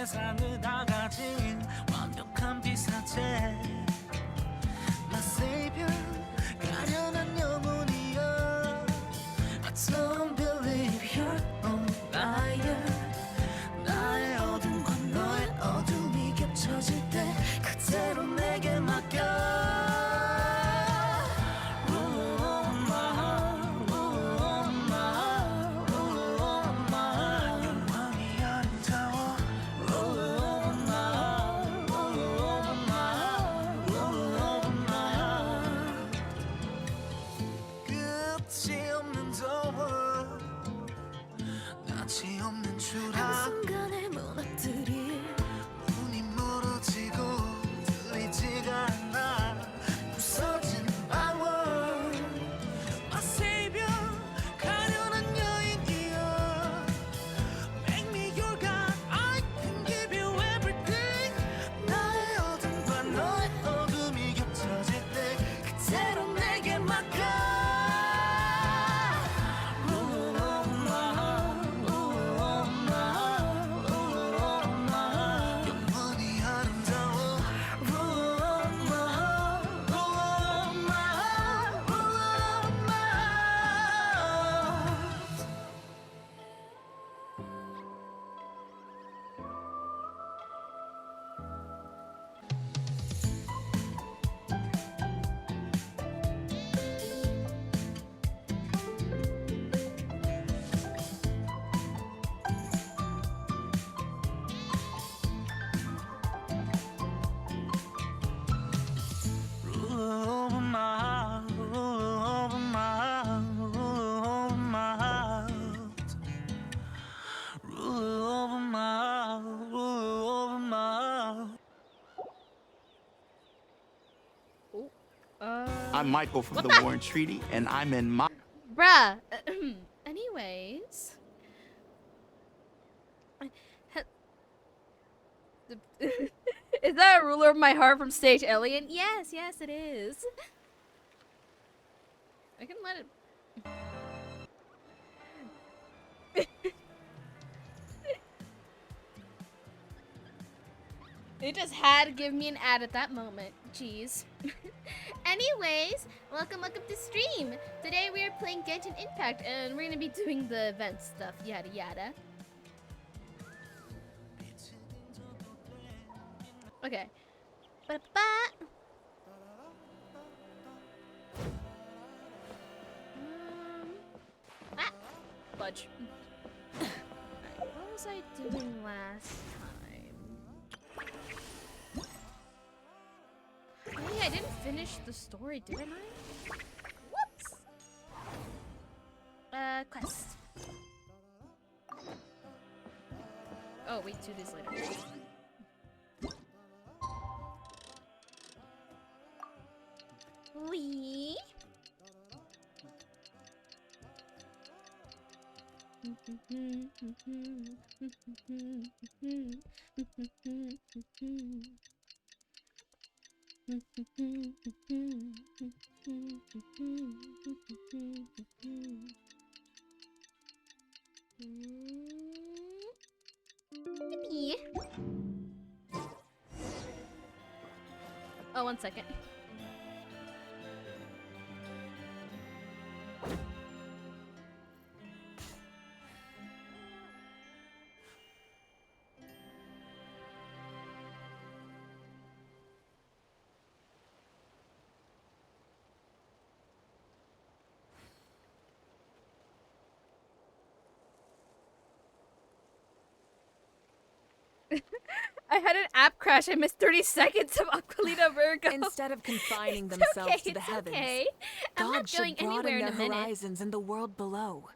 세상을 다 가진 완벽한 피사체 My savior 가련한 영혼이여 I don't believe you're on fire 나의 어둠과 너의 어둠이 겹쳐질 때 그대로 내게 맡겨 한순간에 무너뜨릴 문이 멀어지고 들리지가 않아 부서진 방울 My savior 가련한 여인이여 Make me your God I can give you everything 나의 어둠과 너의 어둠이 겹쳐질 때 그대로 내게 맡겨 I'm Michael from the Warren Treaty, and I'm in my... Bruh. Anyways. Is that a ruler of my heart from Stage Alien? Yes, yes it is. I can let it... It just had to give me an ad at that moment. Jeez. Anyways, welcome to stream. Today we are playing Genshin Impact and we're gonna be doing the event stuff, yada yada. Okay. Ba-da-ba. Fudge. Alright, what was I doing last time? Oh yeah, I didn't finish the story, didn't I? Whoops! Quest. Oh, wait, 2 days later. Wee. Yippee. Oh, 1 second. I had an app crash. I missed 30 seconds of Aquilina Virgo. Instead of confining themselves to the heavens, okay. I'm God not going should broaden anywhere in their a minute. horizons in the world below.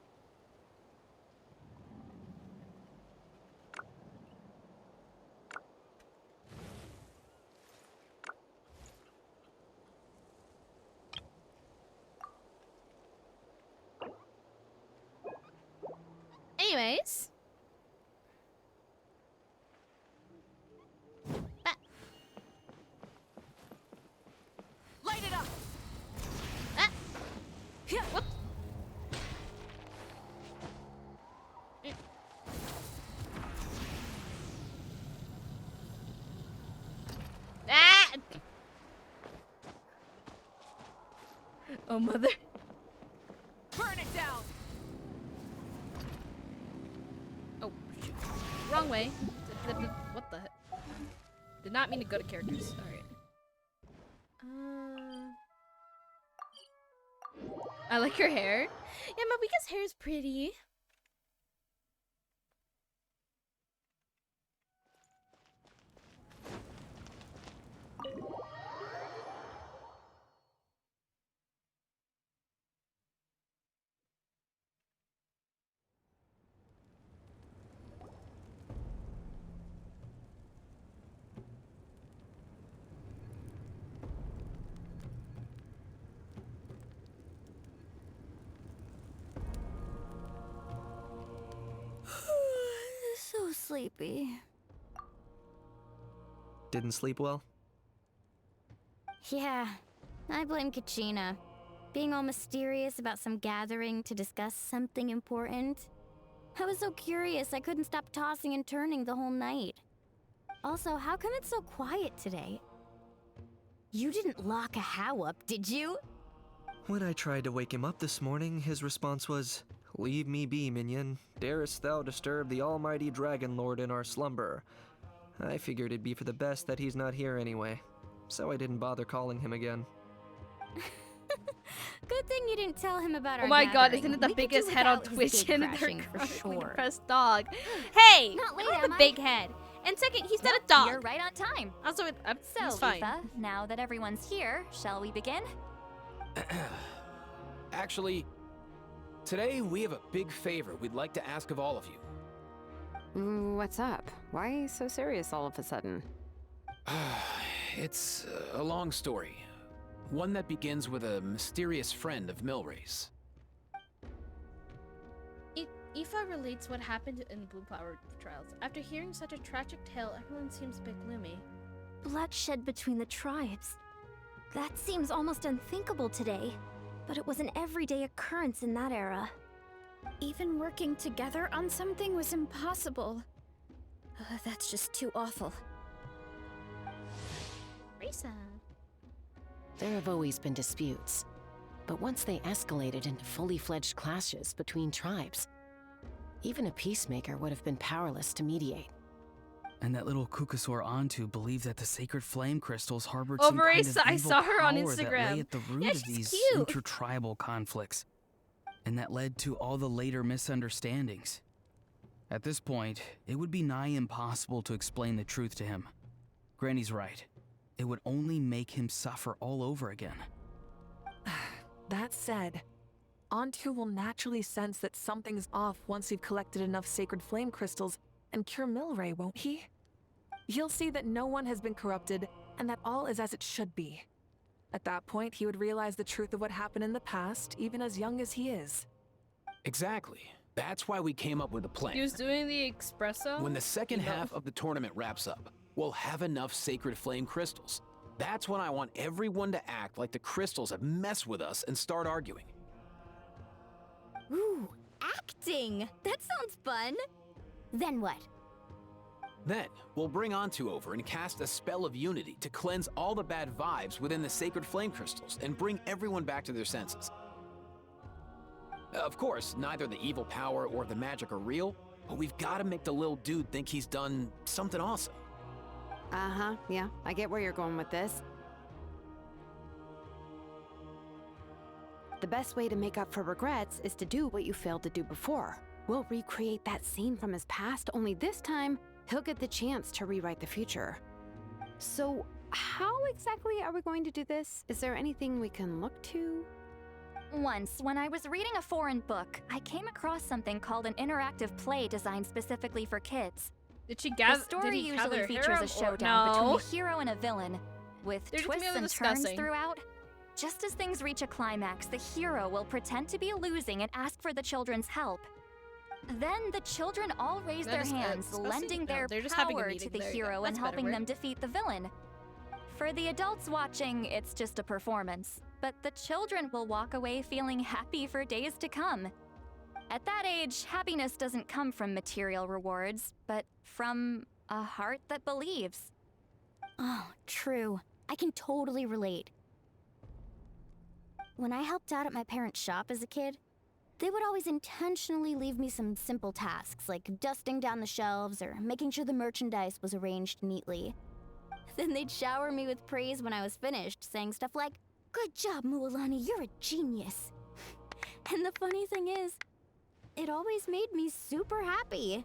Anyways. Light it up! Whoop. Oh, mother. Burn it down! Oh, shoot. Wrong way. What the heck? Did not mean to go to characters. Alright. I like your hair. Yeah, Mabika's hair is pretty. So sleepy. Didn't sleep well? Yeah, I blame Kachina. Being all mysterious about some gathering to discuss something important. I was so curious I couldn't stop tossing and turning the whole night. Also, how come it's so quiet today? You didn't lock a How up, did you? When I tried to wake him up this morning, his response was, "Leave me be, minion. Darest thou disturb the almighty Dragon Lord in our slumber?" I figured it'd be for the best that he's not here anyway, so I didn't bother calling him again. Good thing you didn't tell him about our Oh my god, gathering. isn't it the We could biggest do head on without his Twitch gate in their crashing for sure. pressed dog? Hey! Not late, I have am a I? big head. And second, he's not a dog. You're right on time. Also, So, he's fine. Aoife, now that everyone's here, shall we begin? Actually, today we have a big favor we'd like to ask of all of you. What's up? Why so serious all of a sudden? It's a long story. One that begins with a mysterious friend of Milray's. Aoife relates what happened in Blue Flower Trials. After hearing such a tragic tale, everyone seems a bit gloomy. Bloodshed between the tribes. That seems almost unthinkable today, but it was an everyday occurrence in that era. Even working together on something was impossible. That's just too awful. Risa. There have always been disputes, but once they escalated into fully fledged clashes between tribes, even a peacemaker would have been powerless to mediate. And that little Kukasor Antu believed that the sacred flame crystals harbored Oh, some kind Marisa, of I evil saw her on power that Instagram. lay at the root Yeah, of she's these cute. intertribal conflicts, and that led to all the later misunderstandings. At this point, it would be nigh impossible to explain the truth to him. Granny's right. It would only make him suffer all over again. That said, Antu will naturally sense that something's off once we've collected enough sacred flame crystals and cure Milray, won't he? He'll see that no one has been corrupted and that all is as it should be. At that point, he would realize the truth of what happened in the past, even as young as he is. Exactly. That's why we came up with a plan. He was doing the espresso. When the second You know? half of the tournament wraps up, we'll have enough sacred flame crystals. That's when I want everyone to act like the crystals have messed with us and start arguing. Ooh, acting! That sounds fun! Then what? Then, we'll bring Antu over and cast a spell of unity to cleanse all the bad vibes within the sacred flame crystals and bring everyone back to their senses. Of course, neither the evil power or the magic are real, but we've got to make the little dude think he's done something awesome. Uh-huh, yeah, I get where you're going with this. The best way to make up for regrets is to do what you failed to do before. We'll recreate that scene from his past, only this time, he'll get the chance to rewrite the future. So, how exactly are we going to do this? Is there anything we can look to? Once, when I was reading a foreign book, I came across something called an interactive play designed specifically for kids. Did she The gather? story Did he usually gather features harem a or- showdown no. between a hero and a villain, with They're just twists merely and turns discussing. throughout. Just as things reach a climax, the hero will pretend to be losing and ask for the children's help. Then the children all raise That their is, hands, discussing? lending No, their they're just having a power meeting. to the There you go. hero That's and a better helping word. them defeat the villain. For the adults watching, it's just a performance, but the children will walk away feeling happy for days to come. At that age, happiness doesn't come from material rewards, but from a heart that believes. Oh, true. I can totally relate. when I helped out at my parents' shop as a kid, they would always intentionally leave me some simple tasks like dusting down the shelves or making sure the merchandise was arranged neatly. Then they'd shower me with praise when I was finished, saying stuff like, "Good job, Mualani, you're a genius." And the funny thing is, it always made me super happy.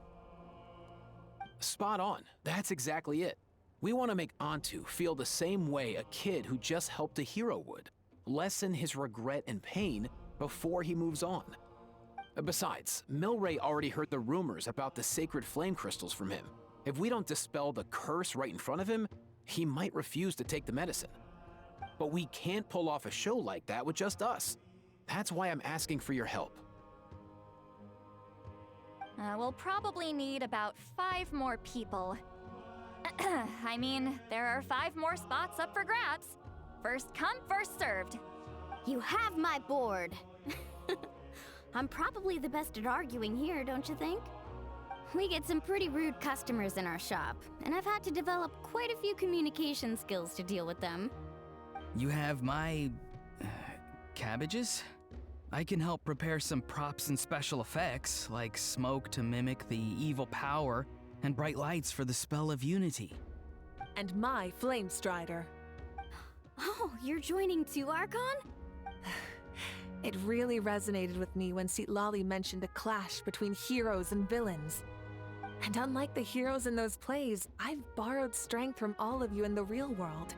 Spot on. That's exactly it. We want to make Antu feel the same way a kid who just helped a hero would. Lessen his regret and pain before he moves on. Besides, Milray already heard the rumors about the sacred flame crystals from him. If we don't dispel the curse right in front of him, he might refuse to take the medicine. But we can't pull off a show like that with just us. That's why I'm asking for your help. We'll probably need about 5 more people. I mean, there are 5 more spots up for grabs. First come, first served. You have my board. I'm probably the best at arguing here, don't you think? We get some pretty rude customers in our shop, and I've had to develop quite a few communication skills to deal with them. You have my... cabbages? I can help prepare some props and special effects, like smoke to mimic the evil power and bright lights for the spell of unity. And my Flame Strider. Oh, you're joining too, Archon? It really resonated with me when Citlali mentioned a clash between heroes and villains. And unlike the heroes in those plays, I've borrowed strength from all of you in the real world.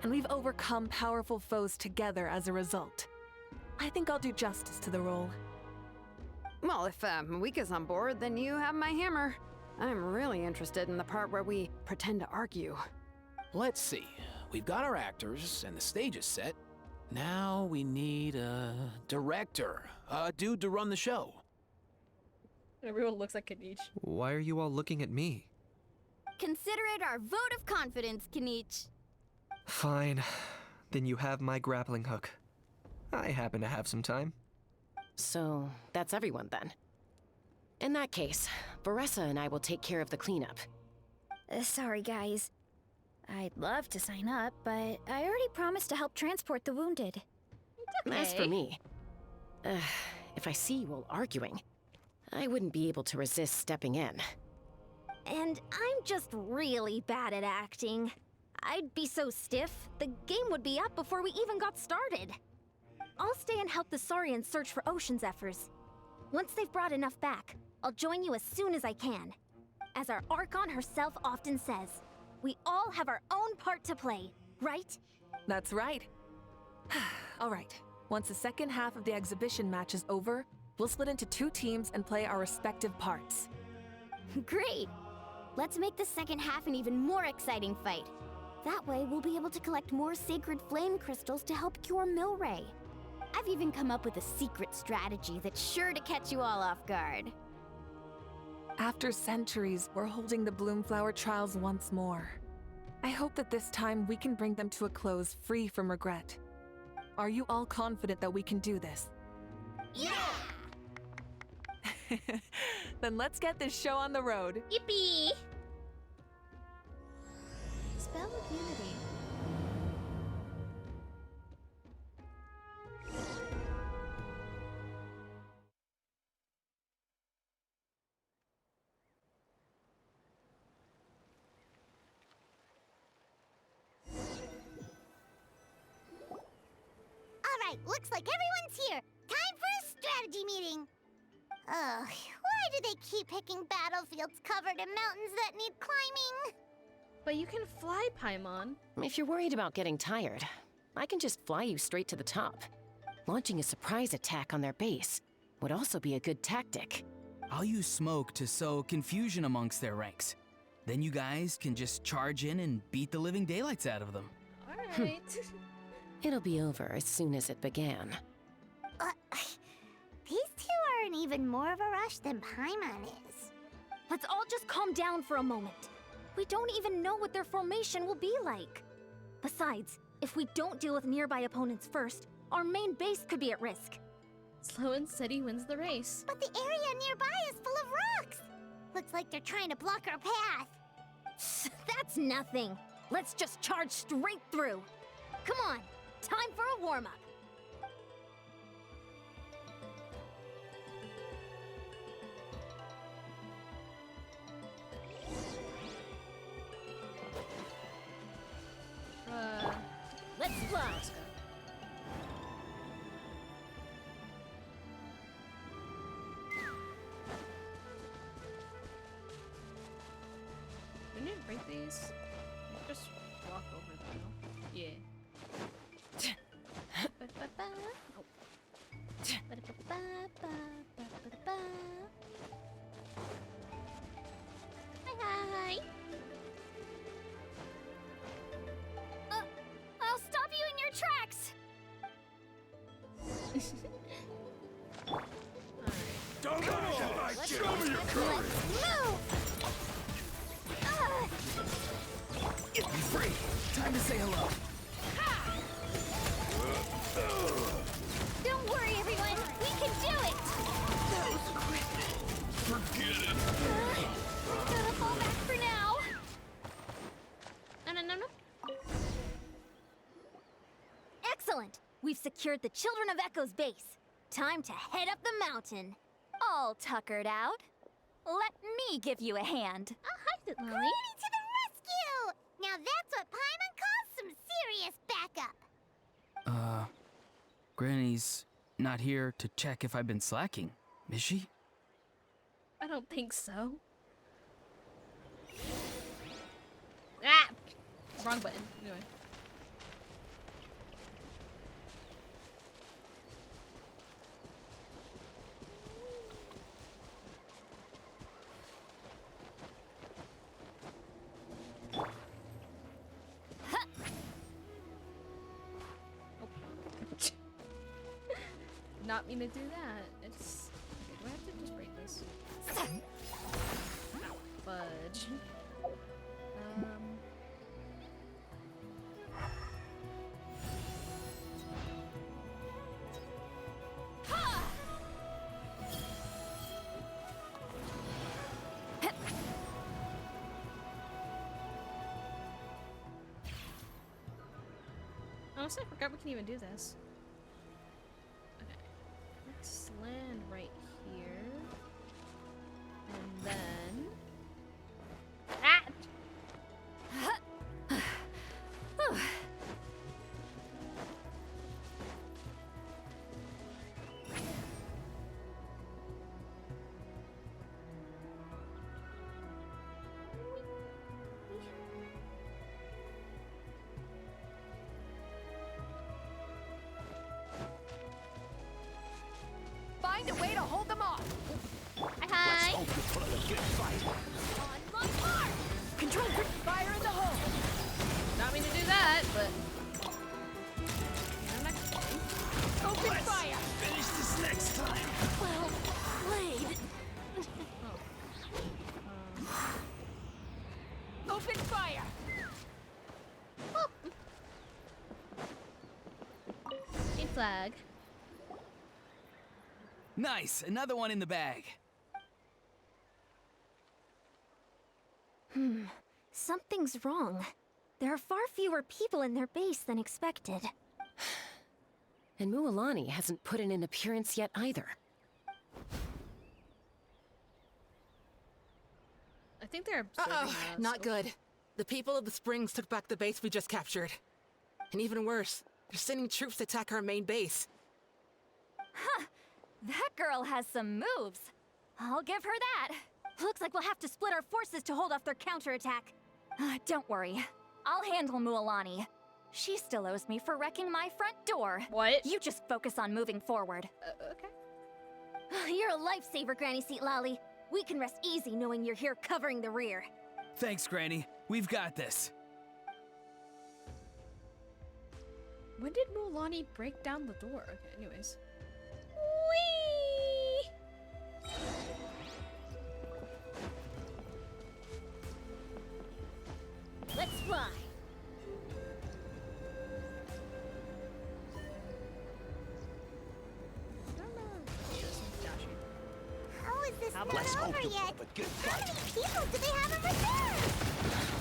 And we've overcome powerful foes together as a result. I think I'll do justice to the role. Well, if Mawika's on board, then you have my hammer. I'm really interested in the part where we pretend to argue. Let's see. We've got our actors and the stage is set. Now we need a director, a dude to run the show. Everyone looks like Kanich. Why are you all looking at me? Consider it our vote of confidence, Kanich. Fine. Then you have my grappling hook. I happen to have some time. So, that's everyone then. In that case, Varessa and I will take care of the cleanup. Sorry, guys. I'd love to sign up, but I already promised to help transport the wounded. As for me, if I see you all arguing, I wouldn't be able to resist stepping in. And I'm just really bad at acting. I'd be so stiff, the game would be up before we even got started. I'll stay and help the Saurians search for Ocean Zephyrs. Once they've brought enough back, I'll join you as soon as I can. As our Archon herself often says, we all have our own part to play, right? That's right. All right. Once the second half of the exhibition match is over, we'll split into 2 teams and play our respective parts. Great! Let's make the second half an even more exciting fight. That way, we'll be able to collect more sacred flame crystals to help cure Milray. I've even come up with a secret strategy that's sure to catch you all off guard. After centuries, we're holding the Bloomflower trials once more. I hope that this time we can bring them to a close free from regret. Are you all confident that we can do this? Yeah! Then let's get this show on the road. Yippee! Spell of Unity. Alright, looks like everyone's here. Time for a strategy meeting. Ugh, why do they keep picking battlefields covered in mountains that need climbing? But you can fly, Paimon. If you're worried about getting tired, I can just fly you straight to the top. Launching a surprise attack on their base would also be a good tactic. I'll use smoke to sow confusion amongst their ranks. Then you guys can just charge in and beat the living daylights out of them. Alright. It'll be over as soon as it began. These two are in even more of a rush than Paimon is. Let's all just calm down for a moment. We don't even know what their formation will be like. Besides, if we don't deal with nearby opponents first, our main base could be at risk. Slow and steady wins the race. But the area nearby is full of rocks. Looks like they're trying to block our path. That's nothing. Let's just charge straight through. Come on, time for a warm-up. Let's fly. Let's go. We need to break these. Just walk over them. Yeah. Ba-da-ba-ba. Oh. Ba-da-ba-ba-ba-ba-ba-ba. Hi. I'll stop you in your tracks. Don't show me your courage. Move! Get me free! Time to say hello. Don't worry, everyone. We can do it. Forget it. Gotta fall back for now. No. Excellent. We've secured the Children of Echo's base. Time to head up the mountain. All tuckered out. Let me give you a hand. Oh, hi, Lily. Granny to the rescue! Now that's what Paimon calls some serious backup. Granny's not here to check if I've been slacking, is she? I don't think so. Ah! Wrong button. Anyway. Not mean to do that. It's. Okay, do I have to just break this? Ow, fudge. Honestly, I forgot we can even do this. Okay. Let's land right here. And then... Ah! Find a way to hold them off. Hi! Oh, you put up a good fight. On my mark. Control grip. Fire in the hole. Not mean to do that, but... I'm not gonna... Open fire. Finish this next time. Well played. Open fire. Green flag. Nice! Another one in the bag. Something's wrong. There are far fewer people in their base than expected. And Mualani hasn't put in an appearance yet either. I think they're observing us. Not good. The people of the Springs took back the base we just captured. And even worse, they're sending troops to attack our main base. That girl has some moves. I'll give her that. Looks like we'll have to split our forces to hold off their counterattack. Don't worry. I'll handle Mualani. She still owes me for wrecking my front door. What? You just focus on moving forward. Okay. You're a lifesaver, Granny Seat Lolly. We can rest easy knowing you're here covering the rear. Thanks, Granny. We've got this. When did Mualani break down the door? Okay, anyways. Whee! Let's fly. How is this not Let's hope over you put yet? up a good How fight. many people do they have in reserve?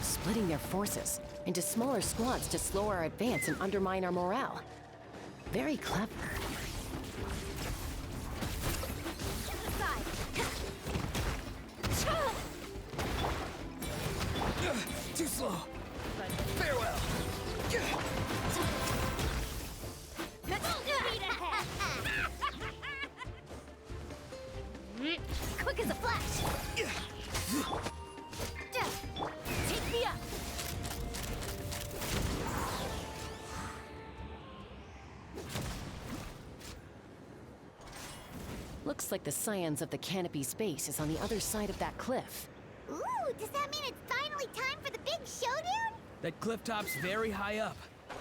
Splitting their forces into smaller squads to slow our advance and undermine our morale. Very clever. Too slow. Farewell. Quick as a flash. Take me up. Looks like the scions of the canopy's base is on the other side of that cliff. Ooh, does that mean it's finally time for the big showdown? That cliff top's very high up.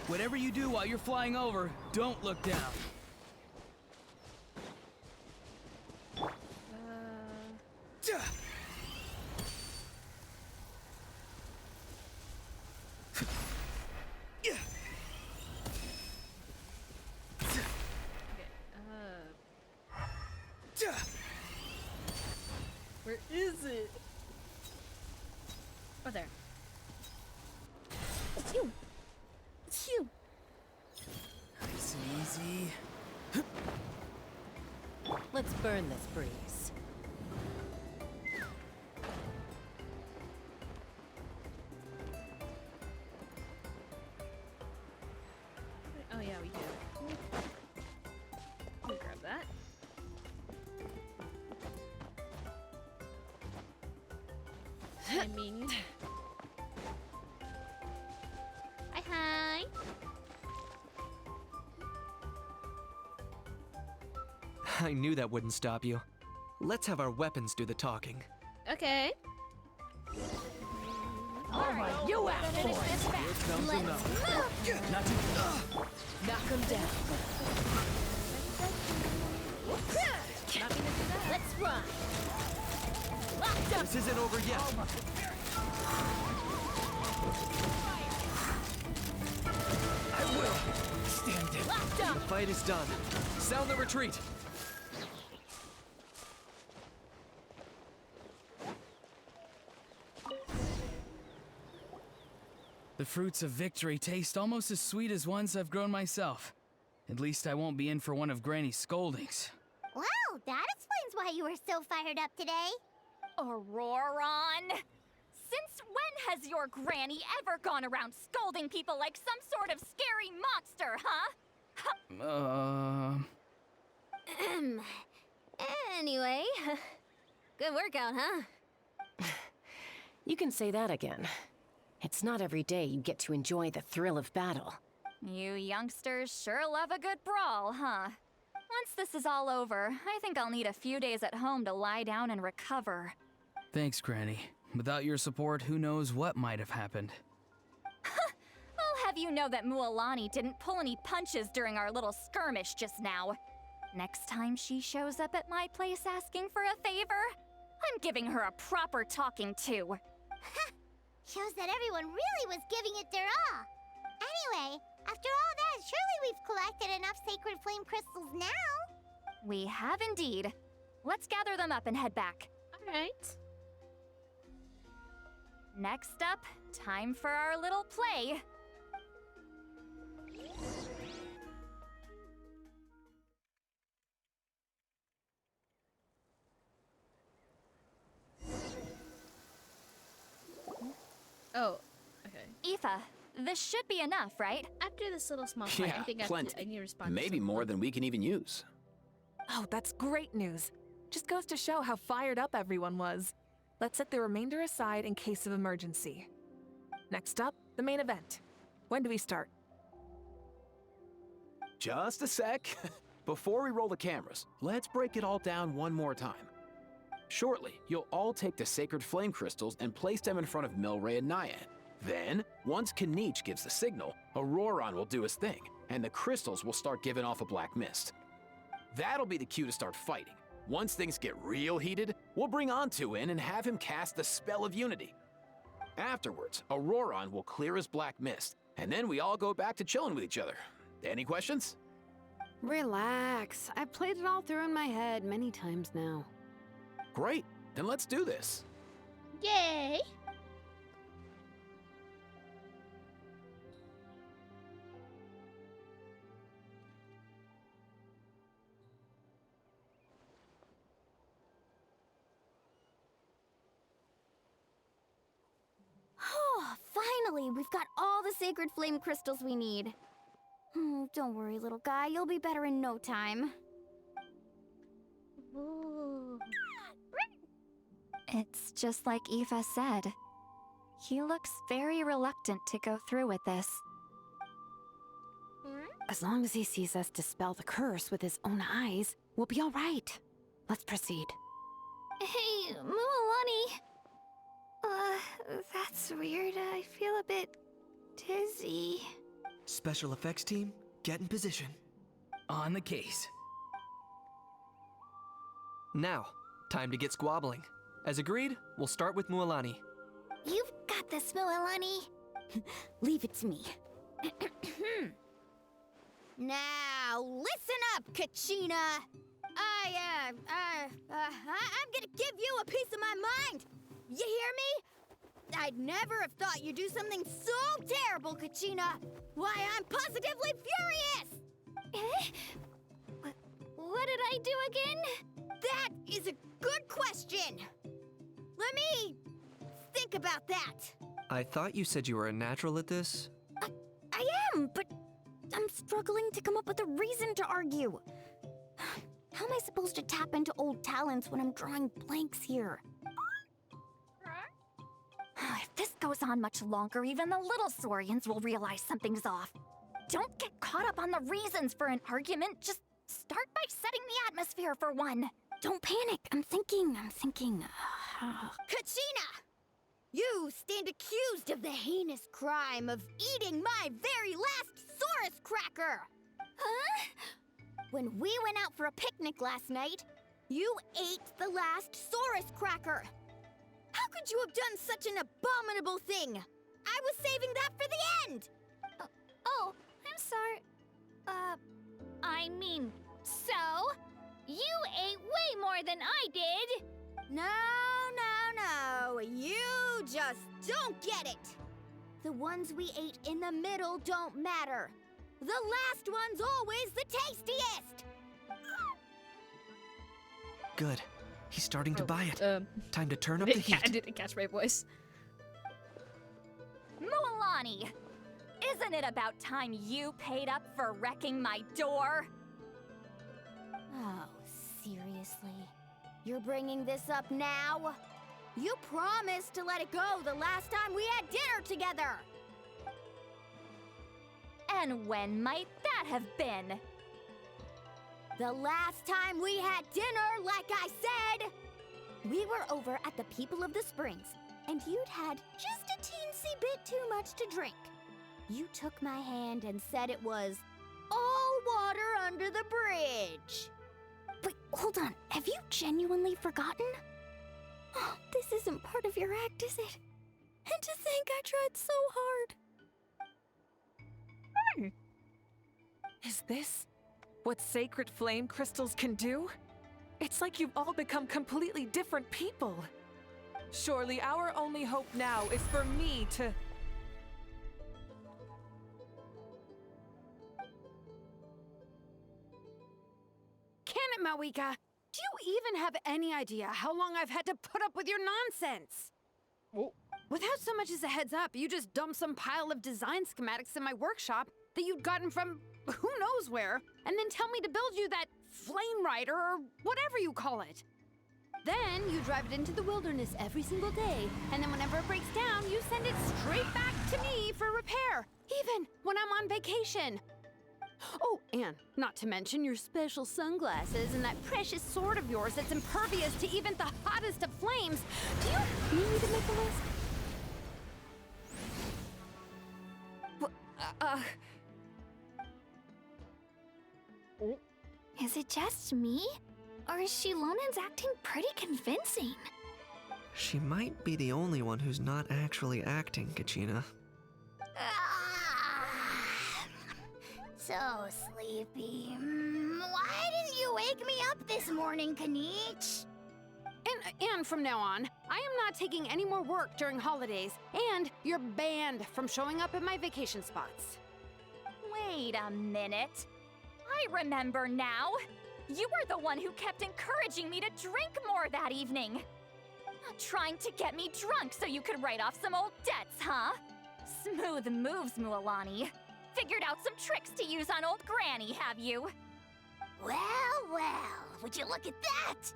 Whatever you do while you're flying over, don't look down. Where is it? Oh, there. It's you. It's you. Nice and easy. Let's burn this breeze. Oh yeah, we do. Let me grab that. I mean. Hi. I knew that wouldn't stop you. Let's have our weapons do the talking. Okay. Alright, you out for it. Here comes another. Not too. Knock him down. Let's run. This isn't over yet. I will. Stand it. The fight is done. Sound the retreat. The fruits of victory taste almost as sweet as ones I've grown myself. At least I won't be in for one of Granny's scoldings. Wow, that explains why you were so fired up today. Auroron! Since when has your granny ever gone around scolding people like some sort of scary monster, huh? Anyway, good workout, huh? You can say that again. It's not every day you get to enjoy the thrill of battle. You youngsters sure love a good brawl, huh? Once this is all over, I think I'll need a few days at home to lie down and recover. Thanks, Granny. Without your support, who knows what might have happened. I'll have you know that Mualani didn't pull any punches during our little skirmish just now. Next time she shows up at my place asking for a favor, I'm giving her a proper talking to. Shows that everyone really was giving it their all. Anyway, after all that, surely we've collected enough sacred flame crystals now. We have indeed. Let's gather them up and head back. Alright. Next up, time for our little play. Oh, okay. Aoife, this should be enough, right? After this little small fight, I think plenty. I need to respond. Maybe to more than we can even use. Oh, that's great news. Just goes to show how fired up everyone was. Let's set the remainder aside in case of emergency. Next up, the main event. When do we start? Just a sec. Before we roll the cameras, let's break it all down one more time. Shortly, you'll all take the sacred flame crystals and place them in front of Milray and Nyan. Then, once Kanich gives the signal, Auroron will do his thing, and the crystals will start giving off a black mist. That'll be the cue to start fighting. Once things get real heated, we'll bring Antu in and have him cast the spell of unity. Afterwards, Auroron will clear his black mist, and then we all go back to chilling with each other. Any questions? Relax. I've played it all through in my head many times now. Great, then let's do this. Yay! Oh, finally, we've got all the sacred flame crystals we need. Don't worry, little guy. You'll be better in no time. Ooh. It's just like Aoife said. He looks very reluctant to go through with this. As long as he sees us dispel the curse with his own eyes, we'll be all right. Let's proceed. Hey, Mualani. That's weird. I feel a bit dizzy. Special effects team, get in position. On the case. Now, time to get squabbling. As agreed, we'll start with Mualani. You've got this, Mualani. Leave it to me. Now, listen up, Kachina. I'm gonna give you a piece of my mind. You hear me? I'd never have thought you'd do something so terrible, Kachina. Why, I'm positively furious. What did I do again? That is a good question. Let me think about that. I thought you said you were a natural at this. I am, but I'm struggling to come up with a reason to argue. How am I supposed to tap into old talents when I'm drawing blanks here? If this goes on much longer, even the little Saurians will realize something's off. Don't get caught up on the reasons for an argument. Just start by setting the atmosphere for one. Don't panic. I'm thinking. Kachina! You stand accused of the heinous crime of eating my very last Saurus cracker! Huh? When we went out for a picnic last night, you ate the last Saurus cracker! How could you have done such an abominable thing? I was saving that for the end! Oh, I'm sorry. I mean, so? You ate way more than I did! No. You just don't get it! The ones we ate in the middle don't matter. The last one's always the tastiest! Good. He's starting to buy it. Time to turn up I the heat. didn't catch my voice. Mualani! Isn't it about time you paid up for wrecking my door? Oh, seriously? You're bringing this up now? You promised to let it go the last time we had dinner together! And when might that have been? The last time we had dinner, like I said! We were over at the People of the Springs, and you'd had just a teensy bit too much to drink. You took my hand and said it was all water under the bridge. Wait, hold on. Have you genuinely forgotten? Oh, this isn't part of your act, is it? And to think I tried so hard. Is this what sacred flame crystals can do? It's like you've all become completely different people. Surely our only hope now is for me to... Can it, Mawika? Do you even have any idea how long I've had to put up with your nonsense? Without so much as a heads up, you just dumped some pile of design schematics in my workshop that you'd gotten from who knows where, and then tell me to build you that flame rider or whatever you call it. Then you drive it into the wilderness every single day, and then whenever it breaks down, you send it straight back to me for repair, even when I'm on vacation. Oh, and not to mention your special sunglasses and that precious sword of yours that's impervious to even the hottest of flames. Do you need me to make a list? Is it just me? Or is Shilonen's acting pretty convincing? She might be the only one who's not actually acting, Kachina. So sleepy. Why didn't you wake me up this morning, Kanich? And from now on, I am not taking any more work during holidays, and you're banned from showing up at my vacation spots. Wait a minute. I remember now. You were the one who kept encouraging me to drink more that evening. Trying to get me drunk so you could write off some old debts, huh? Smooth moves, Mualani. Figured out some tricks to use on old Granny, have you? Well, would you look at that?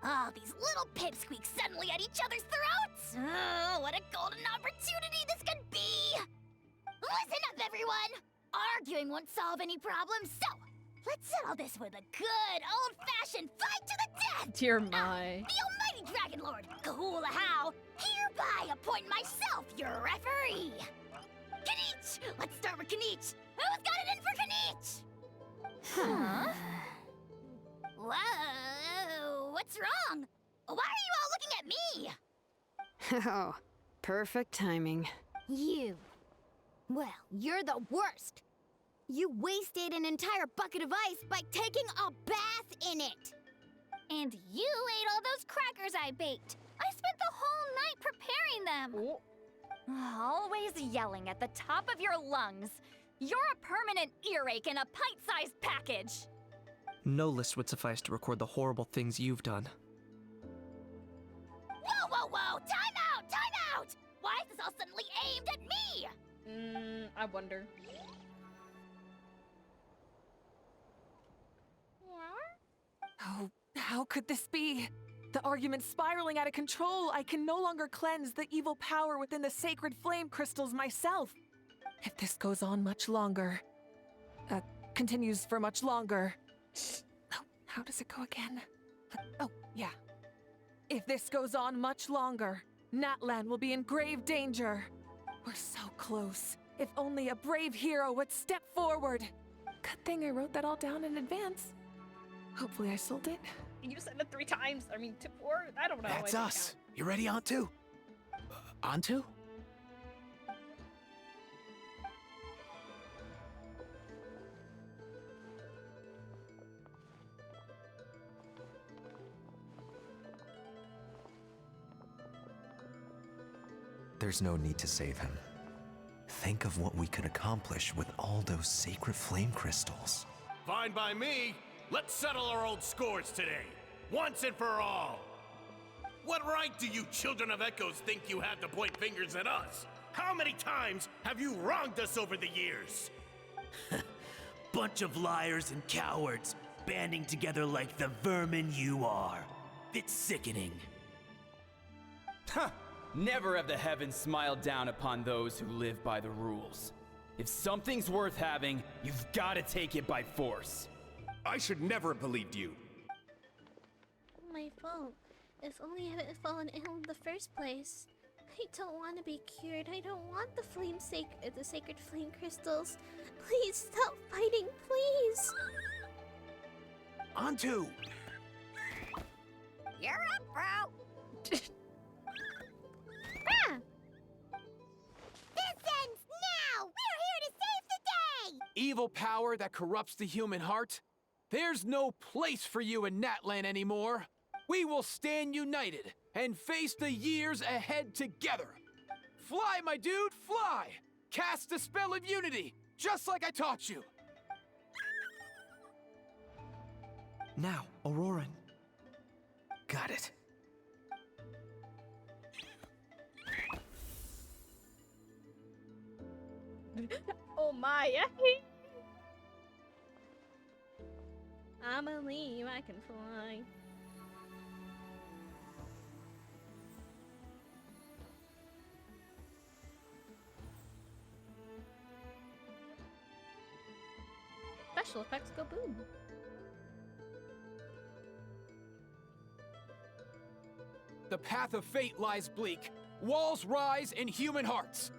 Oh, these little pipsqueaks suddenly at each other's throats! Oh, what a golden opportunity this could be! Listen up, everyone! Arguing won't solve any problems, so let's settle this with a good old-fashioned fight to the death! Dear my. The almighty Dragon Lord, Kahula How, hereby appoint myself your referee! Kanich! Let's start with Kanich! Who's got it in for Kanich? Huh? Whoa, what's wrong? Why are you all looking at me? Oh, perfect timing. You. Well, you're the worst. You wasted an entire bucket of ice by taking a bath in it. And you ate all those crackers I baked. I spent the whole night preparing them. Always yelling at the top of your lungs. You're a permanent earache in a pint-sized package. No list would suffice to record the horrible things you've done. Whoa, whoa, whoa! Time out! Time out! Why is this all suddenly aimed at me? I wonder. Oh, how could this be? The argument's spiraling out of control. I can no longer cleanse the evil power within the sacred flame crystals myself. If this goes on much longer, continues for much longer. Oh, how does it go again? Oh, yeah. If this goes on much longer, Natlan will be in grave danger. We're so close. If only a brave hero would step forward. Good thing I wrote that all down in advance. Hopefully I sold it. You said it 3 times. I mean, 4? I don't know. That's I didn't us. You ready, Antu? Antu? There's no need to save him. Think of what we could accomplish with all those sacred flame crystals. Fine by me. Let's settle our old scores today, once and for all. What right do you children of Echoes think you have to point fingers at us? How many times have you wronged us over the years? Bunch of liars and cowards, banding together like the vermin you are. It's sickening. Huh! Never have the heavens smiled down upon those who live by the rules. If something's worth having, you've got to take it by force. I should never have believed you. My fault. If only I hadn't fallen ill in the first place. I don't want to be cured. I don't want the the sacred flame crystals. Please stop fighting, please. Antu! You're up, bro! Ah! This ends now! We're here to save the day! Evil power that corrupts the human heart? There's no place for you in Natlan anymore. We will stand united and face the years ahead together. Fly, my dude, fly! Cast the spell of unity, just like I taught you. Now, Auroran. Got it. Oh my! I'm a leaf, I can fly. Special effects go boom. The path of fate lies bleak. Walls rise in human hearts.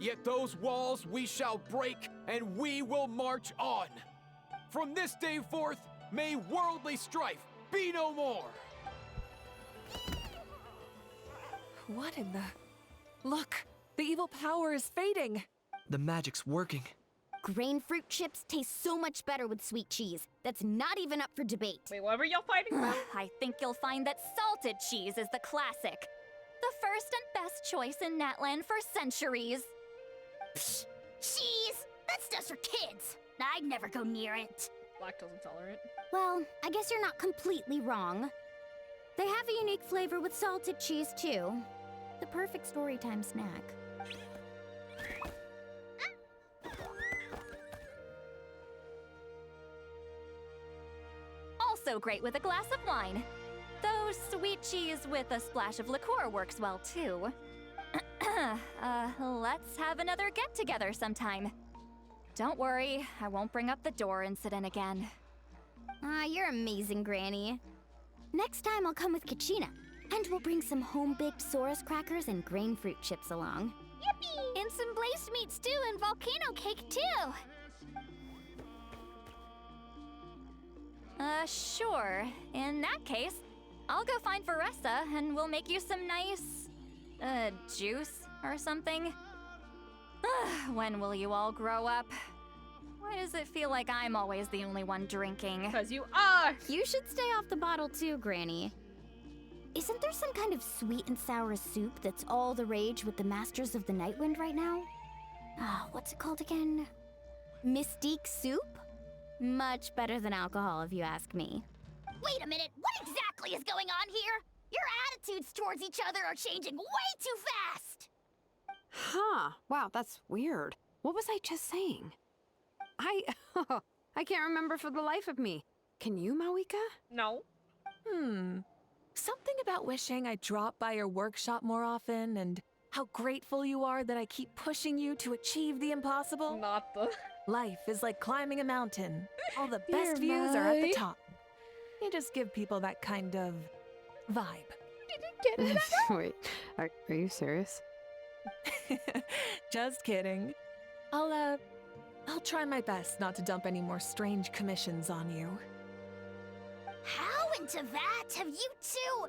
Yet those walls we shall break, and we will march on. From this day forth, may worldly strife be no more. What in the... Look! The evil power is fading! The magic's working. Grain fruit chips taste so much better with sweet cheese. That's not even up for debate. Wait, what were y'all fighting about? I think you'll find that salted cheese is the classic. The first and best choice in Natlan for centuries. Psh, cheese? That's just for kids. I'd never go near it. Lactose intolerant. Well, I guess you're not completely wrong. They have a unique flavor with salted cheese, too. The perfect storytime snack. Also great with a glass of wine. Though sweet cheese with a splash of liqueur works well too. Let's have another get-together sometime. Don't worry, I won't bring up the door incident again. You're amazing, Granny. Next time I'll come with Kachina, and we'll bring some home-baked Saurus crackers and grain fruit chips along. Yippee! And some glazed meat stew and volcano cake, too. Sure. In that case, I'll go find Veressa and we'll make you some nice, juice or something. When will you all grow up? Why does it feel like I'm always the only one drinking? Because you are! You should stay off the bottle too, Granny. Isn't there some kind of sweet and sour soup that's all the rage with the Masters of the Nightwind right now? What's it called again? Mystique soup? Much better than alcohol, if you ask me. Wait a minute, what exactly is going on here? Your attitudes towards each other are changing way too fast! Huh. Wow, that's weird. What was I just saying? I can't remember for the life of me. Can you, Mawika? No. Something about wishing I dropped by your workshop more often and how grateful you are that I keep pushing you to achieve the impossible. Not the... Life is like climbing a mountain. All the best views are at the top. You just give people that kind of vibe. Did you get it? Wait, are you serious? Just kidding. I'll try my best not to dump any more strange commissions on you. How into that have you two?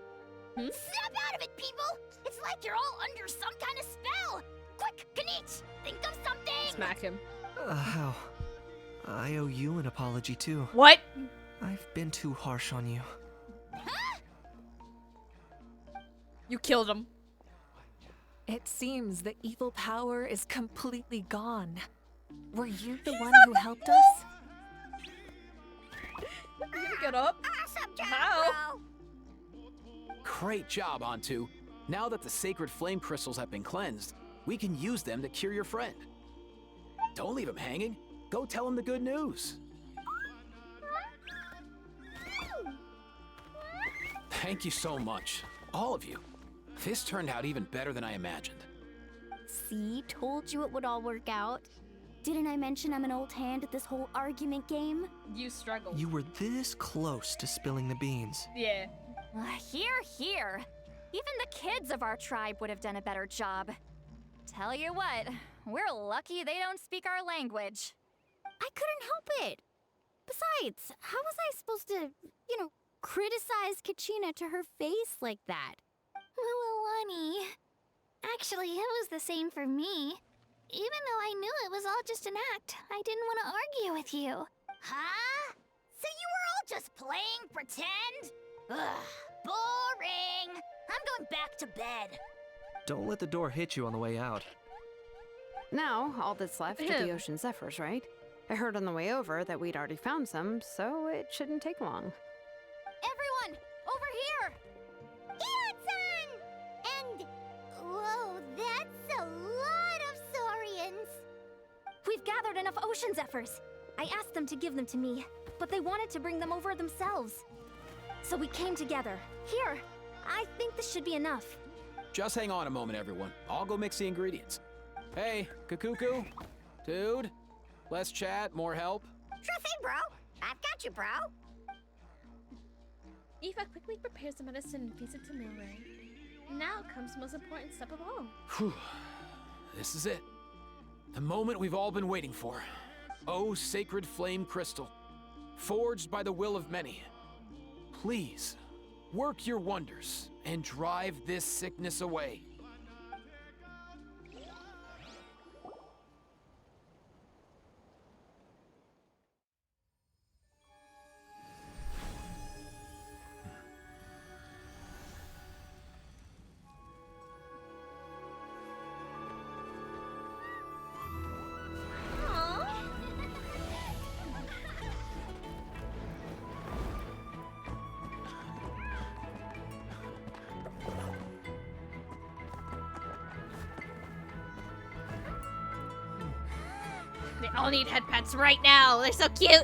Snap out of it, people! It's like you're all under some kind of spell! Quick, Kanich, think of something! Smack him. How? I owe you an apology too. What? I've been too harsh on you. Huh? You killed him. It seems the evil power is completely gone. Were you the one who helped us? You gonna get up? Awesome job, How? bro! Great job, Antu. Now that the sacred flame crystals have been cleansed, we can use them to cure your friend. Don't leave him hanging. Go tell him the good news. Thank you so much, all of you. This turned out even better than I imagined. See, told you it would all work out. Didn't I mention I'm an old hand at this whole argument game? You struggle. You were this close to spilling the beans. Yeah. Here. Even the kids of our tribe would have done a better job. Tell you what, we're lucky they don't speak our language. I couldn't help it. Besides, how was I supposed to, criticize Kachina to her face like that? Honey. Actually, it was the same for me. Even though I knew it was all just an act, I didn't want to argue with you. Huh? So you were all just playing pretend? Ugh, boring. I'm going back to bed. Don't let the door hit you on the way out. Now, all that's left are the Ocean Zephyrs, right? I heard on the way over that we'd already found some, so it shouldn't take long. Everyone, over here! Hiyot-san! And... whoa, that's a lot of saurians! We've gathered enough Ocean Zephyrs. I asked them to give them to me, but they wanted to bring them over themselves. So we came together. Here, I think this should be enough. Just hang on a moment, everyone. I'll go mix the ingredients. Hey, Kakuku. Dude, less chat, more help. Sure thing, bro. I've got you, bro. Eva quickly prepares the medicine and feeds it to Milray. Now comes the most important step of all. Whew. This is it. The moment we've all been waiting for. Oh, sacred flame crystal, forged by the will of many. Please, work your wonders and drive this sickness away. They all need head pets right now. They're so cute.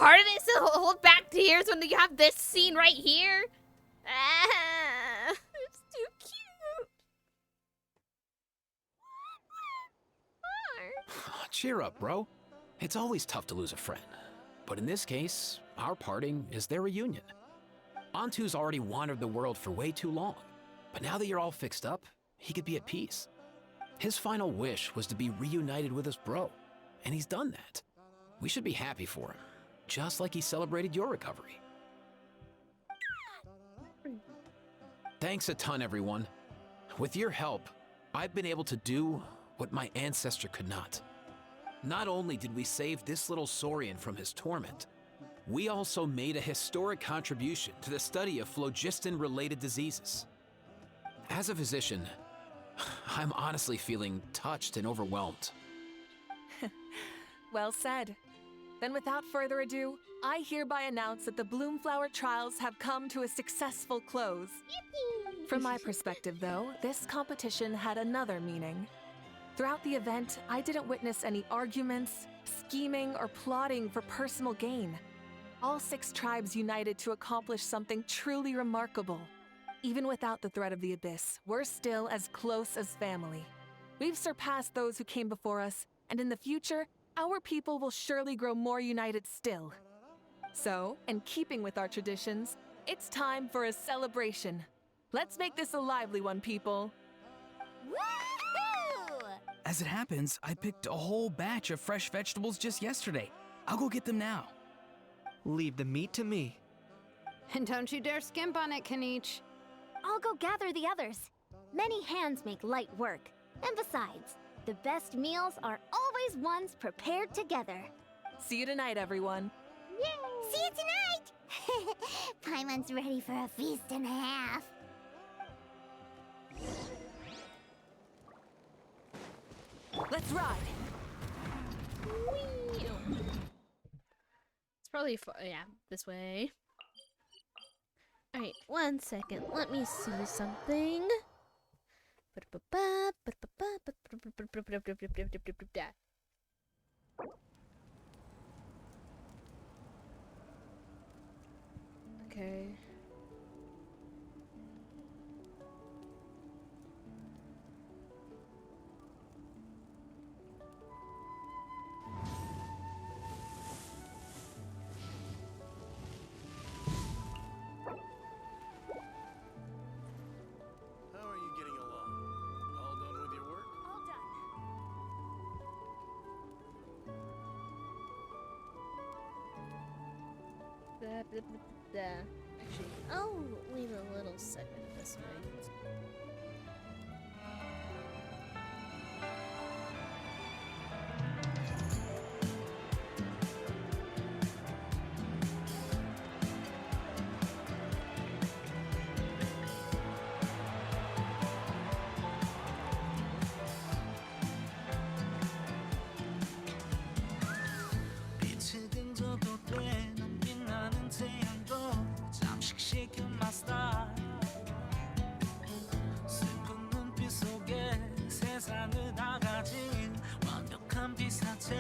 part of this to hold back tears when you have this scene right here? Ah, it's too cute. Cheer up, bro. It's always tough to lose a friend. But in this case, our parting is their reunion. Antu's already wandered the world for way too long. But now that you're all fixed up, he could be at peace. His final wish was to be reunited with his bro. And he's done that. We should be happy for him. Just like he celebrated your recovery. Thanks a ton, everyone. With your help, I've been able to do what my ancestor could not. Not only did we save this little Saurian from his torment, we also made a historic contribution to the study of phlogiston-related diseases. As a physician, I'm honestly feeling touched and overwhelmed. Well said. Then without further ado, I hereby announce that the Bloomflower trials have come to a successful close. From my perspective, though, this competition had another meaning. Throughout the event, I didn't witness any arguments, scheming, or plotting for personal gain. All 6 tribes united to accomplish something truly remarkable. Even without the threat of the Abyss, we're still as close as family. We've surpassed those who came before us, and in the future, our people will surely grow more united still. So, in keeping with our traditions, it's time for a celebration. Let's make this a lively one, people. As it happens, I picked a whole batch of fresh vegetables just yesterday. I'll go get them now. Leave the meat to me. And don't you dare skimp on it, Kanich. I'll go gather the others. Many hands make light work. And besides, the best meals are always ones prepared together. See you tonight, everyone. Yay! See you tonight! Paimon's ready for a feast and a half. Let's ride! Whee! It's probably yeah, this way. Alright, 1 second. Let me see something. Okay. How are you getting along? All done with your work? All done. Actually, I'll leave a little segment this way. 빛이 등져도 돼 넌 빛나는 태양도 잠식시켜 my star 슬픈 눈빛 속에 세상을 다 가진 완벽한 피사체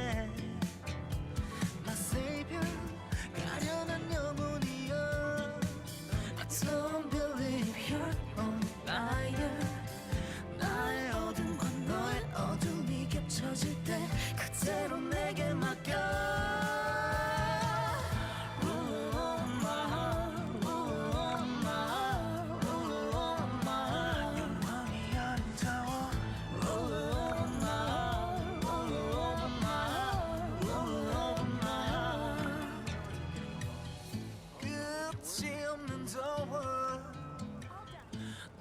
My savior 가련한 영혼이여 I don't believe you're on fire 나의 어둠과 너의 어둠이 겹쳐질 때 그대로 내게 맡겨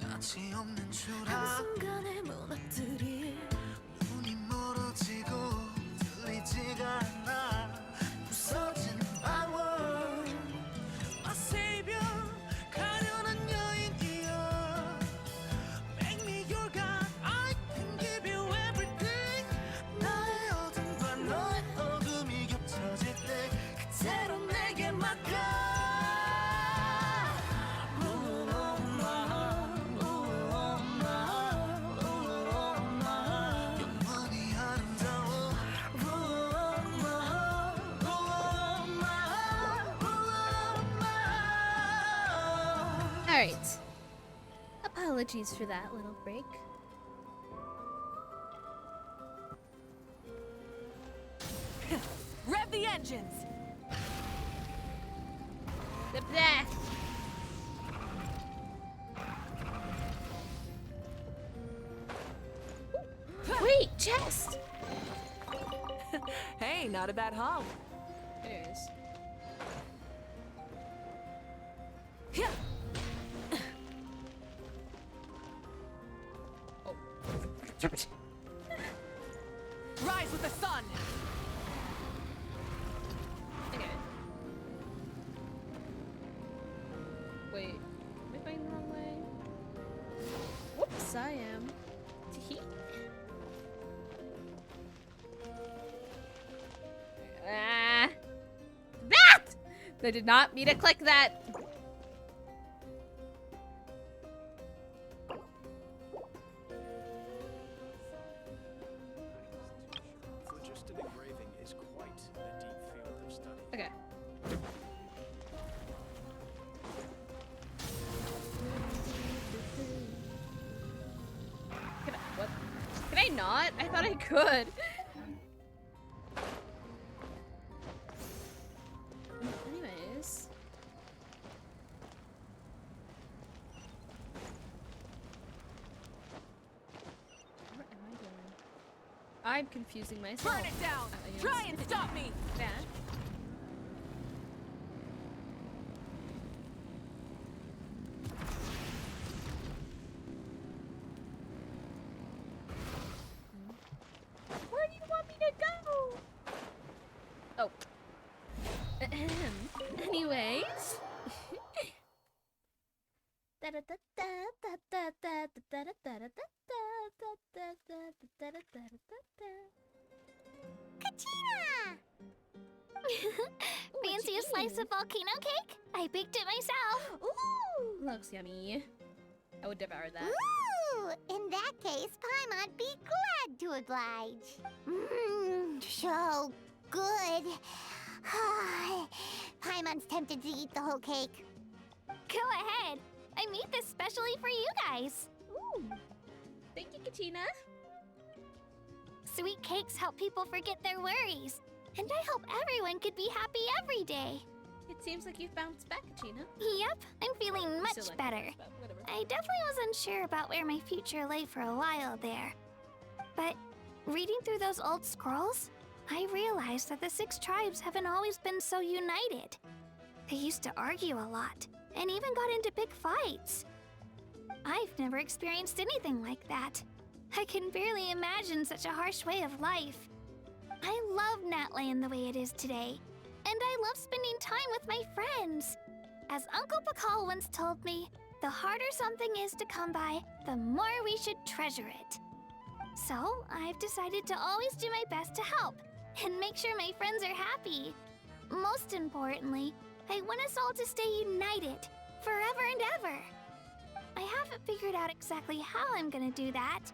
낯이 없는 추락 한순간에 무너뜨린 눈이 멀어지고 들리지가 않아 부서진 my world My savior 가련한 여인이여 Make me your God I can give you everything 나의 어둠과 너의 어둠이 겹쳐질 때 그대로 내게 맡겨 Alright. Apologies for that little break. Rev the engines! The blast! Wait, chest! Hey, not a bad haul. It is. Rise with the sun! Okay. Wait, am I going the wrong way? Whoops, I am. Tee. Ah! That! I did not mean to click that. Phlogiston engraving is quite a deep field of study. Okay. Can I, what? Can I not? I thought I could. Anyways. What am I doing? I'm confusing myself. Burn it down! Try and stop me! That. Where do you want me to go? Oh. Anyways. Kachina! Fancy a slice of volcano cake? I baked it myself. Ooh, looks yummy. I would devour that. Ooh, in that case, Paimon'd be glad to oblige. Mmm, so good. Paimon's tempted to eat the whole cake. Go ahead. I made this specially for you guys. Ooh. Thank you, Katina. Sweet cakes help people forget their worries. And I hope everyone could be happy every day. It seems like you've bounced back, Katina. Yep, I'm feeling much Still like better. this, but whatever. I definitely wasn't sure about where my future lay for a while there. But reading through those old scrolls, I realized that the 6 tribes haven't always been so united. They used to argue a lot, and even got into big fights. I've never experienced anything like that. I can barely imagine such a harsh way of life. I love Natland the way it is today, and I love spending time with my friends. As Uncle Pakal once told me, the harder something is to come by, the more we should treasure it. So, I've decided to always do my best to help, and make sure my friends are happy. Most importantly, I want us all to stay united, forever and ever. I haven't figured out exactly how I'm gonna do that,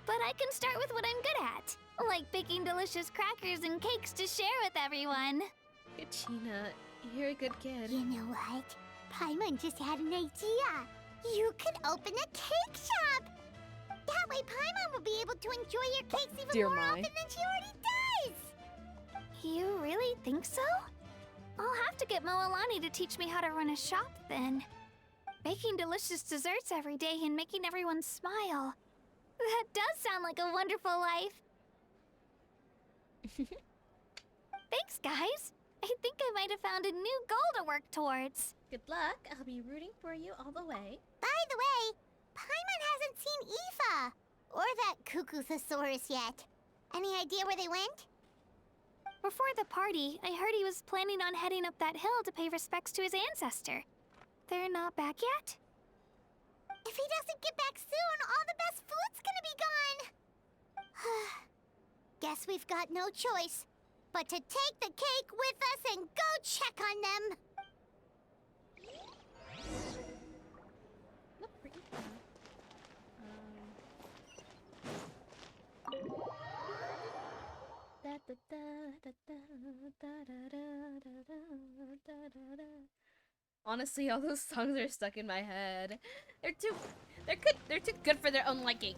but I can start with what I'm good at, like baking delicious crackers and cakes to share with everyone. Katina, you're a good kid. You know what? Paimon just had an idea. You could open a cake shop. That way Paimon will be able to enjoy your cakes even Dear more my. often than she already does. You really think so? I'll have to get Moalani to teach me how to run a shop then. Baking delicious desserts every day and making everyone smile. That does sound like a wonderful life. Thanks, guys. I think I might have found a new goal to work towards. Good luck. I'll be rooting for you all the way. By the way, Paimon hasn't seen Aoife or that Cuckoo-thesaurus yet. Any idea where they went? Before the party, I heard he was planning on heading up that hill to pay respects to his ancestor. They're not back yet? If he doesn't get back soon, all the best food's gonna be gone. Guess we've got no choice but to take the cake with us and go check on them. Look for Aoife. Da da da da da da da da da da da da. Honestly, all those songs are stuck in my head. They're too good for their own liking.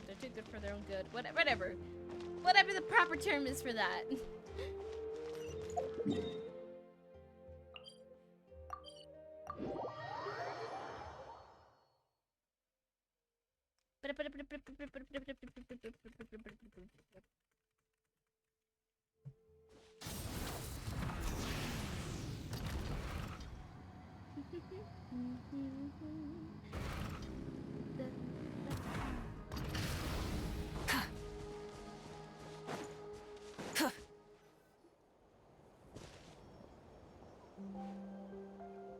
They're too good for their own good. Whatever. Whatever the proper term is for that.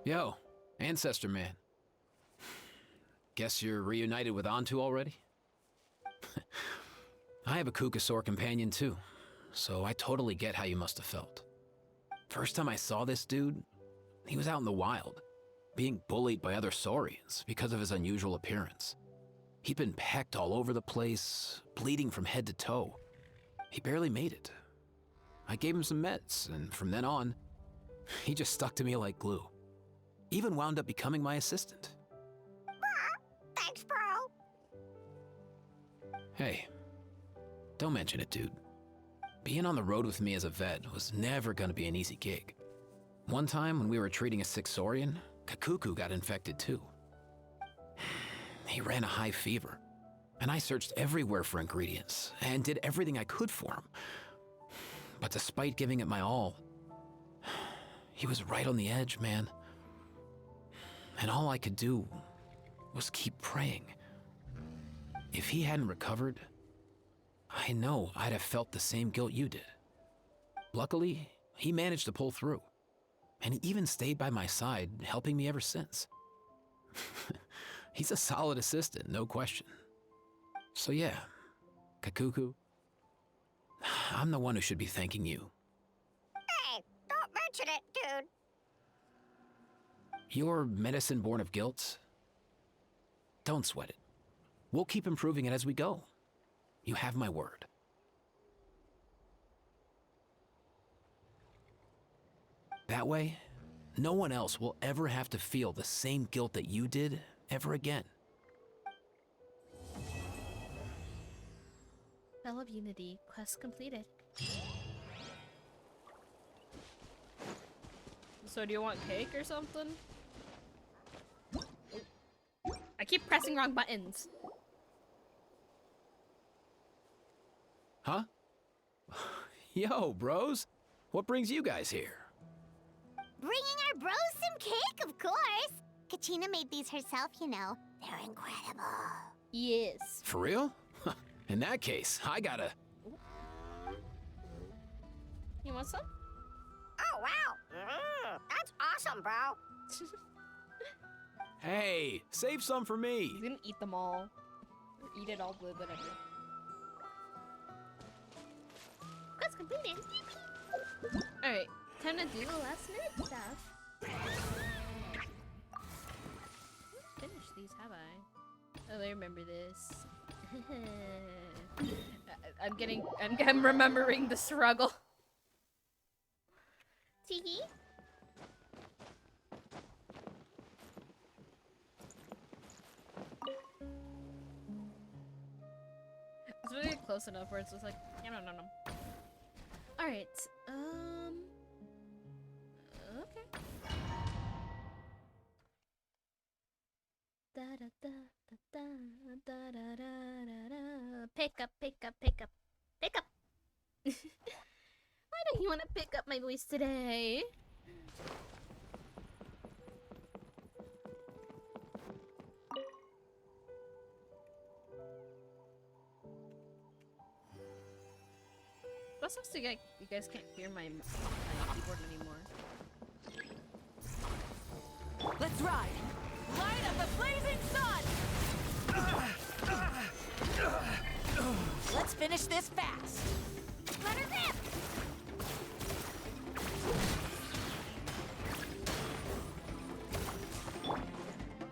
Yo, Ancestor Man. Guess you're reunited with Antu already? I have a Kukasaur companion too, so I totally get how you must have felt. First time I saw this dude, he was out in the wild, being bullied by other Saurians because of his unusual appearance. He'd been pecked all over the place, bleeding from head to toe. He barely made it. I gave him some meds, and from then on, he just stuck to me like glue. Even wound up becoming my assistant. Thanks, bro. Hey, don't mention it, dude. Being on the road with me as a vet was never gonna be an easy gig. One time when we were treating a sick Saurian, Kakuku got infected too. He ran a high fever, and I searched everywhere for ingredients and did everything I could for him. But despite giving it my all, he was right on the edge, man. And all I could do was keep praying. If he hadn't recovered, I know I'd have felt the same guilt you did. Luckily, he managed to pull through, and he even stayed by my side, helping me ever since. He's a solid assistant, no question. So yeah, Kakuku, I'm the one who should be thanking you. Hey, don't mention it, dude. Your medicine born of guilt? Don't sweat it. We'll keep improving it as we go. You have my word. That way, no one else will ever have to feel the same guilt that you did ever again. Bell of Unity, quest completed. So do you want cake or something? I keep pressing wrong buttons. Huh? Yo, bros. What brings you guys here? Bringing our bros some cake, of course. Kachina made these herself, you know. They're incredible. Yes. For real? In that case, I gotta... You want some? Oh, wow. That's awesome, bro. Hey, save some for me. He's gonna eat them all. Or eat it all, but whatever. Quest completed. Alright, time to do the last minute stuff. Finish these, have I? Oh, I remember this. I'm remembering the struggle. Tiki? It's really close enough where it's just like, no. Alright, okay. Pick up. Why don't you want to pick up my voice today? That sucks to get you guys can't hear my keyboard anymore. Let's ride! Light up the blazing sun! Let's finish this fast! Let her rip!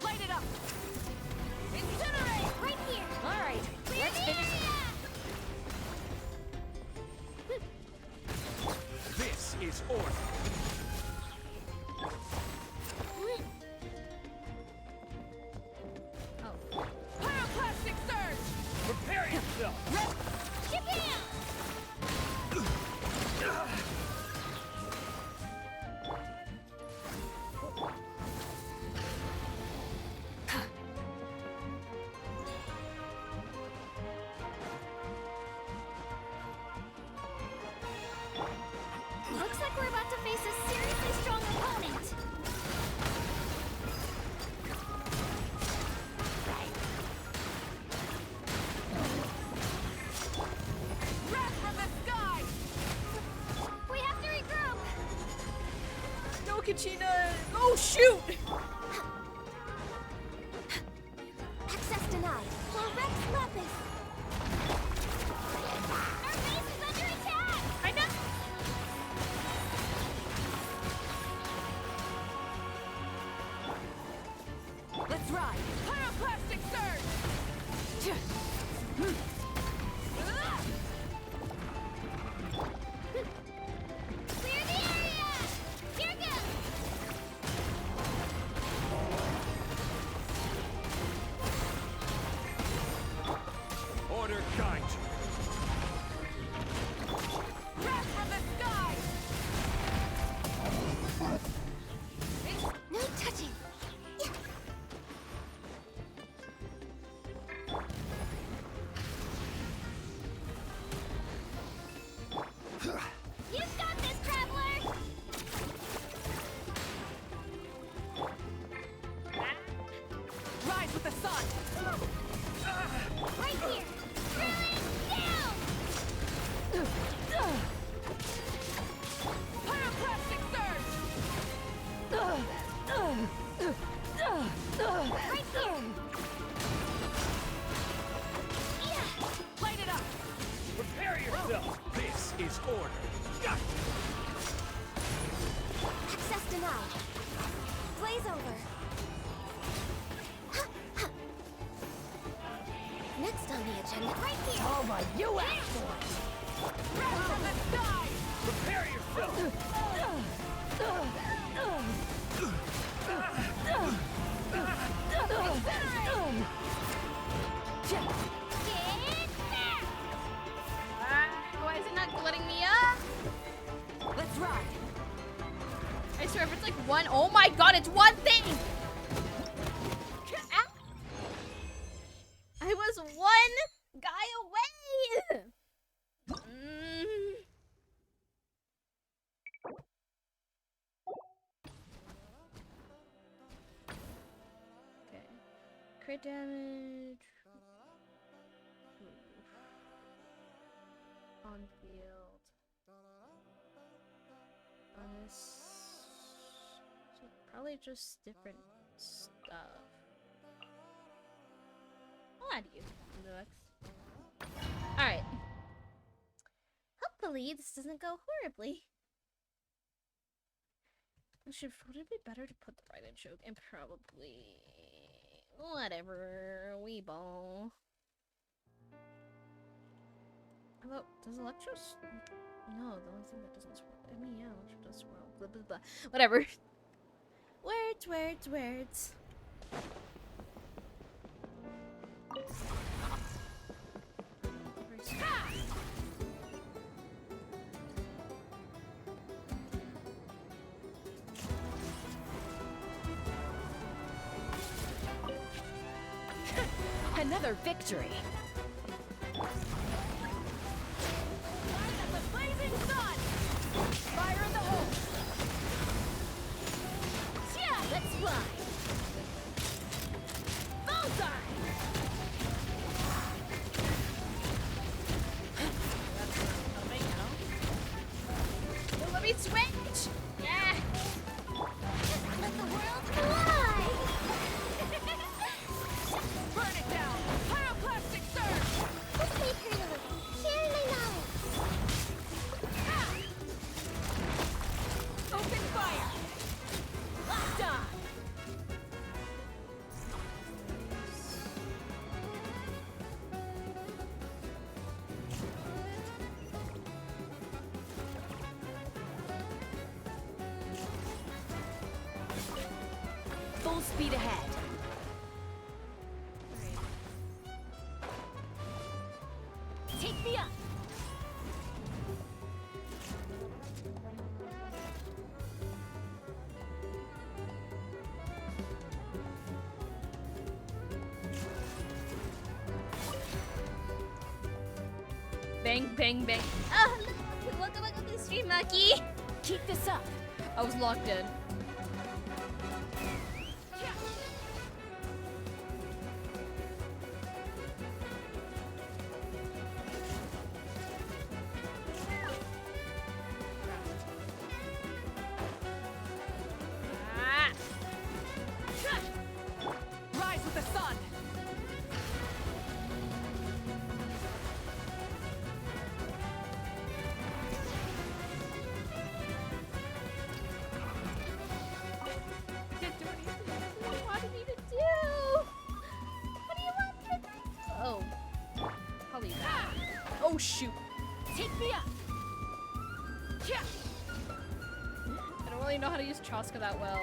Light it up! Incinerate! Right here! Alright, let's finish... is order. Oh. Pyroclastic surge! Prepare yourself! Looks like we're about to face a seriously strong opponent. Wrath from the sky! We have to regroup. No, Kachina! Oh, shoot! Access denied. For Rex Lapis. Our base is under attack. I know. Let's ride! Pyroclastic surge! Clear the area. Here goes. Order guide you. Wrath from the sky! No touching. You've got this, Traveler. Rise with the sun! Right here. Drilling down. Pyroclastic surge! Right here. Light it up! Prepare yourself. This is order. Got Access denied. Blaze over. Next on the agenda, right here. Oh my, you asked for it! Wrath from the sky! Prepare yourself. Get back. Why is it not letting me up? Let's ride! I swear if it's like one, oh my god, it's one thing! Ah. I was one guy away! Okay. Crit damage. On field. Bonus. So probably just different stuff. I'll add you, Nox. Alright. Hopefully this doesn't go horribly. Would it be better to put the right in choke? And probably... Whatever. We ball. Although, does Electro... No, the only thing that doesn't swirl. I mean, yeah, Electro does swirl. Blah, blah, blah. Whatever. Words. Another victory! Light up the blazing sun! Fire in the hole! Yeah, let's fly. Bullseye! Well, let me switch! Yeah! Let the world fly. Burn it down! Pyroclastic surge! Let's make her know. Share my knowledge. Open fire! Locked on! Full speed ahead. Take me up. Bang, bang, bang. Ah, look, welcome to the stream, Maki. Keep this up. I was locked in. Ah. Rise with the sun. Can't do anything. What do you want me to do? What do you want me to do? Oh. Probably that. Oh, shoot. Take me up. I don't really know how to use Chaska that well.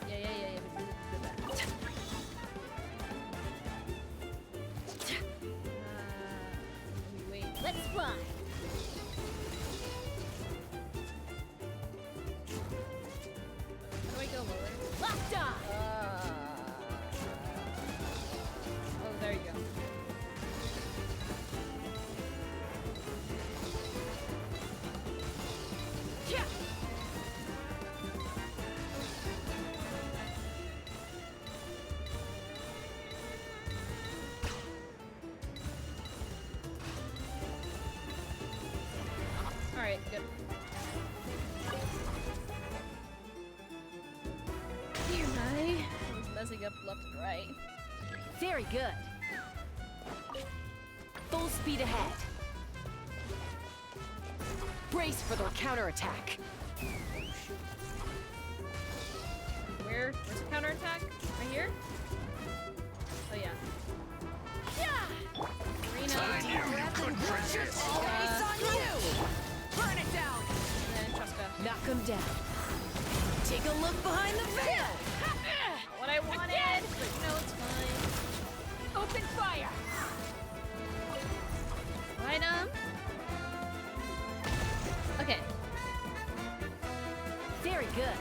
Yeah. But do that. Wait. Let's fly. How do I go lower? Locked on. Oh, there you go. Alright, good. Here, I was messing up left and right. Very good. Full speed ahead. Brace for the counterattack. Where's the counterattack? Right here? Oh yeah. Arena. Always on you. Burn it down. And then Chaska. Knock him down. Take a look behind the veil. What I wanted! But no, it's fine. Open fire. Item. Okay. Very good.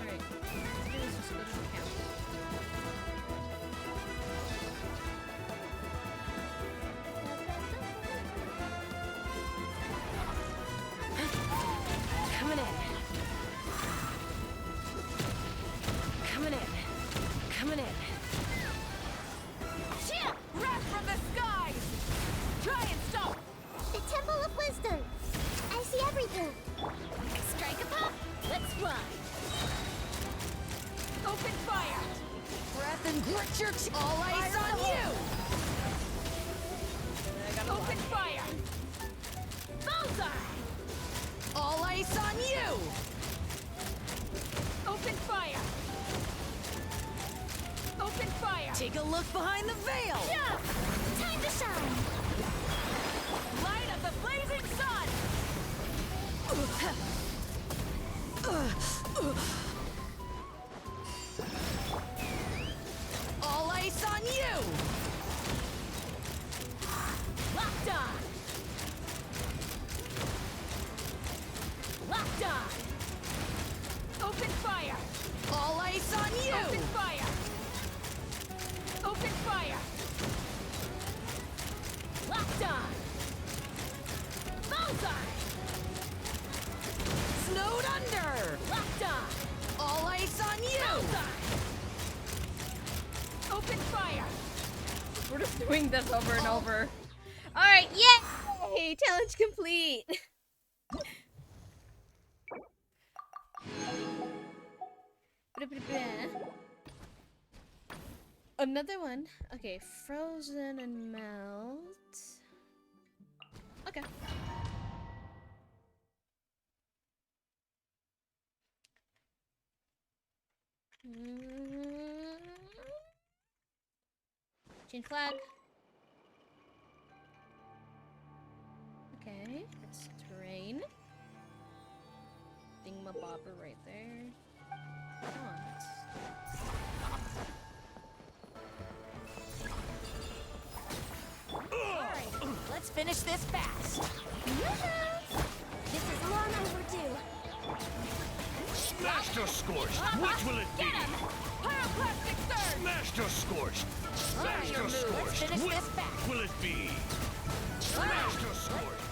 Alright. Let's do this just go to the camp. Coming in. Coming in. Coming in. Wrath from the skies. Try and stop. The Temple of Wisdom. I see everything. Strike a pop. Let's fly. Open fire. Breath and grit your teeth. All eyes Fire on in the you. Open fire. Bullseye. All ice on you. Open fire. Open fire. Take a look behind the veil. Time to shine. Light of the blazing sun. All ice on you. Locked on. Locked on. Open fire. All ice on you. Open fire. Open fire. Locked on. Bullseye. Snowed under. Locked on. All ice on you. Bullseye. Open fire. We're just doing this over and over. Alright, yay! Challenge complete! Another one. Okay, frozen and melt. Okay. Change flag. Okay, it's terrain. Thingamabobber right there. Come on, let's finish this fast. This is long overdue. Smashed or scorched? Which will it be? Get him! Pyroclastic surge! Smashed or scorched? Smashed your or move. Let's scorched? finish Which this fast. will it be? Smashed or scorched?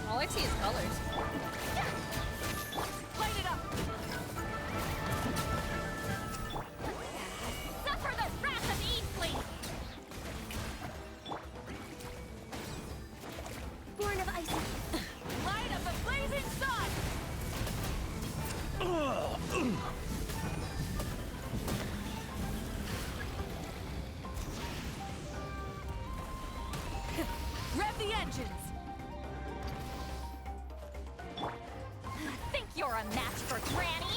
All I see is colors. Light it up! Suffer the wrath of Eastling! Born of ice. Light up the blazing sun! Rev the engines! Think you're a match for Granny?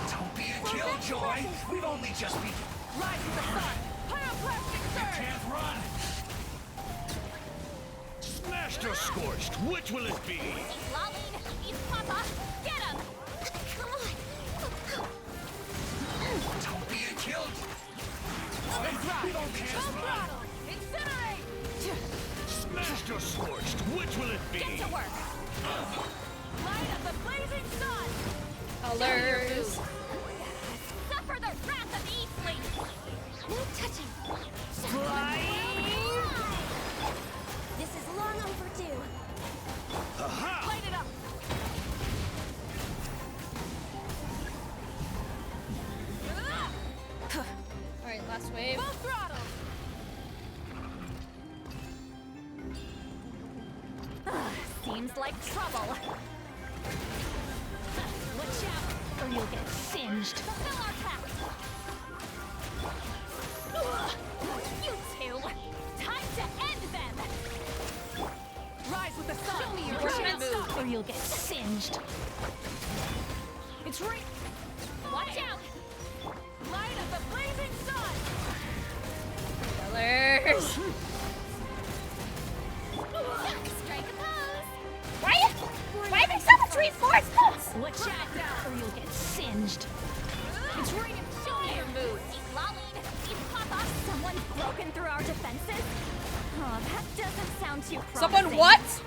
Don't be a killjoy! We've only just begun. Rise to the sun! Pyroclastic surge! Can't run! Smashed or scorched? Which will it be? He's Lolene! He's Papa! Get him! Come on. Don't be a killjoy! Let's ride! We don't care. Full throttle! Incinerate! Smashed or scorched? Which will it be? Get to work! Light up the blazing sun! Colors. Suffer the wrath of Eastling! No touching. This is long overdue. Light it up! Alright, last wave. Full throttle! Seems like trouble. Watch out, or you'll get singed. Fulfill our pact. You two, time to end them. Rise with the sun! Show me your Right. move, or you'll get singed. It's right! Watch out! Light up the blazing sun! Colors. Strike a pose. Why are there so much reinforcements? Watch out, or you'll get singed. It's raining! Show me your moves. He's Lolene. He's Papa. Someone's broken through our defenses? Oh, that doesn't sound too promising. Someone what?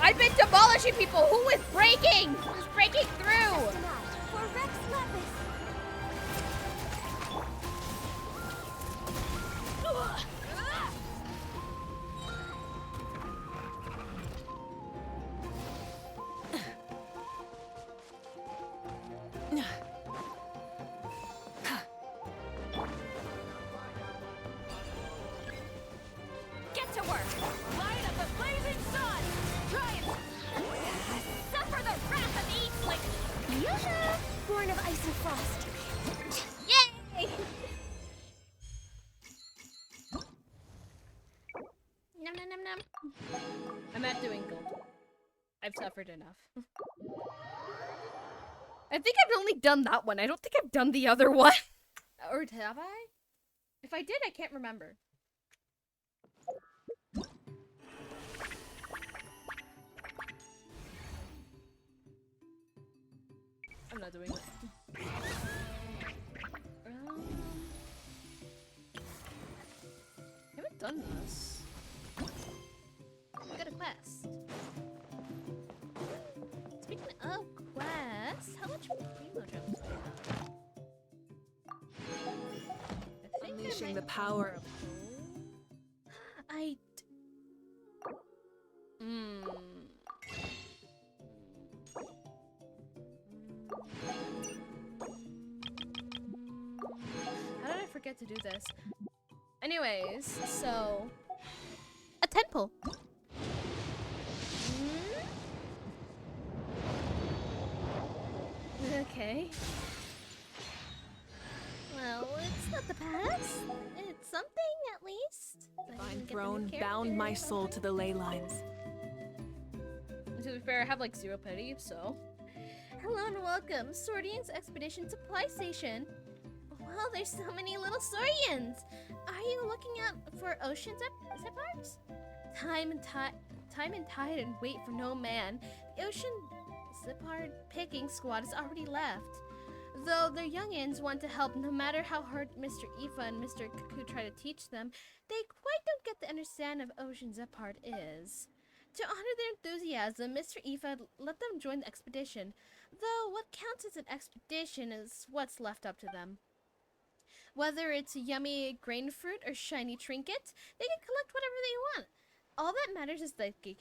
I've been demolishing people. Who is breaking? Who's breaking through? For Rex Lapis. Get to work. Light up the blazing sun! Try it! Suffer the wrath of Eastling. Yasha! Born of ice and frost. Yay! Nom nom nom nom. I'm not doing gold. I've suffered enough. I think I've only done that one. I don't think I've done the other one. Or have I? If I did, I can't remember. I'm not doing it. I haven't done this. I got a quest. Speaking of quests, how much primo gems do I have? I think Unleashing I the might power have of I. How did I forget to do this? Anyways, so a temple. Okay. Well, it's not the past. It's something at least. I divine didn't get the new throne bound my character. soul to the ley lines. To be fair, I have like 0 pity, so. Hello and welcome, Swordian's Expedition Supply Station. Wow, there's so many little Swordians. Are you looking out for ocean zip-parts? Time and tide and wait for no man. The ocean zip-part picking squad has already left. Though their youngins want to help no matter how hard Mr. Aoife and Mr. Cuckoo try to teach them, they quite don't get the understand of oceans apart is. To honor their enthusiasm, Mr. Aoife let them join the expedition, though what counts as an expedition is what's left up to them. Whether it's yummy grain fruit or shiny trinkets, they can collect whatever they want. All that matters is that they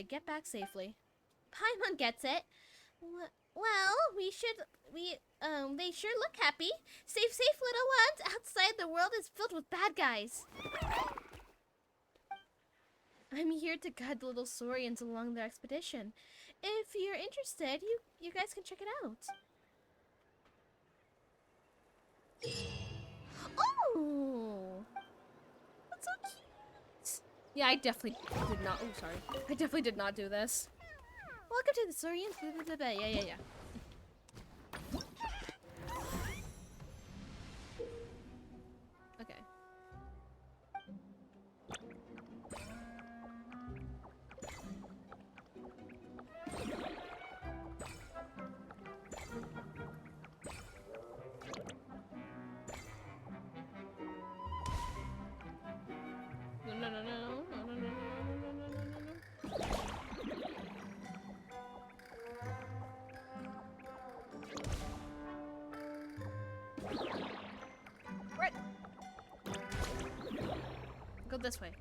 get back safely. Paimon gets it. Well, they sure look happy. Safe, little ones. Outside, the world is filled with bad guys. I'm here to guide the little Saurians along their expedition. If you're interested, you guys can check it out. Oh, that's so cute. Yeah, I definitely did not. Oh, sorry. I definitely did not do this. Welcome to the Saurians. Yeah. Okay. No. Right. Go this way.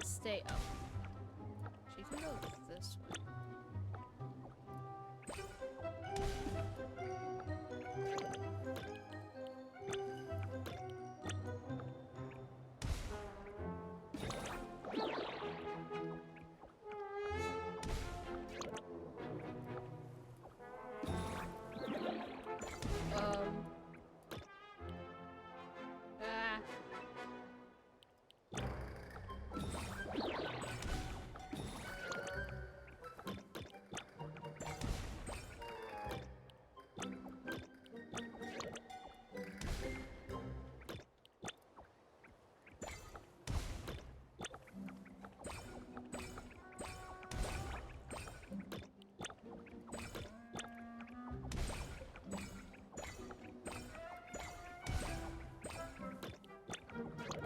Stay up. She can go this way.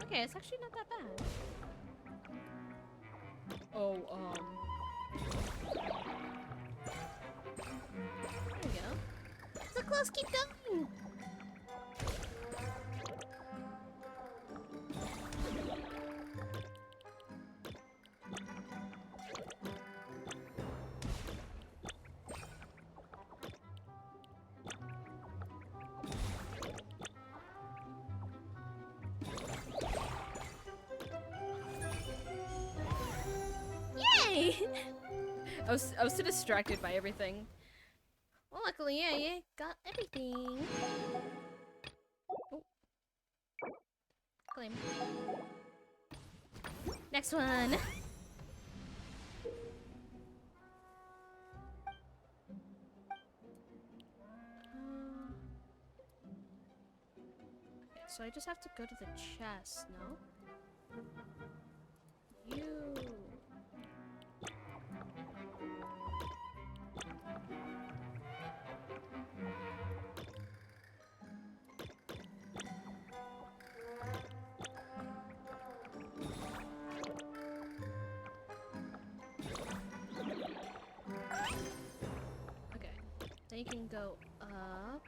Okay, it's actually not that bad. Oh, there we go. So close, keep going! I was too distracted by everything. Well, luckily, yeah, got everything. Oh. Claim. Next one. Okay, so I just have to go to the chest, no? You. Okay, then you can go up.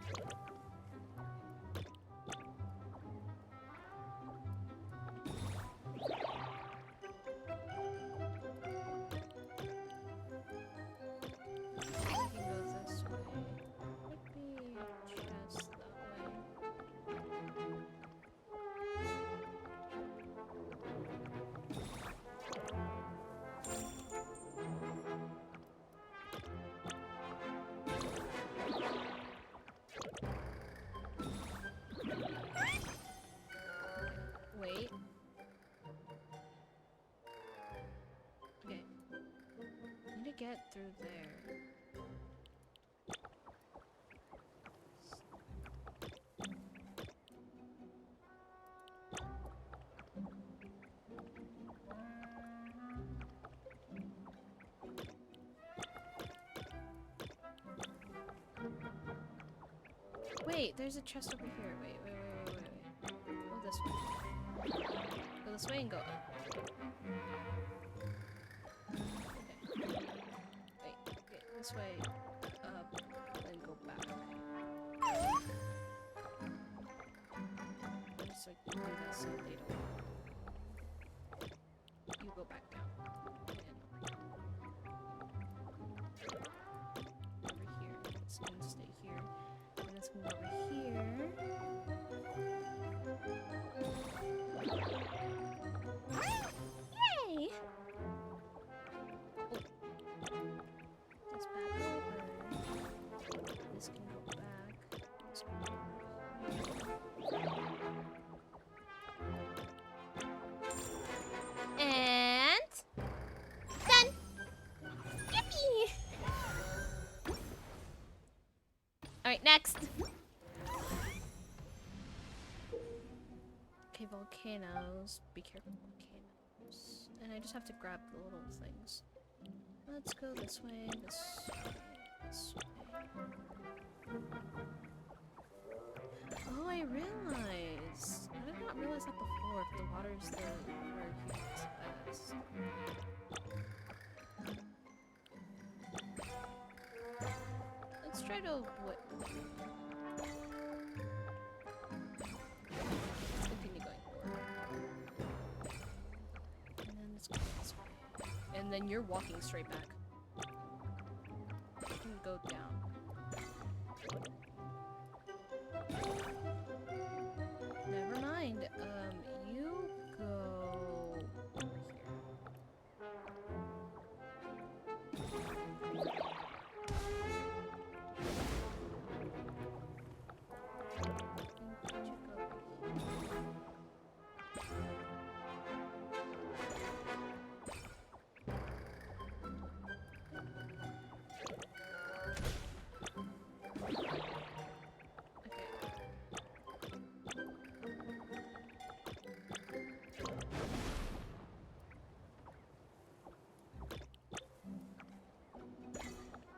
Wait. Okay. I need to get through there. wait, there's a chest over here. Wait. Go this way. Go this way and go up. Okay. Wait, this way, up, then go back. Just like do that so they don't. You go back down. Over here. It's gonna stay here. And it's gonna go over here. Yay! Oh. This back over. This can go back. This can go and done. Yippee! All right, next. Okay, volcanoes. Be careful, volcanoes. And I just have to grab the little things. Let's go this way, this way, this way. Oh, I realized. I did not realize that before. If the water's where he gets best. Let's try to avoid. Let's continue going forward. And then let's go this way. And then you're walking straight back. You can go down. Never mind. You go over here.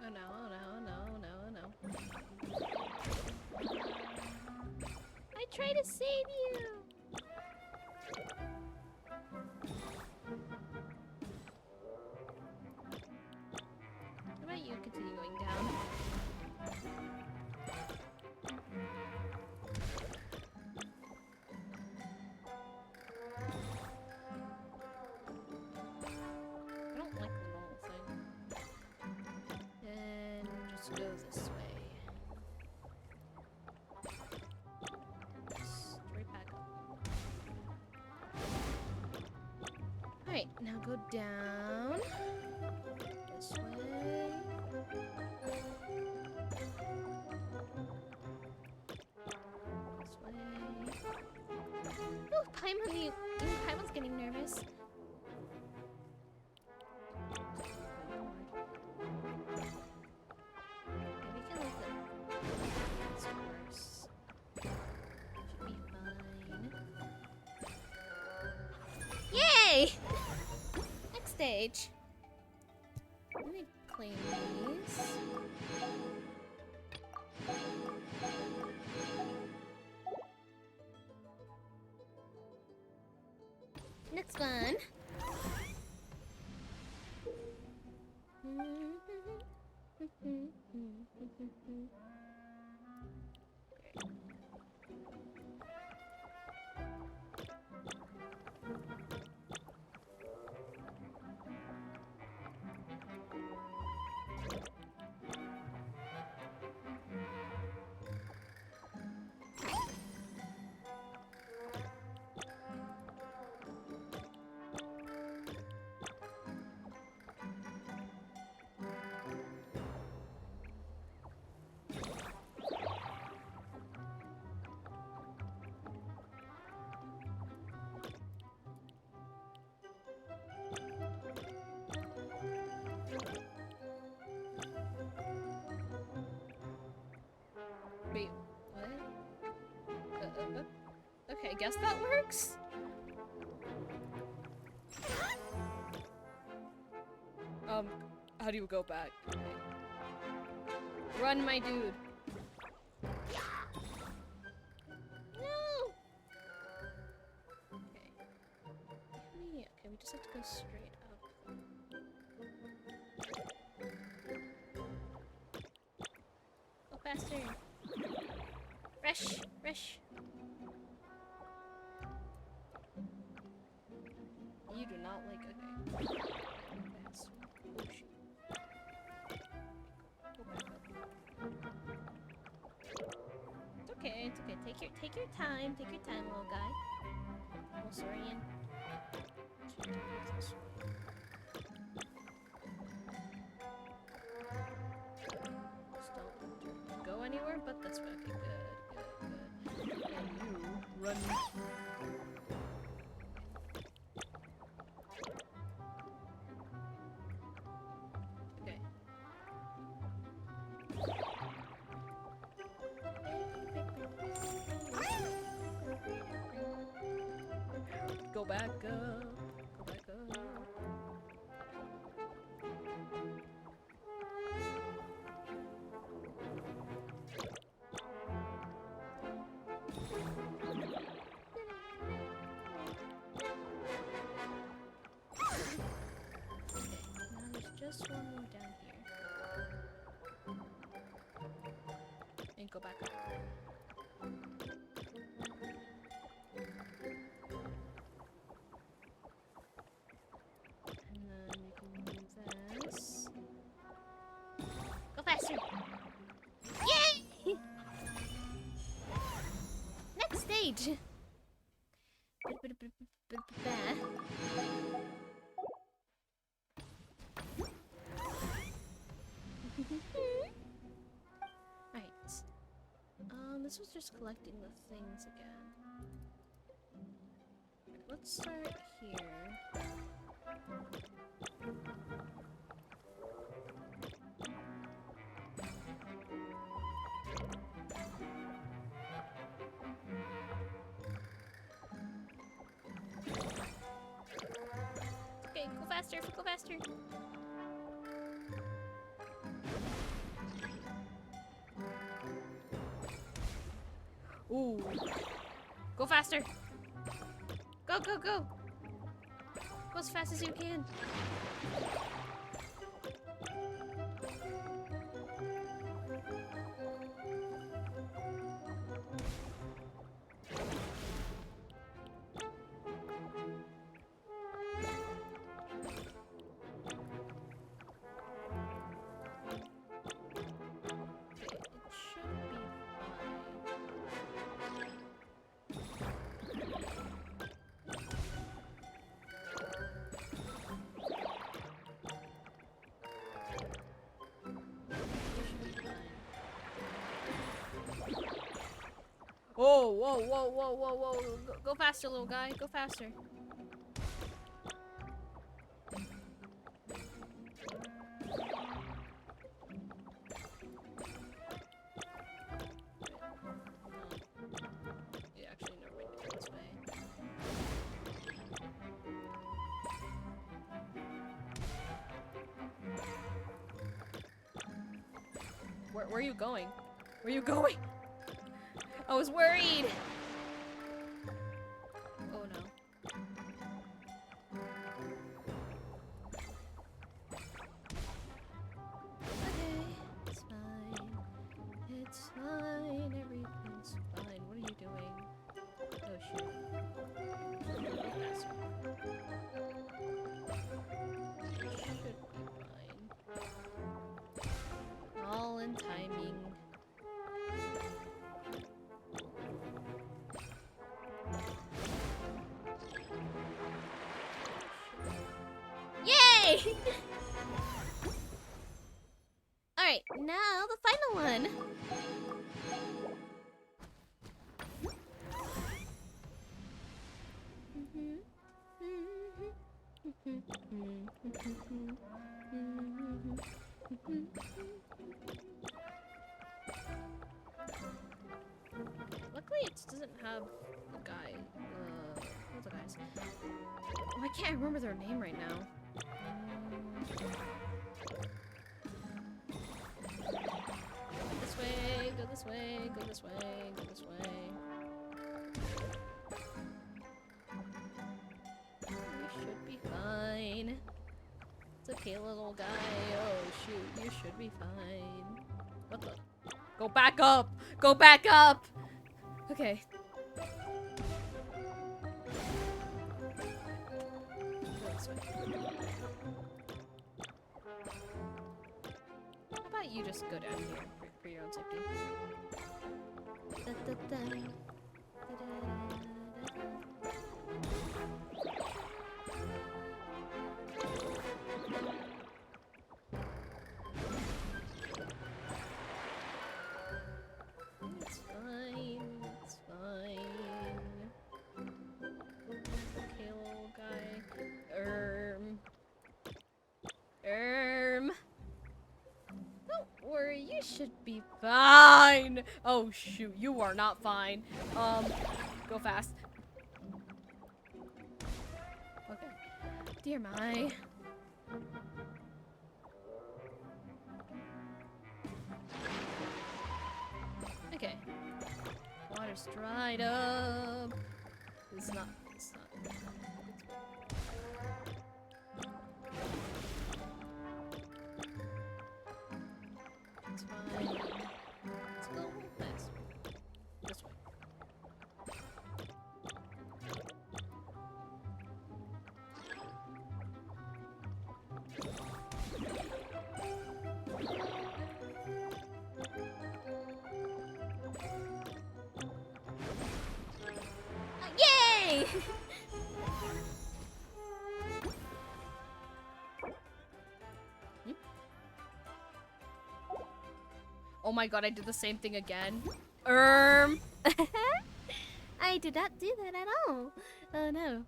Oh no, oh no, oh no, oh no, oh no. I try to save you! How about you continue going down? I don't like the normal thing. And just go this way. Straight back up. Alright, now go down. This way. This way. Oh, Paimon's getting nervous. Yay! Next stage. Let me clean these. Next one. Wait, what? Okay, I guess that works. How do you go back? Run, my dude. we just have to go straight up. Go faster! Rush! Rush! You do not like okay. Fast. Oh shoot. Go back up. It's okay, it's okay. Take your time, little guy. Little Saurian. Don't go anywhere but this way. Okay, good. And you run. Okay. Go back up. Go back up. Now there's just one more down here. And go back up. And then you can do this. Go faster! Yay! Next stage! Right. This was just collecting the things again. Right, let's start here. Okay, go faster, go faster. Ooh. Go faster. Go, go, go. Go as fast as you can. Whoa, whoa, whoa, whoa, whoa, whoa. Go faster, little guy. Go faster. Yeah, actually, never mind. Go this way. Where are you going? Where are you going? I was worried! Oh no. Okay, it's fine. It's fine, everything's fine. What are you doing? Oh shoot. Should be fine. All in timing. Yay! Alright, now the final one. Luckily, it doesn't have the guy. What's the guys? Oh, I can't remember their name right now. This way, go this way, go this way, go this way. We should be It's okay, little guy. Oh shoot, you should be fine. What the? Go back up! Go back up! Okay. How about you just go down here for your own safety? Da, da, da. It's fine. It's fine. Okay, little guy. Don't worry, you should be fine. Oh shoot, you are not fine. Go fast. Okay. Dear my. Okay. Water's dried up. It's not. It's fine. Let's go. Nice. This way. Yay! Oh my god, I did the same thing again. I did not do that at all. Oh no.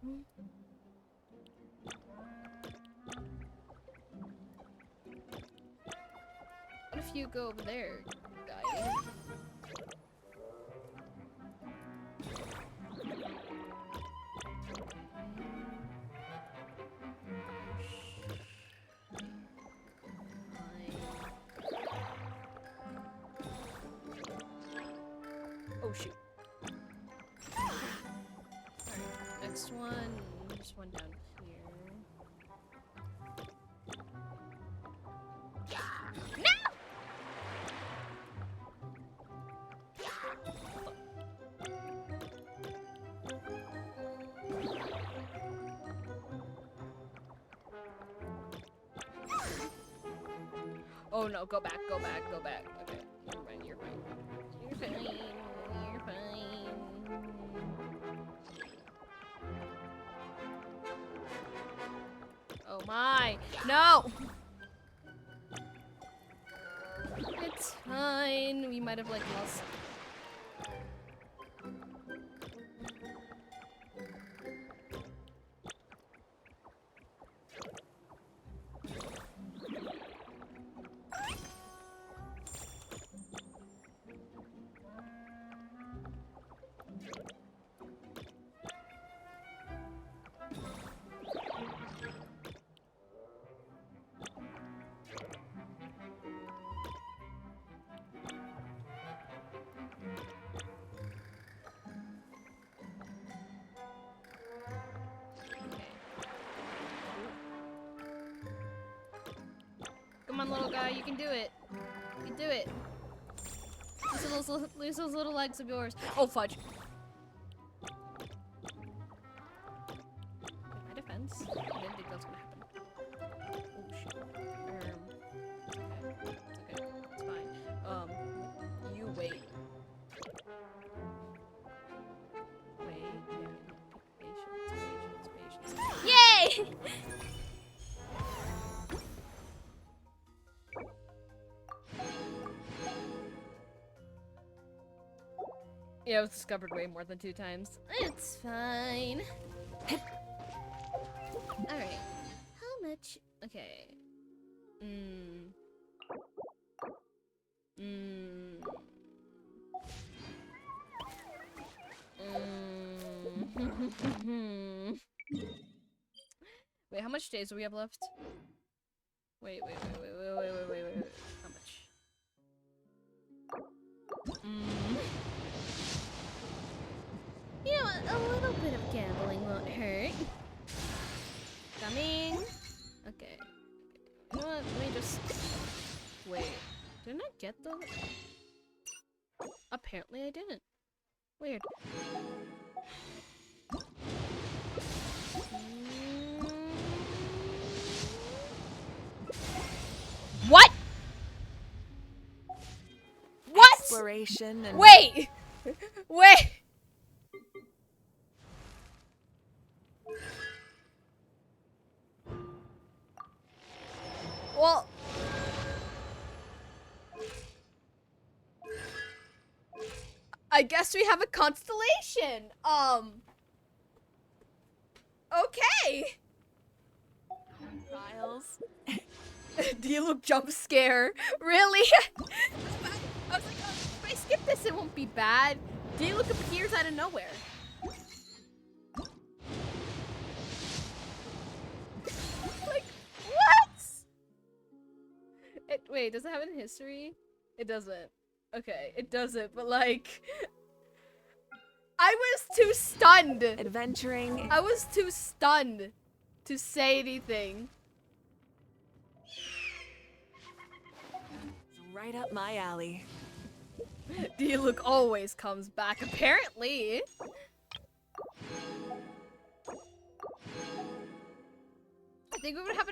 What if you go over there, guy? Oh shoot. Alright, next one. There's one down here. No! Oh no, go back, go back, go back. Okay, you're fine, you're fine. You're fine. You're fine. Oh my! No! It's fine. We might have like lost. Come on, little guy, you can do it. You can do it. Use those little legs of yours. Oh, fudge. My defense. I didn't think that was gonna happen. Oh, shoot. Okay. It's okay. It's fine. You wait. Wait. Patience. Yay! Yeah, it was discovered way more than 2 times. It's fine. Alright. How much? Okay. Wait, how much days do we have left? Wait. How much? You know what? A little bit of gambling won't hurt. Coming. Okay. Didn't I get the... Apparently I didn't. Weird. What? What? Exploration and... Wait! Wait! Well... I guess we have a constellation. Okay. Trials. Diluc jump scare. Really? I was like, oh, if I skip this, it won't be bad. Diluc appears out of nowhere. Like, what? Wait, does it have it in history? It doesn't. Okay, it doesn't, but like... I was too stunned! Adventuring. I was too stunned to say anything. Right up my alley. Diluc always comes back, apparently. I think we would have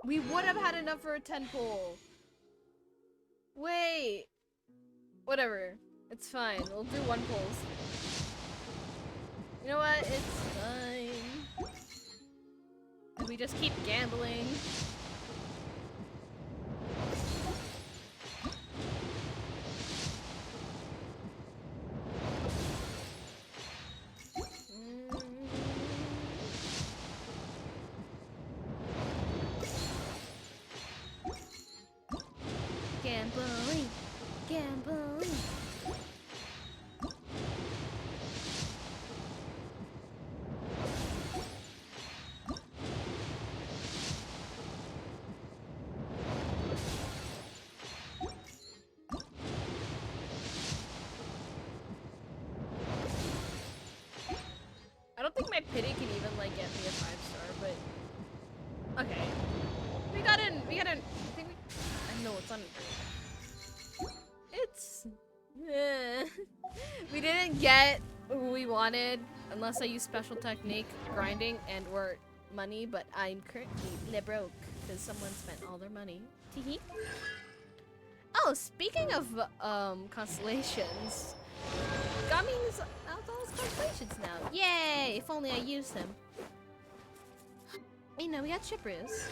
we would have had enough for a 10 pull. Wait. Whatever. It's fine. We'll do 1 pulls. You know what? It's fine. And we just keep gambling. Gambling. Gambling. I don't think my pity can even like get me a 5-star, but okay. We got in. I think I know it's on. It's we didn't get who we wanted unless I use special technique, grinding, and or money, but I'm currently broke because someone spent all their money. Teehee. Oh, speaking of constellations, Gumming's out all his constellations now. Yay! If only I used him. You know, we got Shippers.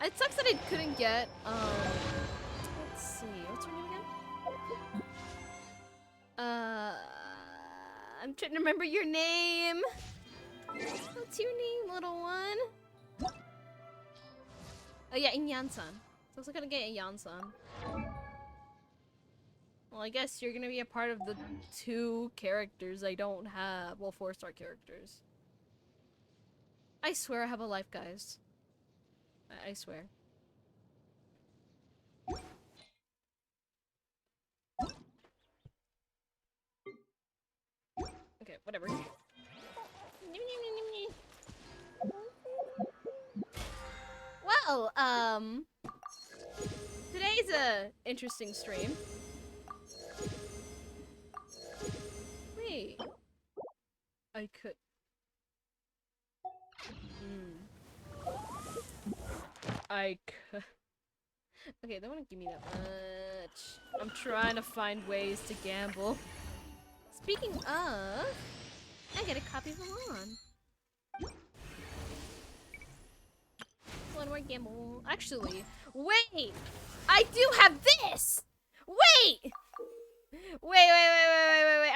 It sucks that I couldn't get let's see, what's her name again? I'm trying to remember your name. What's your name, little one? Oh yeah, Inyan-san. So I was gonna get Inyan-san. Well, I guess you're gonna be a part of the 2 characters I don't have. Well, 4-star characters. I swear I have a life, guys. I swear. Okay, whatever. Well, today's a interesting stream. Wait. I could. I could. Okay, they won't give me that much. I'm trying to find ways to gamble. Speaking of, I get a copy of Milan. One more gamble. Actually, wait! I do have this! Wait! Wait.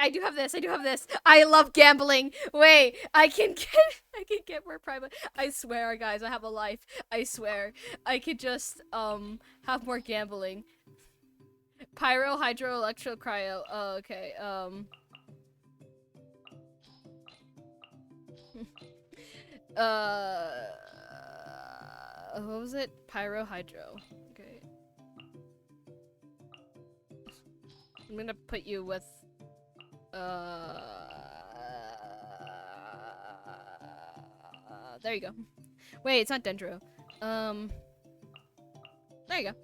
I do have this. I love gambling. Wait, I can get more private. I swear, guys, I have a life. I swear. I could just, have more gambling. Pyro, hydro, electro, cryo. Oh, okay, what was it? Pyro, hydro. Okay. I'm gonna put you with, there you go. Wait, it's not Dendro. you go.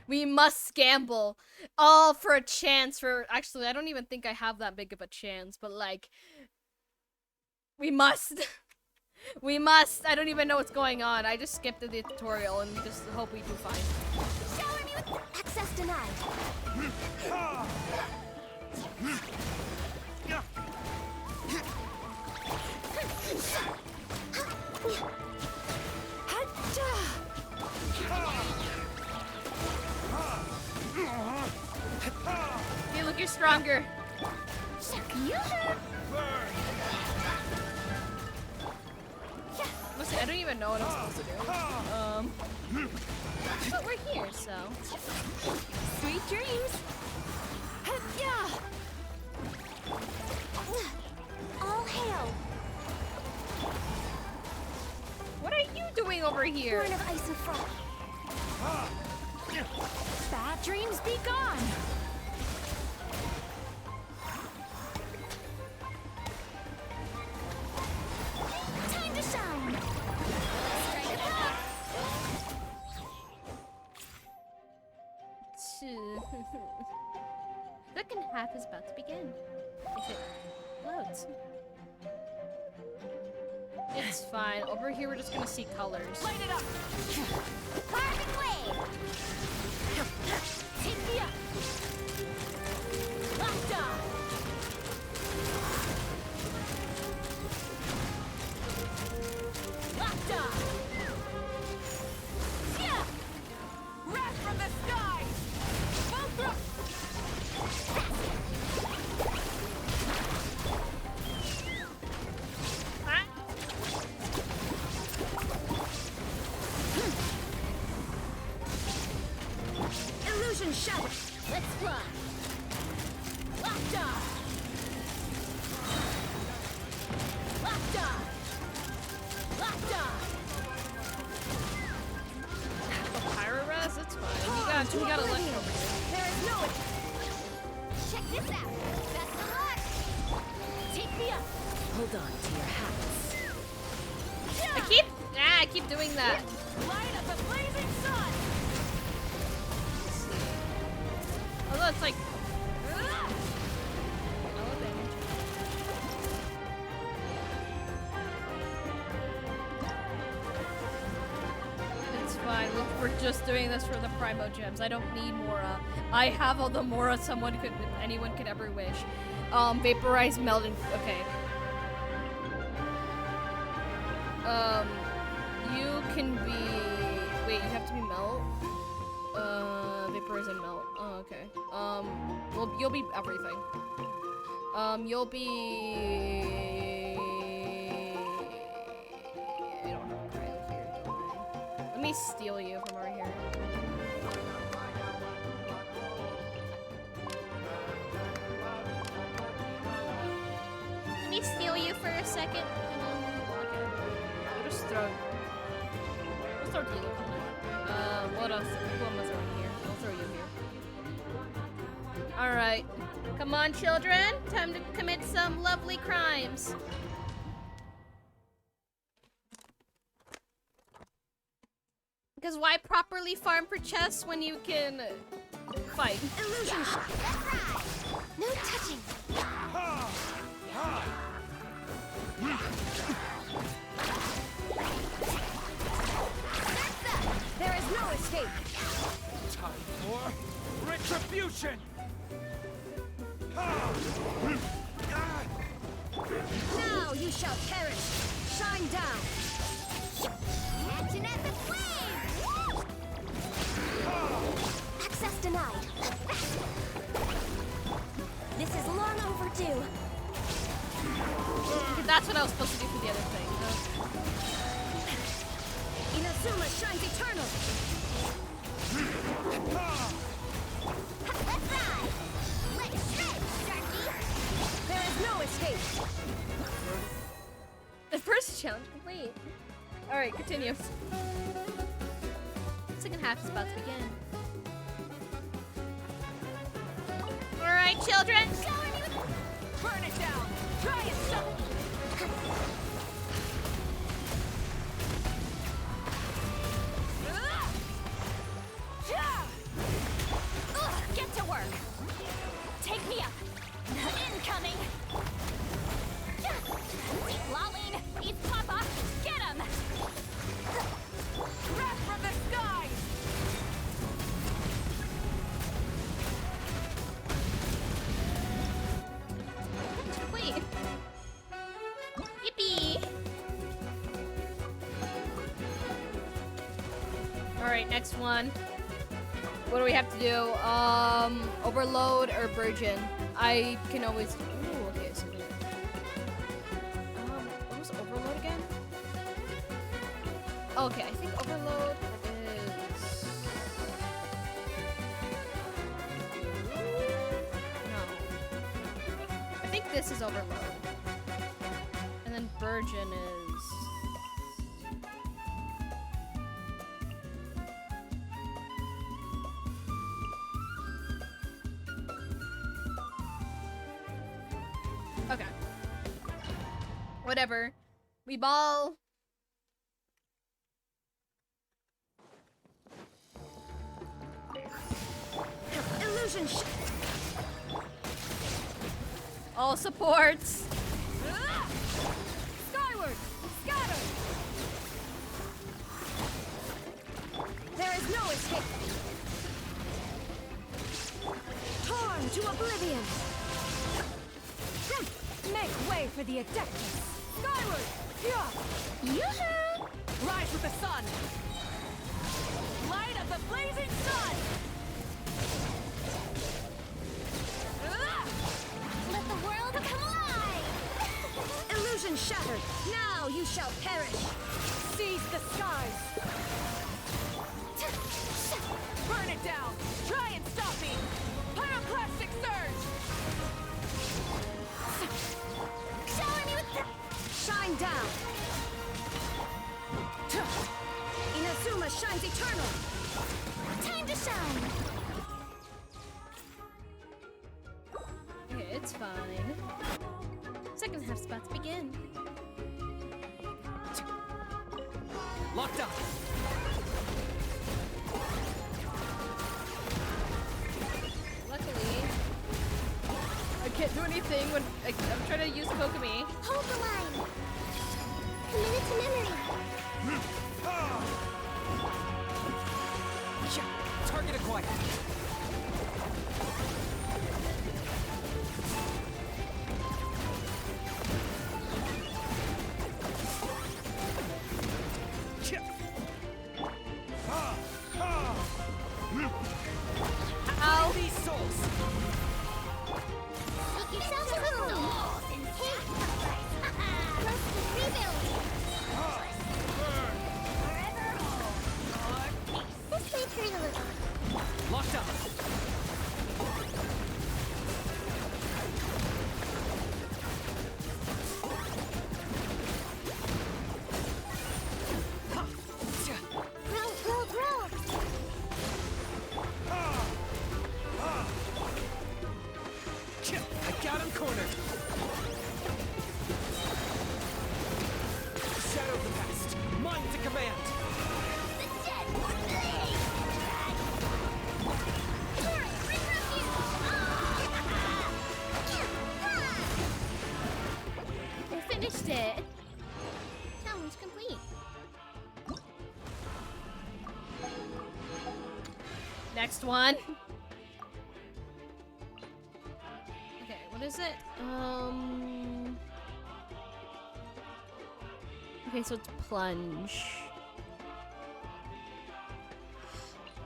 We must gamble. All for a chance for... Actually, I don't even think I have that big of a chance, but like... We must. We must. I don't even know what's going on. I just skipped the tutorial and just hope we do fine. Shower me with access denied. Hey, look, you're stronger. Listen, I don't even know what I'm supposed to do. But we're here, so. Sweet dreams. All hail. What are you doing over here? Born of ice and frost. Bad dreams be gone. Time to shine. Strike it up. Second half is about to begin. If it loads. It's fine. Over here, we're just gonna see colors. Light it up! Carving wave. Take me up! Locked on! Locked on! Yeah! Wrath from the sky! Both through! Illusion shadow. Let's fly! Locked on! Locked on! Locked on! Oh, Pyro Res? It's fine. We got a lecture over here. There is no one. Check this out. Best of luck. Take me up! Hold on to your hats. I keep doing that. Light up the blazing sun! Although it's like... It's fine. Look, we're just doing this for the Primo Gems. I don't need Mora. I have all the Mora anyone could ever wish. Vaporize, melt, and... Okay. You can be... Wait, you have to be melt? Vaporize and melt. Oh, okay. Well, you'll be everything. You'll be... I don't know. Let me steal you from over here. Let me steal you for a second. Okay. We'll just throw... We'll throw Dilo. What else? Who am I throwing here? I'll throw you here. Alright. Come on, children. Time to commit some lovely crimes. Because why properly farm for chests when you can fight? Illusion. That's right. No touching. There is no escape. Time for retribution! Now you shall perish. Shine down. Action at the flame. Access denied. This is long overdue. That's what I was supposed to do for the other thing. Inazuma shines eternal. Let's ride. Let's shred, Sharky. There is no escape. The first challenge complete. Alright, continue. Second half is about to begin. Alright, children. Burn it down! Try it, son! mark. Take me up. Incoming. Lolline, it's Papa. Get him. Breath from the skies! Wait. Yippee! Alright, next one. What do we have to do? Overload or Virgin? I can always... Ooh, okay, so... what was Overload again? Okay, I think Overload is... No. I think this is Overload. And then Virgin is... Okay. Whatever. We ball. Illusion All supports. skyward! Scatter! There is no escape. Torn to oblivion. Make way for the Adeptus. Skyward! Yoo-hoo! Rise with the sun! Light of the blazing sun! Let the world come alive! Illusion shattered. Now you shall perish. Seize the skies! Burn it down! Try and stop me! Pyroclastic surge! Shower me with the... Shine down! Inazuma shines eternal! Time to shine! Okay, it's fine. Second half spots begin. Locked up. Luckily, I can't do anything when I'm trying to use Kokomi. Hold the line! Commit it to memory! Target acquired. Ow! These souls. Make yourself a home! And take Plus the rebuild! Forever hold! This may turn a little. Locked up. Roll, roll, roll! I got him cornered. Shadow the past. Mine to command. The dead bleed! Torrent, bring refuge! We finished it. Challenge complete. Next one. Okay, what is it? Okay, so it's plunge.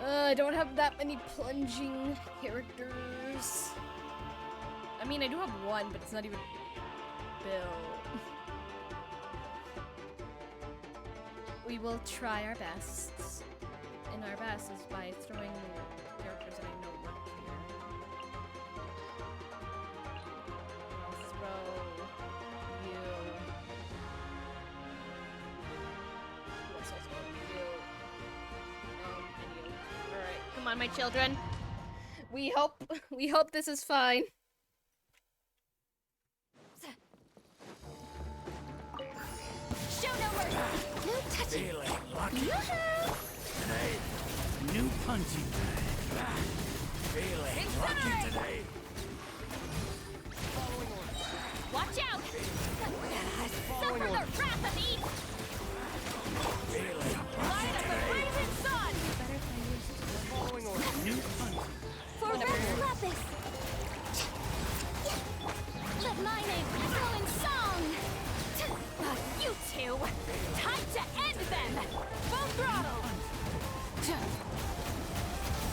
I don't have that many plunging characters. I mean, I do have one, but it's not even Bill. We will try our best. And our best is by throwing characters that I know work here. I'll throw you. Who else also you? And you. Alright, come on, my children. We hope this is fine. Show no mercy! No touching! Feeling lucky. Yoo-hoo! Today, new punching bag. Feeling lucky today. Watch out! Suffer the wrath of Eve! Light of the blazing sun! For Red Lapis! Let my name echo in song! You two! Time to end them! Full throttle!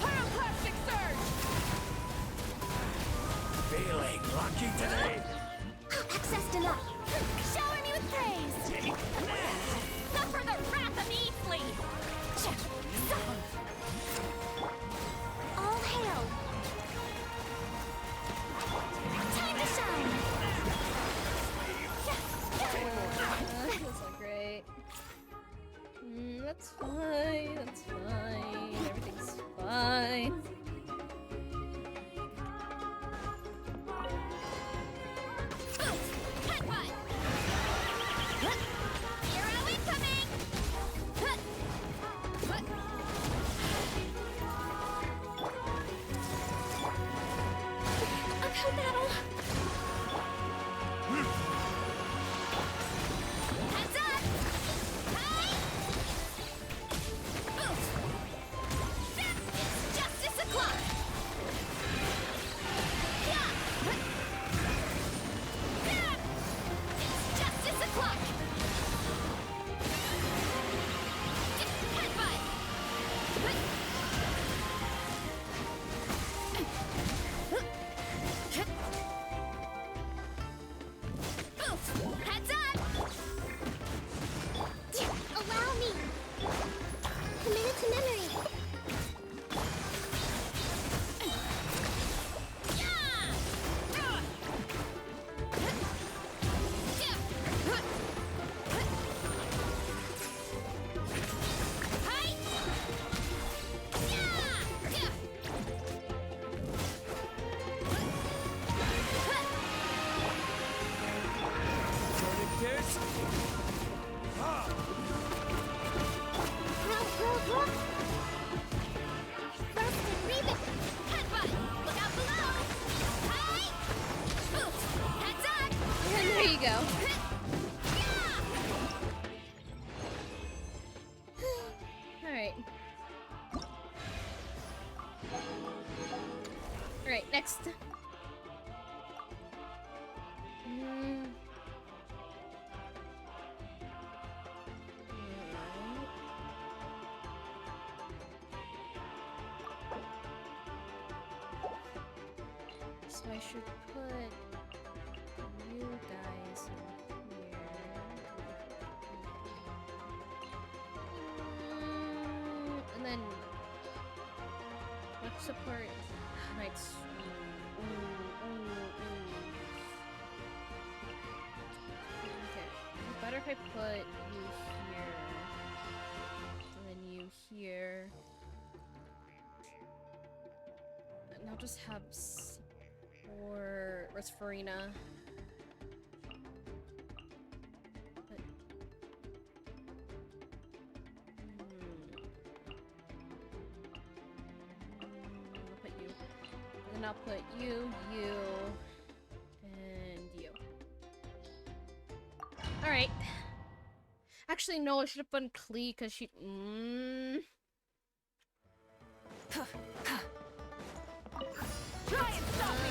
Pyroclastic surge! Feeling lucky today. Accessed enough! Shower me with praise! Suffer the wrath of Easley! All hail! Time to shine! That's not great. That's fine. That's fine. Everything's fine. Hero incoming! Uphill battle! Heads up! Hey! It's justice o'clock! It's justice o'clock! Heads up! Allow me! Commit to memory! There you go. Alright. Alright, next. So I should put you guys here. And then let's support Knights. Okay. Better if I put you here. And then you here. And I'll just have or Resfarina. I'll put you. And then I'll put you, and you. Alright. Actually, no, I should have put Klee because she. Try and stop me!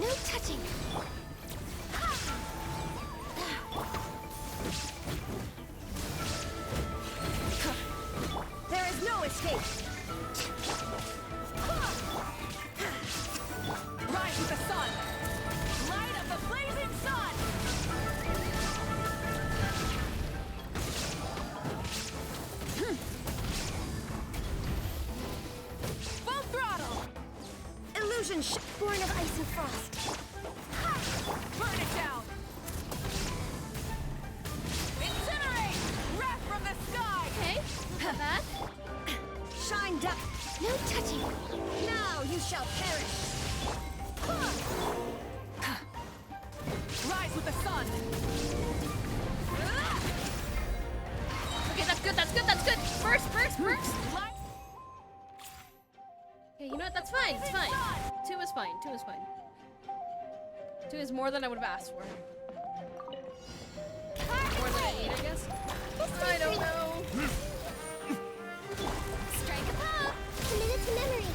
No touching! There is no escape! Rise with the sun! Light of the blazing sun! Full throttle! Illusion born of ice and frost! Burn it down! Incinerate! Wrath from the sky! Okay, not bad. Shine down! No touching! Now you shall perish! Rise with the sun! Okay, that's good, that's good, that's good. burst. Okay, you know what? That's fine. It's fine. 2 is fine. 2 is fine. 2 is more than I would have asked for. More than I need, I guess. I don't know. Strike a pop! Commit it to memory.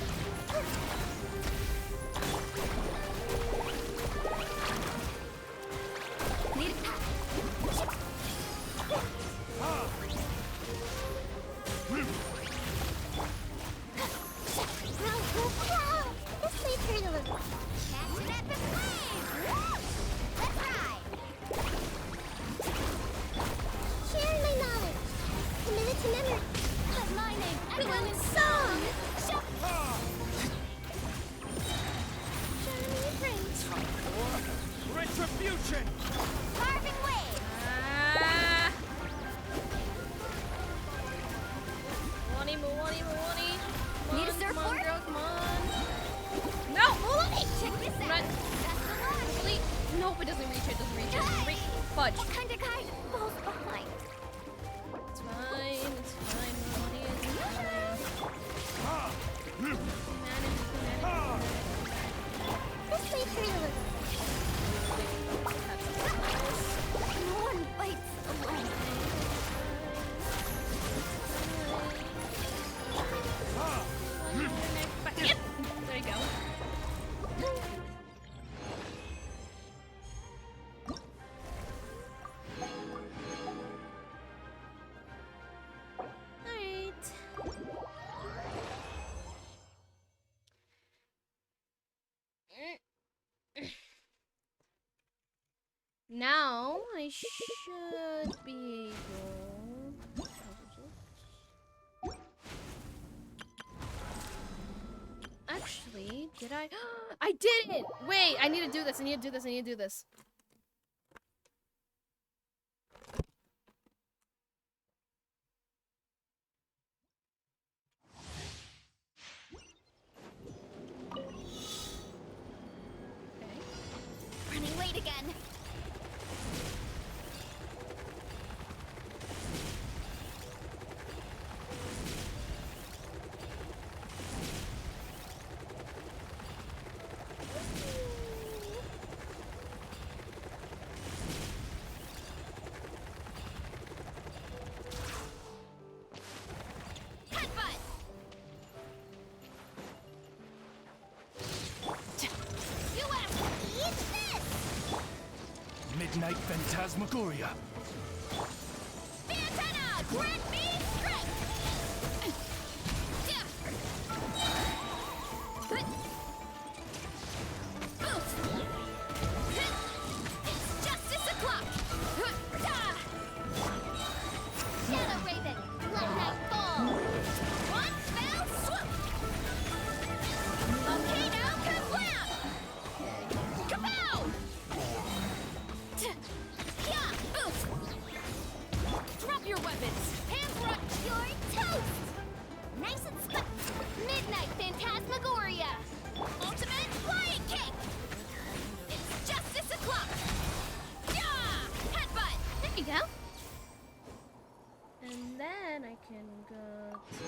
Need this may hurt a little. Catch an epic wave! Let's ride! Sharing my knowledge. Commit it to memory. Let my name echo in song! Show me your brains. Retribution! Carving wave! Moani. Need a surfboard? Come on. No, Moani! Check this out. Right. That's the launch. Actually, nope, it doesn't reach. It doesn't reach. Fudge. What kind of guy falls behind? It's fine. Moani. It's fine. This may hurt a little. No one fights alone. Yep. There you go. Alright. Now I should be able. Actually, did I? I did it! Wait, I need to do this. I need to do this. Running late again. Midnight Phantasmagoria. Antenna! Grant me strength! It's justice o'clock! Shadow Raven, let night fall! One fell swoop! Volcano kablam! Kapow! Drop your weapons! Hands rock! You're toast! Nice and split! Midnight Phantasmagoria! Ultimate Flying Kick! It's justice o'clock! Yeah! Headbutt! There you go. And then I can go to.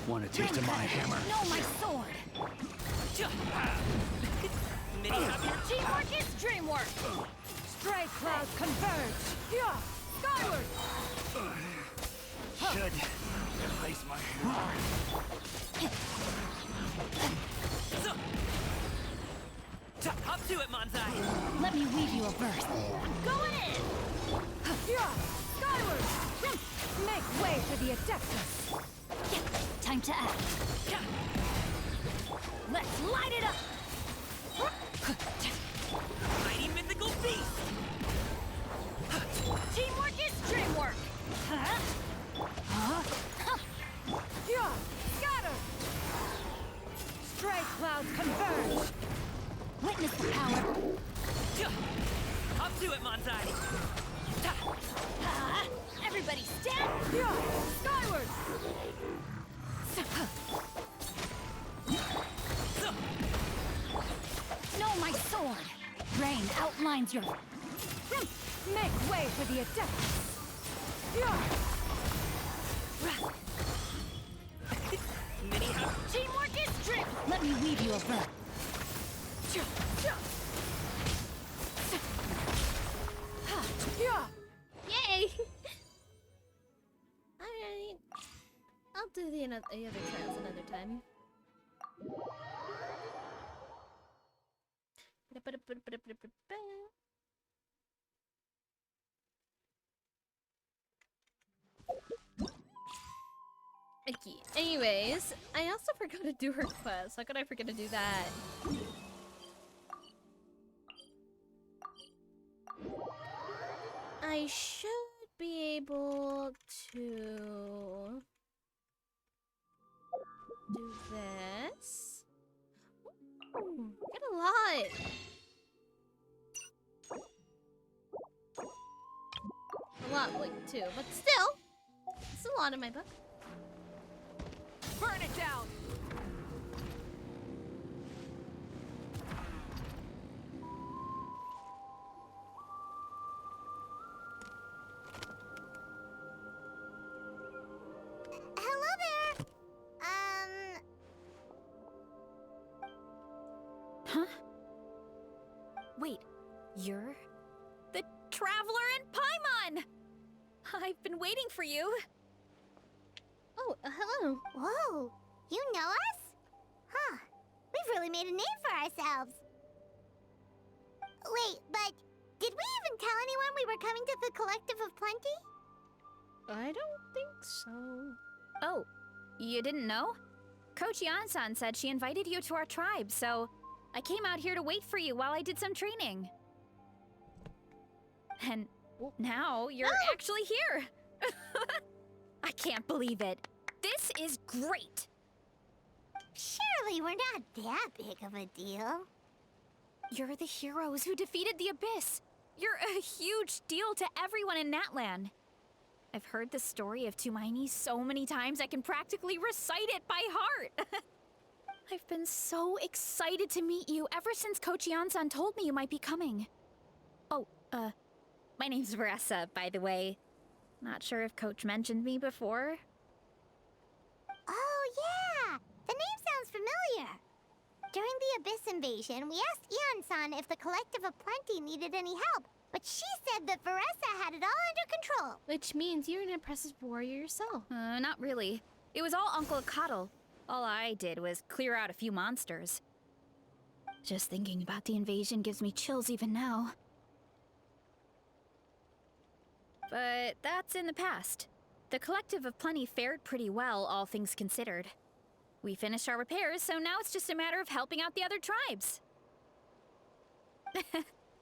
Want a taste of my hammer? No, my sword! Teamwork is dreamwork! Stray clouds converge! Yeah! Skyward! Should place my hammer. Up to it, Manzai! Let me weave you a burst. I'm going in! Yeah! Skyward! Make way for the Adeptus! Time to act. Let's light it up! Mighty mythical beast! Teamwork is dreamwork! Yeah! Scatter! Stray clouds converge! Witness the power. Up to it, Manzai! Everybody stand! Yeah! Skyward! finds your... Make way for the Adeptus! Teamwork is strength! Let me weave you a verb. Yay! Alright. I'll do the other trials another time. Okay. Anyways, I also forgot to do her quest. How could I forget to do that? I should be able to do this. Ooh, get a lot. A lot, like, too, but still, it's a lot in my book. Burn it down! Hello there! Huh? Wait, you're the Traveler in Paimon! I've been waiting for you. Oh, hello. Whoa, you know us? Huh, we've really made a name for ourselves. Wait, but did we even tell anyone we were coming to the Collective of Plenty? I don't think so. Oh, you didn't know? Coach Yan-san said she invited you to our tribe, so I came out here to wait for you while I did some training. And now you're actually here. I can't believe it. This is great. Surely we're not that big of a deal. You're the heroes who defeated the Abyss. You're a huge deal to everyone in Natlan. I've heard the story of Tumaini so many times I can practically recite it by heart. I've been so excited to meet you ever since Coach Yan-san told me you might be coming. Oh, my name's Veressa, by the way. Not sure if Coach mentioned me before. Oh yeah, the name sounds familiar. During the Abyss invasion, we asked Ian-san if the Collective of Plenty needed any help, but she said that Veressa had it all under control. Which means you're an impressive warrior yourself. Not really. It was all Uncle Akatl. All I did was clear out a few monsters. Just thinking about the invasion gives me chills even now. But that's in the past. The Collective of Plenty fared pretty well, all things considered. We finished our repairs, so now it's just a matter of helping out the other tribes.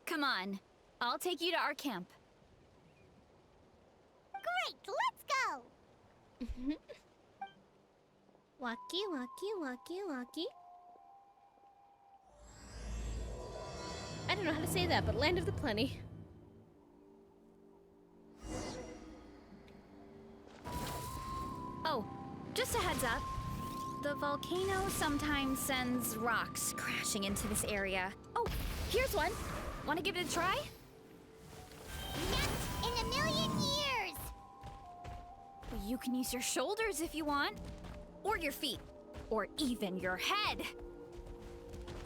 Come on, I'll take you to our camp. Great, let's go! Lucky, lucky, lucky, lucky. I don't know how to say that, but Land of the Plenty. Oh, just a heads up. The volcano sometimes sends rocks crashing into this area. Oh, here's one. Want to give it a try? Not in a million years! You can use your shoulders if you want. Or your feet. Or even your head.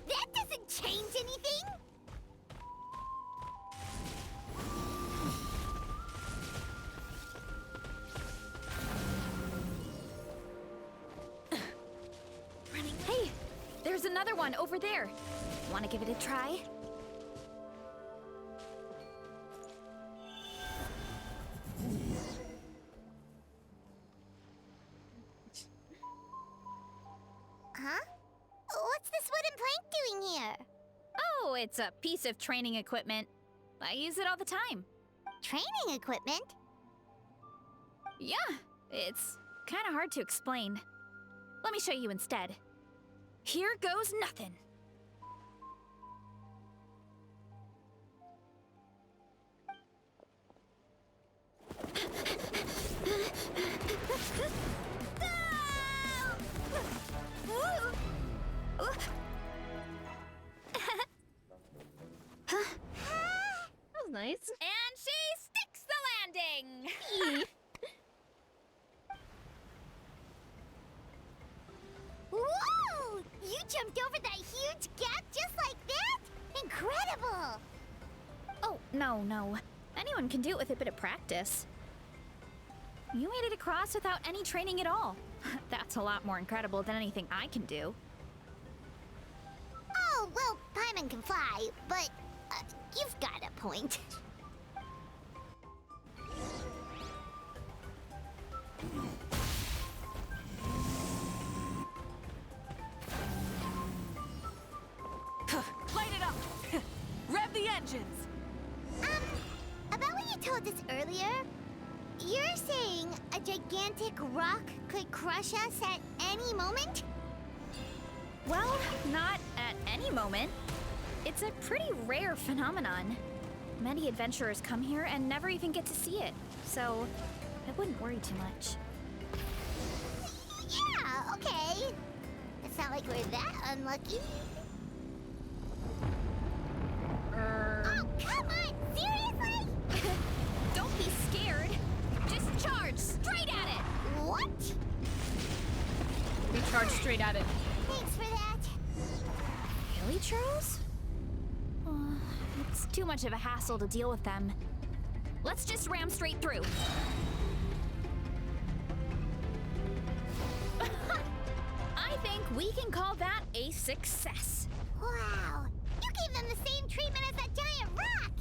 That doesn't change anything! Hey, there's another one over there. Want to give it a try? Huh? What's this wooden plank doing here? Oh, it's a piece of training equipment. I use it all the time. Training equipment? Yeah, it's kind of hard to explain. Let me show you instead. Here goes nothing. jumped over that huge gap just like that? Incredible! Oh, no. Anyone can do it with a bit of practice. You made it across without any training at all. That's a lot more incredible than anything I can do. Oh, well, Paimon can fly, but you've got a point. Light it up! Rev the engines! About what you told us earlier, you're saying a gigantic rock could crush us at any moment? Well, not at any moment. It's a pretty rare phenomenon. Many adventurers come here and never even get to see it, so I wouldn't worry too much. Yeah, okay. It's not like we're that unlucky. Oh, come on! Seriously? Don't be scared. Just charge straight at it. What? We charge straight at it. Thanks for that. Really, Charles? It's too much of a hassle to deal with them. Let's just ram straight through. I think we can call that a success. Wow! You gave them the same treatment as that giant rock!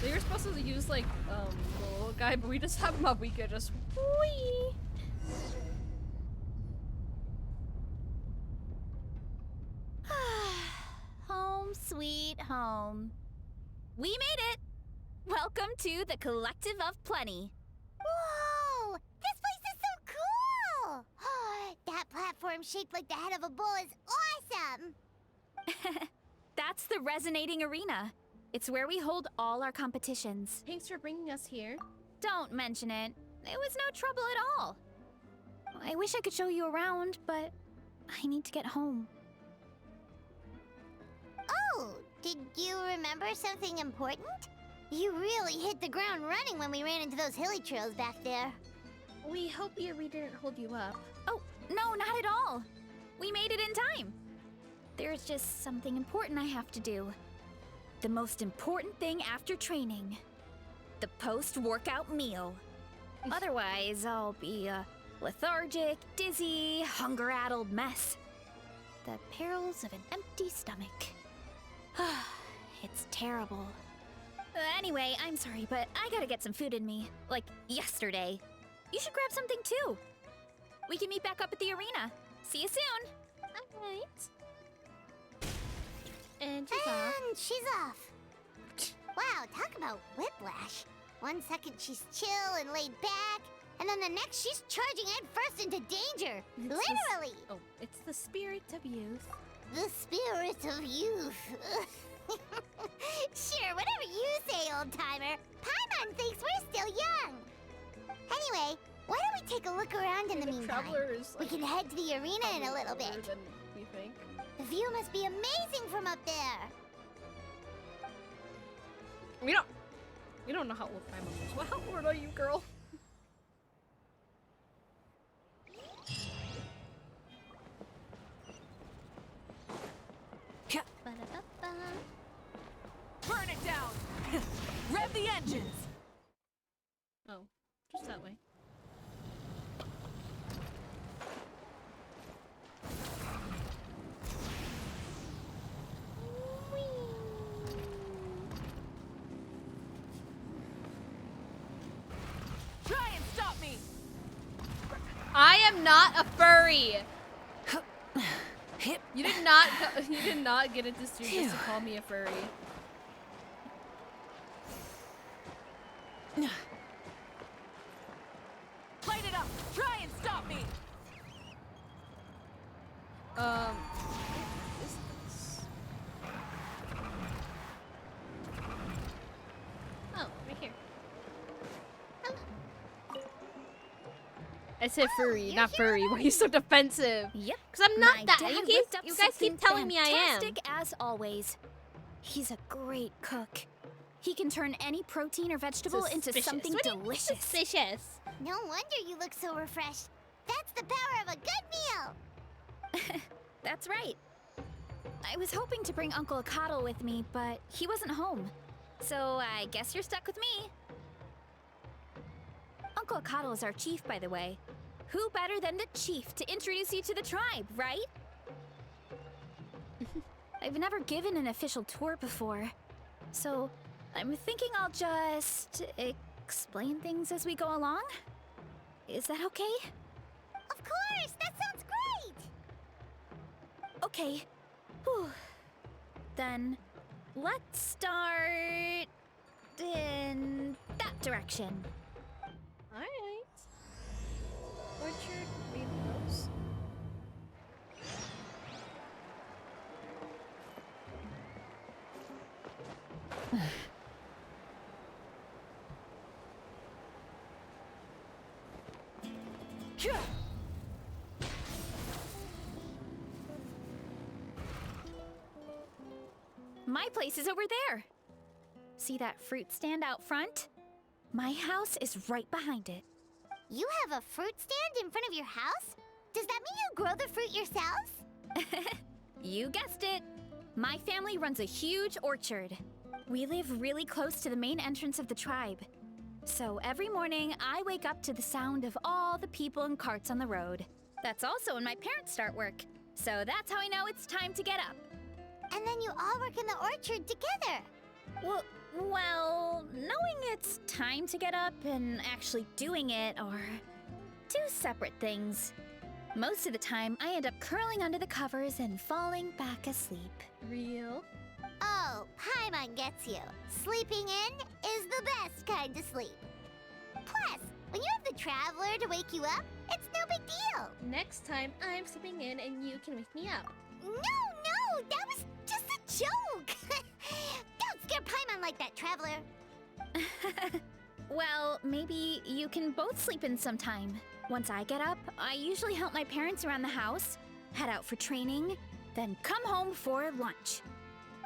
We were supposed to use like the little guy, but we just have him up. We could just whee. Home sweet home. We made it! Welcome to the Collective of Plenty. Whoa! This place is so cool! That platform shaped like the head of a bull is awesome! That's the Resonating Arena. It's where we hold all our competitions. Thanks for bringing us here. Don't mention it. It was no trouble at all. I wish I could show you around, but I need to get home. Oh, did you remember something important? You really hit the ground running when we ran into those hilly trails back there. We hope we didn't hold you up. Oh, no, not at all. We made it in time. There's just something important I have to do. The most important thing after training. The post-workout meal. Otherwise, I'll be a lethargic, dizzy, hunger-addled mess. The perils of an empty stomach. It's terrible. Anyway, I'm sorry, but I gotta get some food in me. Like yesterday. You should grab something too. We can meet back up at the arena. See you soon. Alright. And she's off. Wow, talk about whiplash. One second she's chill and laid back, and then the next she's charging head first into danger. Literally. It's the spirit of youth. The spirit of youth. Sure, whatever you say, old-timer. Paimon thinks we're still young. Anyway, why don't we take a look around in the meantime? We can head to the arena in a little bit. Than we think. The view must be amazing from up there. We don't know how old Paimon is. Well, how old are you, girl? Burn it down! Rev the engines! Oh, just that way. Try and stop me! I am not a furry. You did not get into stream just to call me a furry. Light it up! Try and stop me! Oh, right here. I said furry, not furry. Why are you so defensive? Yep. Because I'm not My that. dad You whipped up guys keep something telling me I am. fantastic as always. He's a great cook. He can turn any protein or vegetable into Suspicious. something What do you mean delicious. suspicious? No wonder you look so refreshed. That's the power of a good meal! That's right. I was hoping to bring Uncle Akatl with me, but he wasn't home. So I guess you're stuck with me. Uncle Akatl is our chief, by the way. Who better than the chief to introduce you to the tribe, right? I've never given an official tour before, so I'm thinking I'll just explain things as we go along. Is that okay? Of course! That sounds great! Okay. Whew. Then let's start in that direction. Alright. Orchard greenhouse. My place is over there. See that fruit stand out front? My house is right behind it. You have a fruit stand in front of your house? Does that mean you grow the fruit yourselves? You guessed it. My family runs a huge orchard. We live really close to the main entrance of the tribe. So every morning, I wake up to the sound of all the people and carts on the road. That's also when my parents start work. So that's how I know it's time to get up. And then you all work in the orchard together. Well, knowing it's time to get up and actually doing it are two separate things. Most of the time, I end up curling under the covers and falling back asleep. Real? Oh, Paimon gets you. Sleeping in is the best kind of sleep. Plus, when you have the Traveler to wake you up, it's no big deal. Next time, I'm sleeping in and you can wake me up. No, that was just a joke. Don't scare Paimon like that, Traveler. Well, maybe you can both sleep in sometime. Once I get up, I usually help my parents around the house, head out for training, then come home for lunch.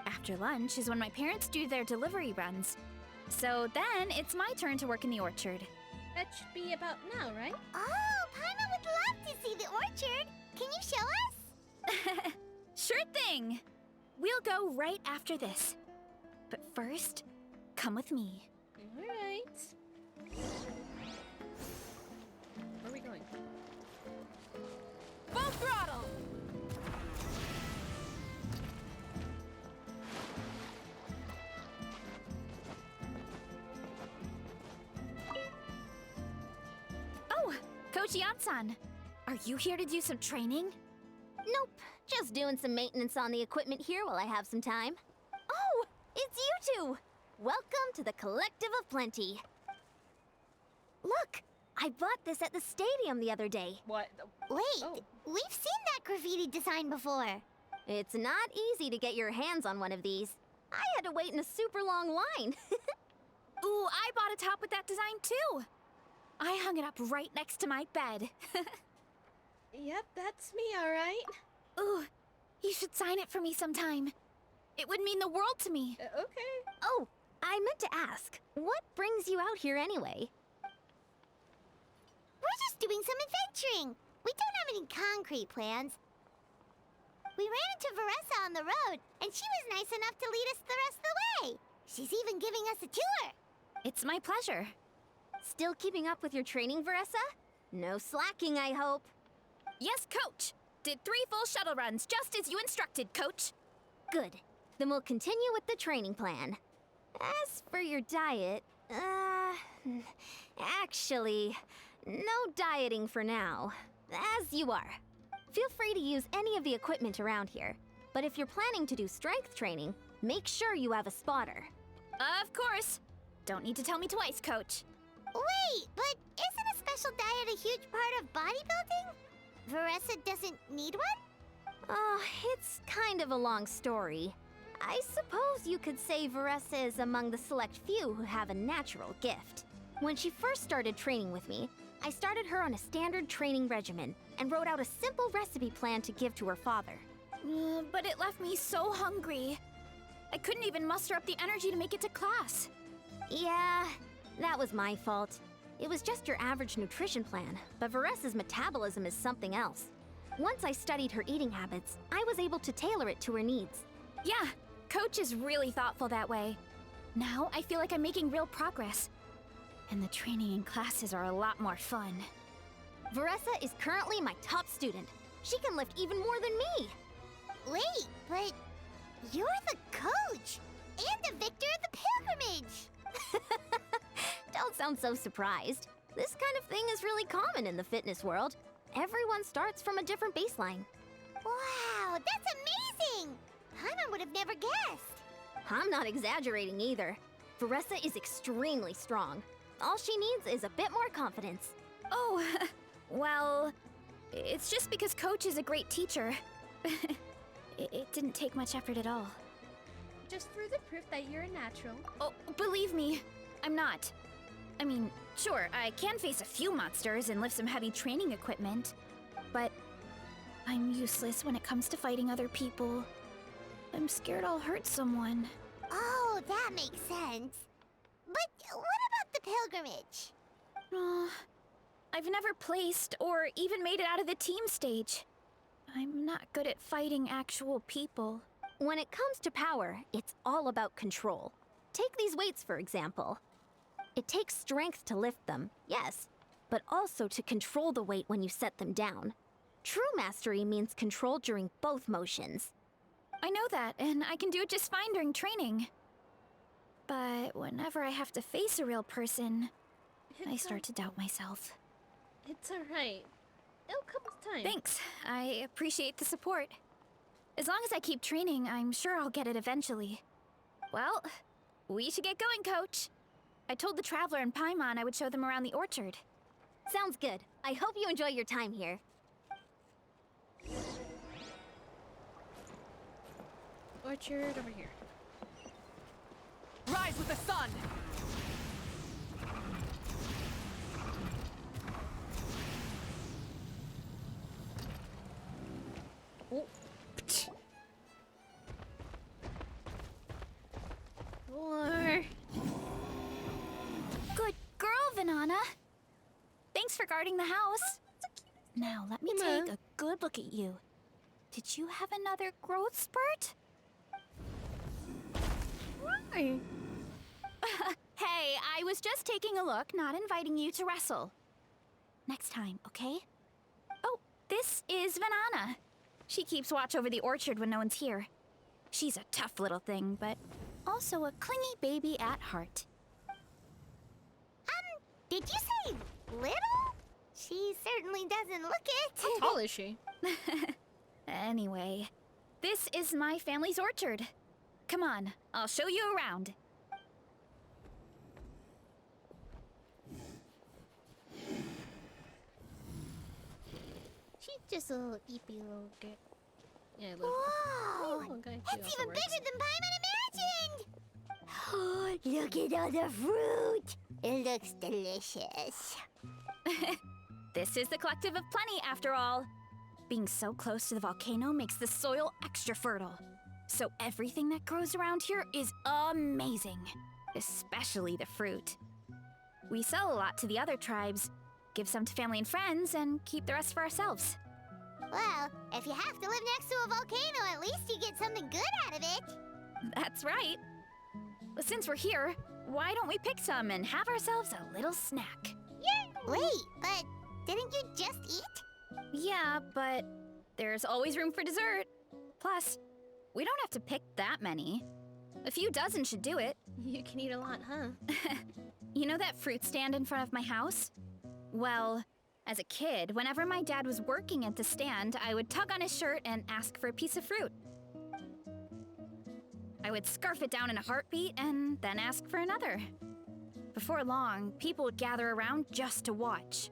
After lunch is when my parents do their delivery runs. So then it's my turn to work in the orchard. That should be about now, right? Oh, Paimon would love to see the orchard. Can you show us? Sure thing! We'll go right after this. But first, come with me. Alright. Where are we going? Full throttle! Oh, Coach Yan-san. Are you here to do some training? Nope, just doing some maintenance on the equipment here while I have some time. Oh, it's you two! Welcome to the Collective of Plenty. Look, I bought this at the stadium the other day. What? Wait, Oh. we've seen that graffiti design before. It's not easy to get your hands on one of these. I had to wait in a super long line. Ooh, I bought a top with that design too! I hung it up right next to my bed. Yep, that's me, alright. Ooh, you should sign it for me sometime. It would mean the world to me. Okay. Oh, I meant to ask, what brings you out here anyway? We're just doing some adventuring. We don't have any concrete plans. We ran into Veressa on the road, and she was nice enough to lead us the rest of the way. She's even giving us a tour. It's my pleasure. Still keeping up with your training, Veressa? No slacking, I hope. Yes, Coach! Did 3 full shuttle runs, just as you instructed, Coach. Good. Then we'll continue with the training plan. As for your diet, actually, no dieting for now. As you are. Feel free to use any of the equipment around here. But if you're planning to do strength training, make sure you have a spotter. Of course. Don't need to tell me twice, Coach. Wait, but isn't a special diet a huge part of bodybuilding? Veressa doesn't need one? Oh, it's kind of a long story. I suppose you could say Veressa is among the select few who have a natural gift. When she first started training with me, I started her on a standard training regimen and wrote out a simple recipe plan to give to her father. But it left me so hungry. I couldn't even muster up the energy to make it to class. Yeah, that was my fault. It was just your average nutrition plan, but Varessa's metabolism is something else. Once I studied her eating habits, I was able to tailor it to her needs. Yeah, Coach is really thoughtful that way. Now I feel like I'm making real progress. And the training and classes are a lot more fun. Varessa is currently my top student. She can lift even more than me. Wait, but you're the coach and the victor of the pilgrimage. Don't sound so surprised. This kind of thing is really common in the fitness world. Everyone starts from a different baseline. Wow, that's amazing! Paimon would have never guessed. I'm not exaggerating either. Varessa is extremely strong. All she needs is a bit more confidence. Oh, well, it's just because Coach is a great teacher. It didn't take much effort at all. Just through the proof that you're a natural. Oh, believe me, I'm not. I mean, sure, I can face a few monsters and lift some heavy training equipment, but I'm useless when it comes to fighting other people. I'm scared I'll hurt someone. Oh, that makes sense. But what about the pilgrimage? I've never placed or even made it out of the team stage. I'm not good at fighting actual people. When it comes to power, it's all about control. Take these weights, for example. It takes strength to lift them, yes, but also to control the weight when you set them down. True mastery means control during both motions. I know that, and I can do it just fine during training. But whenever I have to face a real person, I start to doubt myself. It's alright. It'll come with time. Thanks. I appreciate the support. As long as I keep training, I'm sure I'll get it eventually. Well, we should get going, Coach. I told the Traveler and Paimon I would show them around the orchard. Sounds good. I hope you enjoy your time here. Orchard over here. Rise with the sun! Oh. Or... Good girl, Vanana. Thanks for guarding the house. Now, let me take a good look at you. Did you have another growth spurt? Why? Hey, I was just taking a look, not inviting you to wrestle. Next time, okay? Oh, this is Vanana. She keeps watch over the orchard when no one's here. She's a tough little thing, but also a clingy baby at heart. Did you say little? She certainly doesn't look it. How tall is she? Anyway, this is my family's orchard. Come on, I'll show you around. She's just a little eepy little girl. Yeah, Whoa! It's even bigger than Paimon imagined! Look at all the fruit! It looks delicious. This is the Collective of Plenty, after all. Being so close to the volcano makes the soil extra fertile. So everything that grows around here is amazing, especially the fruit. We sell a lot to the other tribes, give some to family and friends, and keep the rest for ourselves. Well, if you have to live next to a volcano, at least you get something good out of it. That's right. But since we're here, why don't we pick some and have ourselves a little snack? Wait, but didn't you just eat? Yeah, but there's always room for dessert. Plus, we don't have to pick that many. A few dozen should do it. You can eat a lot, huh? You know that fruit stand in front of my house? Well, as a kid, whenever my dad was working at the stand, I would tug on his shirt and ask for a piece of fruit. I would scarf it down in a heartbeat and then ask for another. Before long, people would gather around just to watch.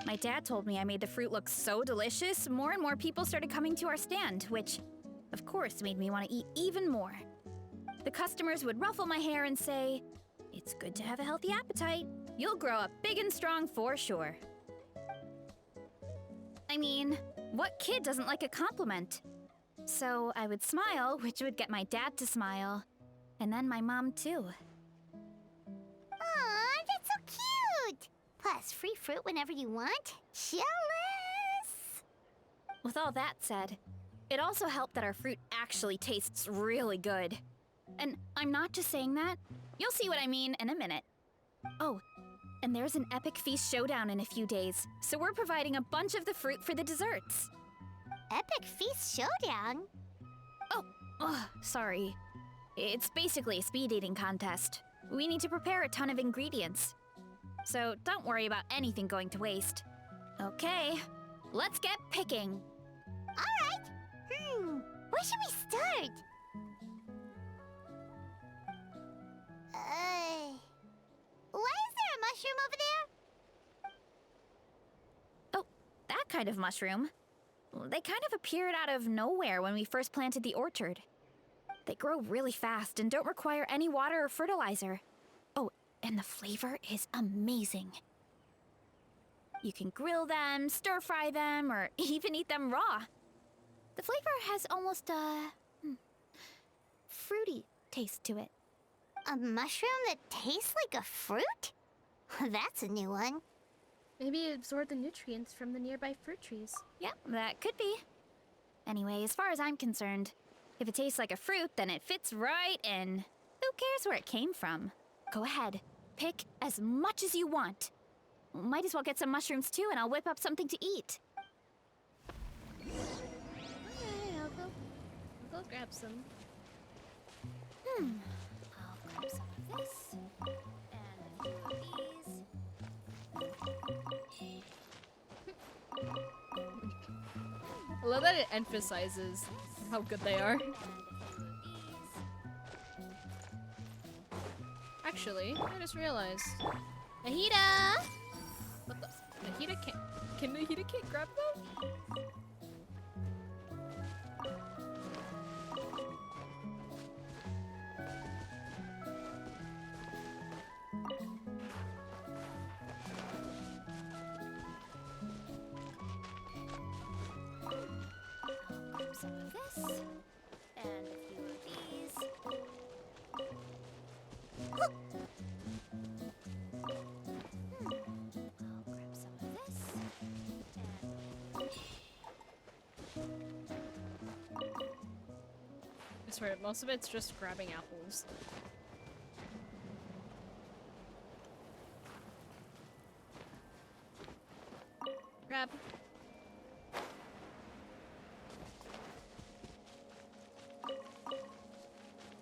My dad told me I made the fruit look so delicious, more and more people started coming to our stand, which, of course, made me want to eat even more. The customers would ruffle my hair and say, "It's good to have a healthy appetite. You'll grow up big and strong for sure." I mean, what kid doesn't like a compliment? So I would smile, which would get my dad to smile, and then my mom too. Aw, that's so cute! Plus, free fruit whenever you want? Jealous! With all that said, it also helped that our fruit actually tastes really good. And I'm not just saying that. You'll see what I mean in a minute. Oh, and there's an epic feast showdown in a few days, so we're providing a bunch of the fruit for the desserts. Epic Feast Showdown? Oh, sorry. It's basically a speed eating contest. We need to prepare a ton of ingredients. So don't worry about anything going to waste. Okay, let's get picking. Alright! Where should we start? Why is there a mushroom over there? Oh, that kind of mushroom. They kind of appeared out of nowhere when we first planted the orchard. They grow really fast and don't require any water or fertilizer. Oh, and the flavor is amazing. You can grill them, stir-fry them, or even eat them raw. The flavor has almost a fruity taste to it. A mushroom that tastes like a fruit? That's a new one. Maybe it absorbed the nutrients from the nearby fruit trees. Yeah, that could be. Anyway, as far as I'm concerned, if it tastes like a fruit, then it fits right in. Who cares where it came from? Go ahead, pick as much as you want. Might as well get some mushrooms too, and I'll whip up something to eat. Okay, I'll go grab some. I'll grab some of this, and a few of these. I love that it emphasizes how good they are. Actually, I just realized. Nahida! What the? Nahida can't. Can Nahida can't grab them? Grab some of this, and a few of these. I'll grab some of this, I swear, most of it's just grabbing apples. Grab.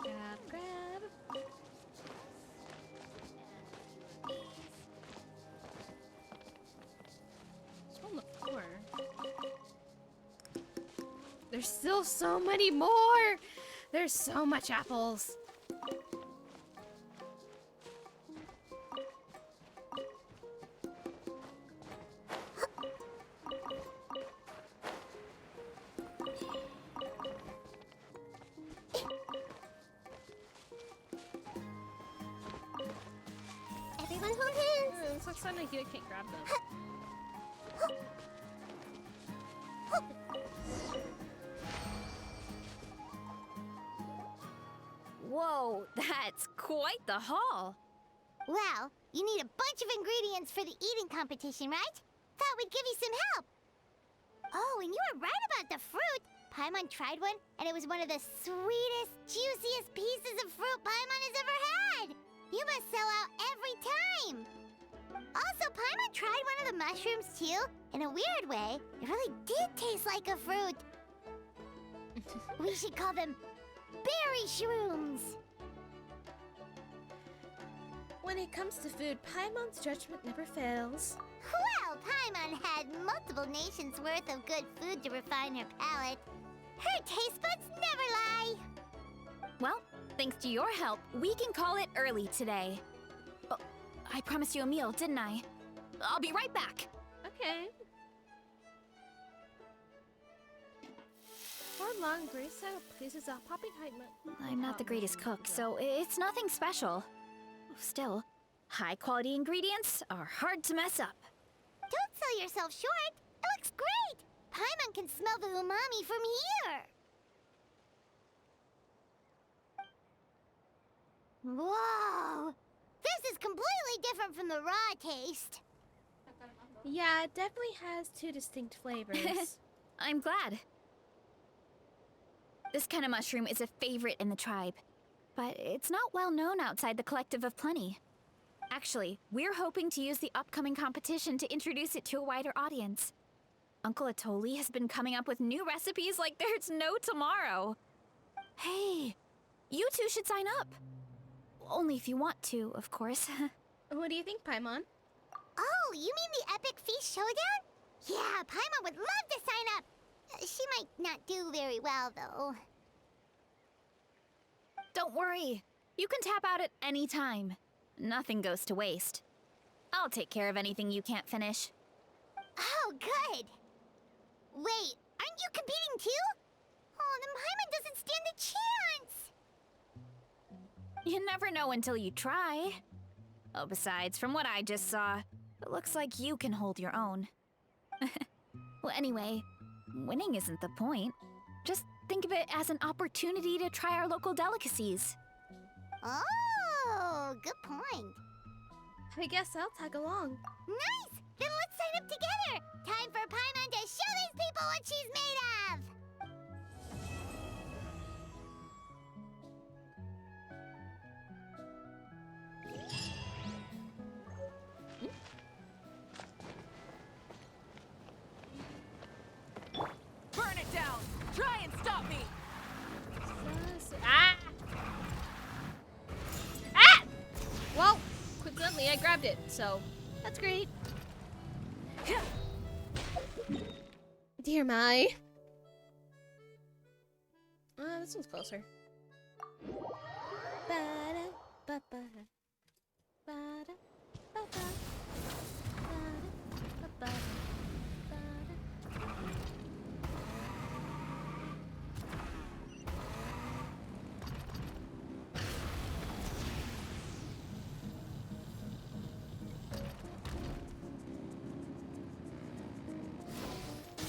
Grab. It's on the floor. There's still so many more! There's so much apples. Everyone hold hands! Looks like Sana here can't grab them. Whoa, that's quite the haul. Well, you need a bunch of ingredients for the eating competition, right? Thought we'd give you some help. Oh, and you were right about the fruit. Paimon tried one, and it was one of the sweetest, juiciest pieces of fruit Paimon has ever had. You must sell out every time. Also, Paimon tried one of the mushrooms too. In a weird way, it really did taste like a fruit. We should call them berry shrooms. When it comes to food, Paimon's judgment never fails. Well, Paimon had multiple nations' worth of good food to refine her palate. Her taste buds never lie. Well, thanks to your help, we can call it early today. Oh, I promised you a meal, didn't I? I'll be right back. Okay. For long, Grace pleases out popping height. I'm not the greatest cook, so it's nothing special. Still, high-quality ingredients are hard to mess up. Don't sell yourself short. It looks great. Paimon can smell the umami from here. Whoa! This is completely different from the raw taste. Yeah, it definitely has two distinct flavors. I'm glad. This kind of mushroom is a favorite in the tribe, but it's not well known outside the Collective of Plenty. Actually, we're hoping to use the upcoming competition to introduce it to a wider audience. Uncle Atoli has been coming up with new recipes like there's no tomorrow. Hey, you two should sign up. Only if you want to, of course. What do you think, Paimon? Oh, you mean the Epic Feast Showdown? Yeah, Paimon would love to sign up. She might not do very well, though. Don't worry. You can tap out at any time. Nothing goes to waste. I'll take care of anything you can't finish. Oh, good. Wait, aren't you competing too? Oh, then Paimon doesn't stand a chance. You never know until you try. Oh, besides, from what I just saw, it looks like you can hold your own. Well, anyway, winning isn't the point. Just think of it as an opportunity to try our local delicacies. Oh, good point. I guess I'll tag along. Nice! Then let's sign up together! Time for Paimon to show these people what she's made of! Burn it down! Try and stop me! Ah! Ah! Well, coincidentally, I grabbed it, so that's great. Dear my. This one's closer. Ba-da-ba-ba. Ba-da-ba-ba. Ba-da-ba-ba.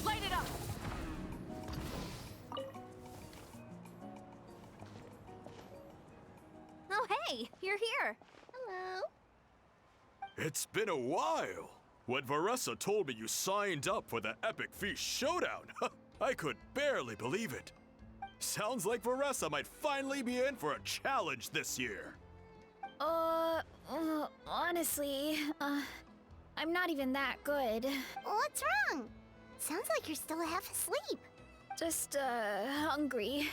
Light it up! Oh, hey, you're here. Hello. It's been a while. When Varessa told me you signed up for the Epic Feast Showdown, I could barely believe it. Sounds like Varessa might finally be in for a challenge this year. Honestly, I'm not even that good. What's wrong? Sounds like you're still half asleep. Just, hungry.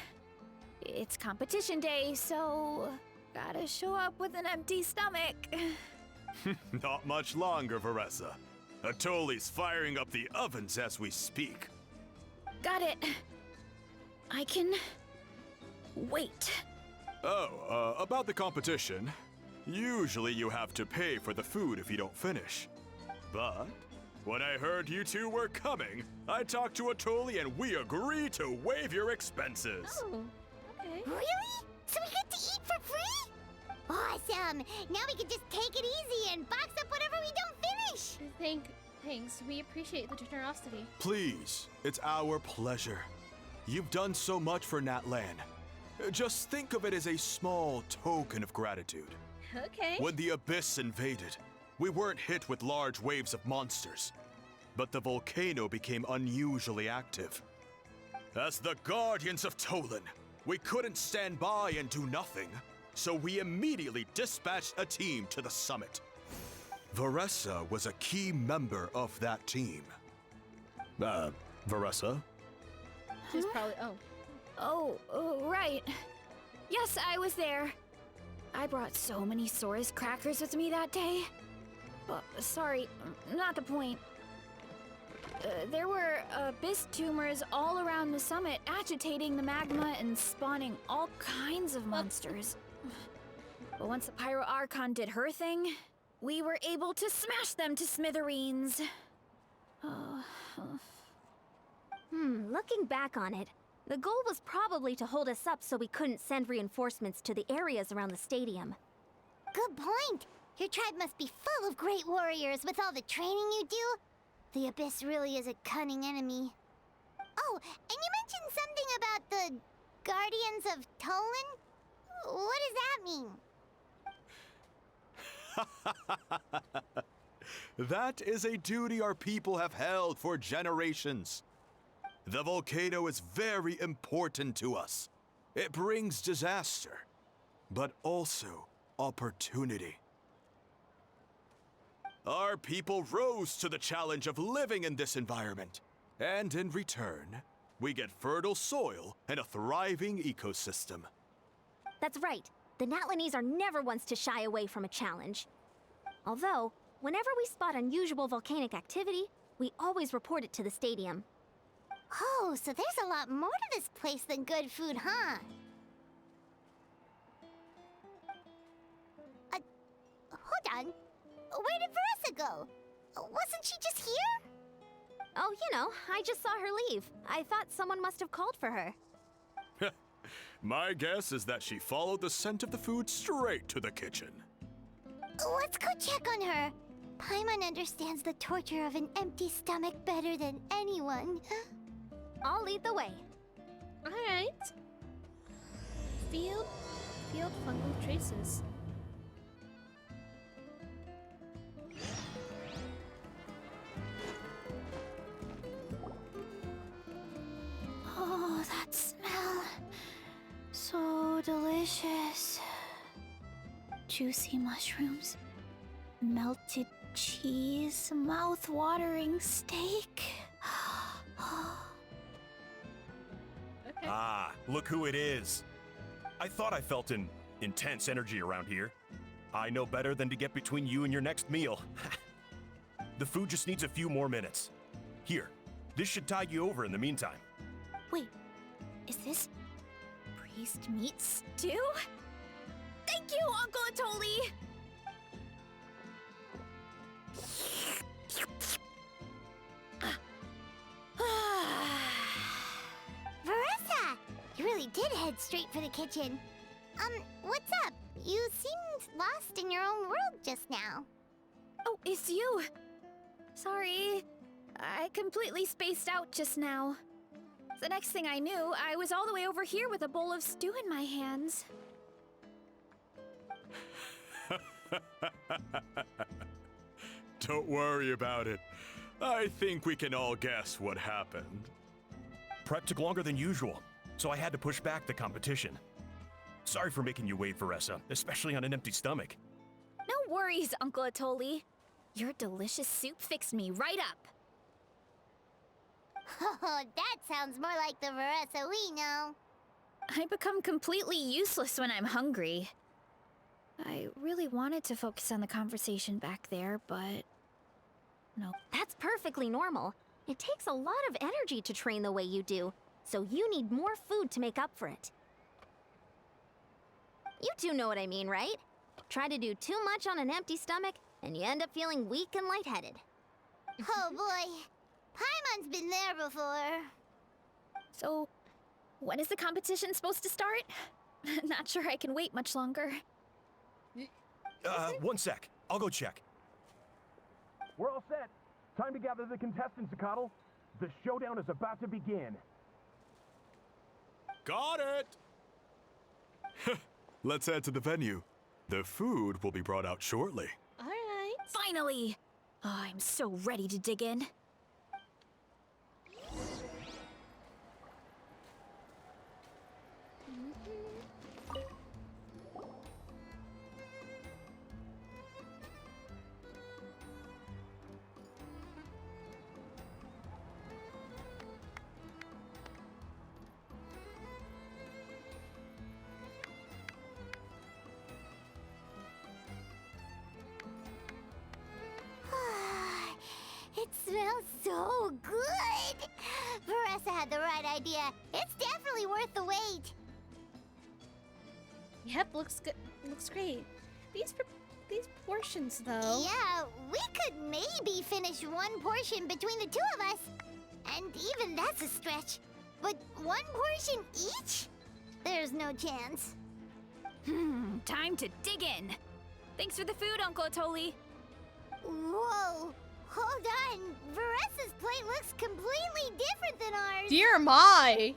It's competition day, so gotta show up with an empty stomach. Not much longer, Varessa. Atoli's firing up the ovens as we speak. Got it. I can wait. Oh, about the competition. Usually you have to pay for the food if you don't finish. But when I heard you two were coming, I talked to Atoli and we agreed to waive your expenses. Oh, okay. Really? So we get to eat for free? Awesome! Now we can just take it easy and box up whatever we don't finish! Thanks. We appreciate the generosity. Please, it's our pleasure. You've done so much for Natlan. Just think of it as a small token of gratitude. Okay. When the Abyss invaded, we weren't hit with large waves of monsters, but the volcano became unusually active. As the Guardians of Tolan, we couldn't stand by and do nothing, so we immediately dispatched a team to the summit. Varessa was a key member of that team. Varessa? She's probably. Oh, right. Yes, I was there. I brought so many Sora's crackers with me that day. Sorry, not the point. There were abyss tumors all around the summit, agitating the magma and spawning all kinds of monsters. But once the Pyro Archon did her thing, we were able to smash them to smithereens. Looking back on it, the goal was probably to hold us up so we couldn't send reinforcements to the areas around the stadium. Good point! Your tribe must be full of great warriors with all the training you do. The Abyss really is a cunning enemy. Oh, and you mentioned something about the Guardians of Tolan? What does that mean? That is a duty our people have held for generations. The volcano is very important to us. It brings disaster, but also opportunity. Our people rose to the challenge of living in this environment, and in return, we get fertile soil and a thriving ecosystem. That's right. The Natlanese are never ones to shy away from a challenge. Although, whenever we spot unusual volcanic activity, we always report it to the stadium. Oh, so there's a lot more to this place than good food, huh? Hold on. Where did Veressa go? Wasn't she just here? Oh, you know, I just saw her leave. I thought someone must have called for her. My guess is that she followed the scent of the food straight to the kitchen. Let's go check on her. Paimon understands the torture of an empty stomach better than anyone. I'll lead the way. Alright. Field fungal traces. Oh, that smell. So delicious. Juicy mushrooms, melted cheese, mouth-watering steak. Okay. Ah, look who it is. I thought I felt an intense energy around here. I know better than to get between you and your next meal. The food just needs a few more minutes. Here, this should tide you over in the meantime. Wait, is this priest meat stew? Thank you, Uncle Atoli! Veressa! You really did head straight for the kitchen. What's up? You seemed lost in your own world just now. Oh, it's you. Sorry. I completely spaced out just now. The next thing I knew, I was all the way over here with a bowl of stew in my hands. Don't worry about it. I think we can all guess what happened. Prep took longer than usual, so I had to push back the competition. Sorry for making you wait, Veressa, especially on an empty stomach. No worries, Uncle Atoli. Your delicious soup fixed me right up. Oh, that sounds more like the Veressa we know. I become completely useless when I'm hungry. I really wanted to focus on the conversation back there, but... no. That's perfectly normal. It takes a lot of energy to train the way you do, so you need more food to make up for it. You two know what I mean, right? Try to do too much on an empty stomach, and you end up feeling weak and lightheaded. Oh boy, Paimon's been there before. So, when is the competition supposed to start? Not sure I can wait much longer. One sec. I'll go check. We're all set. Time to gather the contestants, Akatl. The showdown is about to begin. Got it! Let's head to the venue. The food will be brought out shortly. Alright. Finally! Oh, I'm so ready to dig in. It smells so good! Veressa had the right idea. It's definitely worth the wait. Yep, looks good. Looks great. These portions, though. Yeah, we could maybe finish one portion between the two of us. And even that's a stretch. But one portion each? There's no chance. Time to dig in. Thanks for the food, Uncle Atoli. Whoa! Hold on. Veressa's plate looks completely different than ours. Dear my!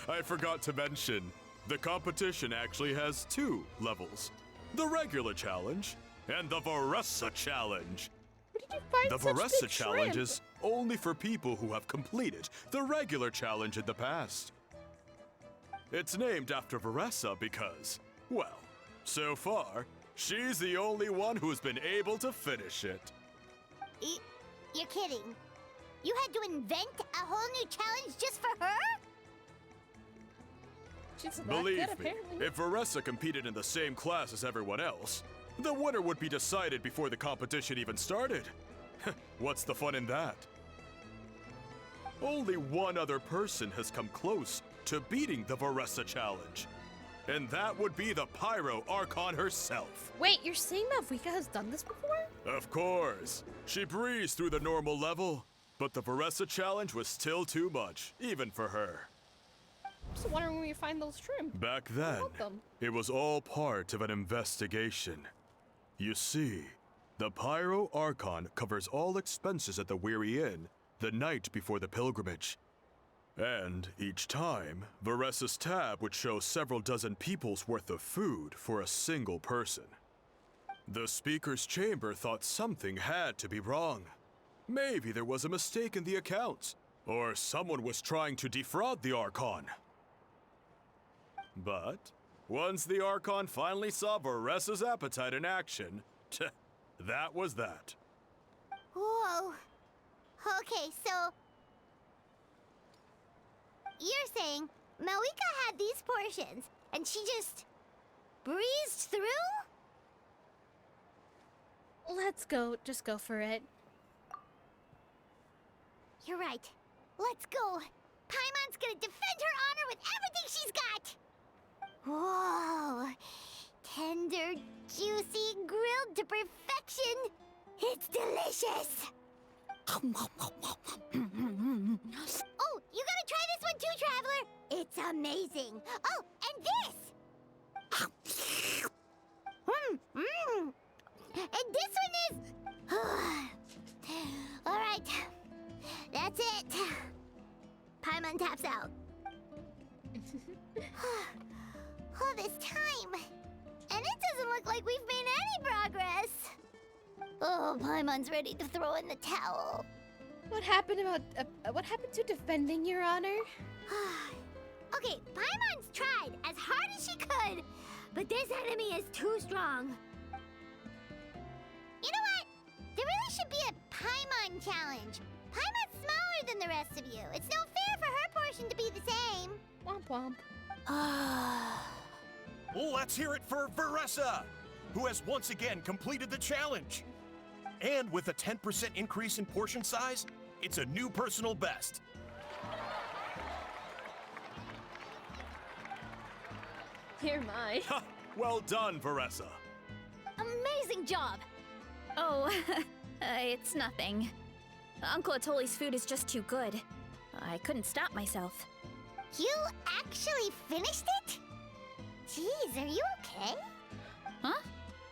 I forgot to mention, the competition actually has 2 levels. The regular challenge and the Varessa Challenge. Where did you find The such Varessa big Challenge shrimp? is only for people who have completed the regular challenge in the past. It's named after Varessa because, well, so far, she's the only one who's been able to finish it. You're kidding. You had to invent a whole new challenge just for her? She's that Believe good, me, apparently. if Varessa competed in the same class as everyone else, the winner would be decided before the competition even started. What's the fun in that? Only one other person has come close to beating the Varessa Challenge, and that would be the Pyro Archon herself. Wait, you're saying Malvika has done this before? Of course. She breezed through the normal level, but the Varessa Challenge was still too much, even for her. I'm just wondering where you find those shrimp. Back then, them. it was all part of an investigation. You see, the Pyro Archon covers all expenses at the Weary Inn the night before the pilgrimage. And each time, Varessa's tab would show several dozen people's worth of food for a single person. The speaker's chamber thought something had to be wrong. Maybe there was a mistake in the accounts, or someone was trying to defraud the Archon. But once the Archon finally saw Varessa's appetite in action, that was that. Whoa. Okay, so you're saying Malika had these portions and she just breezed through? Let's go. Just go for it. You're right. Let's go. Paimon's gonna defend her honor with everything she's got. Whoa. Tender, juicy, grilled to perfection. It's delicious. Oh, you gotta try this one too, Traveler. It's amazing. Oh, and this. And this one is. All right. That's it. Paimon taps out. All this time. And it doesn't look like we've made any progress. Oh, Paimon's ready to throw in the towel. What happened to defending your honor? Okay, Paimon's tried as hard as she could, but this enemy is too strong. You know what? There really should be a Paimon challenge. Paimon's smaller than the rest of you. It's no fair for her portion to be the same. Womp womp. Let's hear it for Varessa, who has once again completed the challenge. And with a 10% increase in portion size, it's a new personal best. Dear my. Well done, Varessa. Amazing job! Oh, it's nothing. Uncle Atoli's food is just too good. I couldn't stop myself. You actually finished it? Jeez, are you okay? Huh?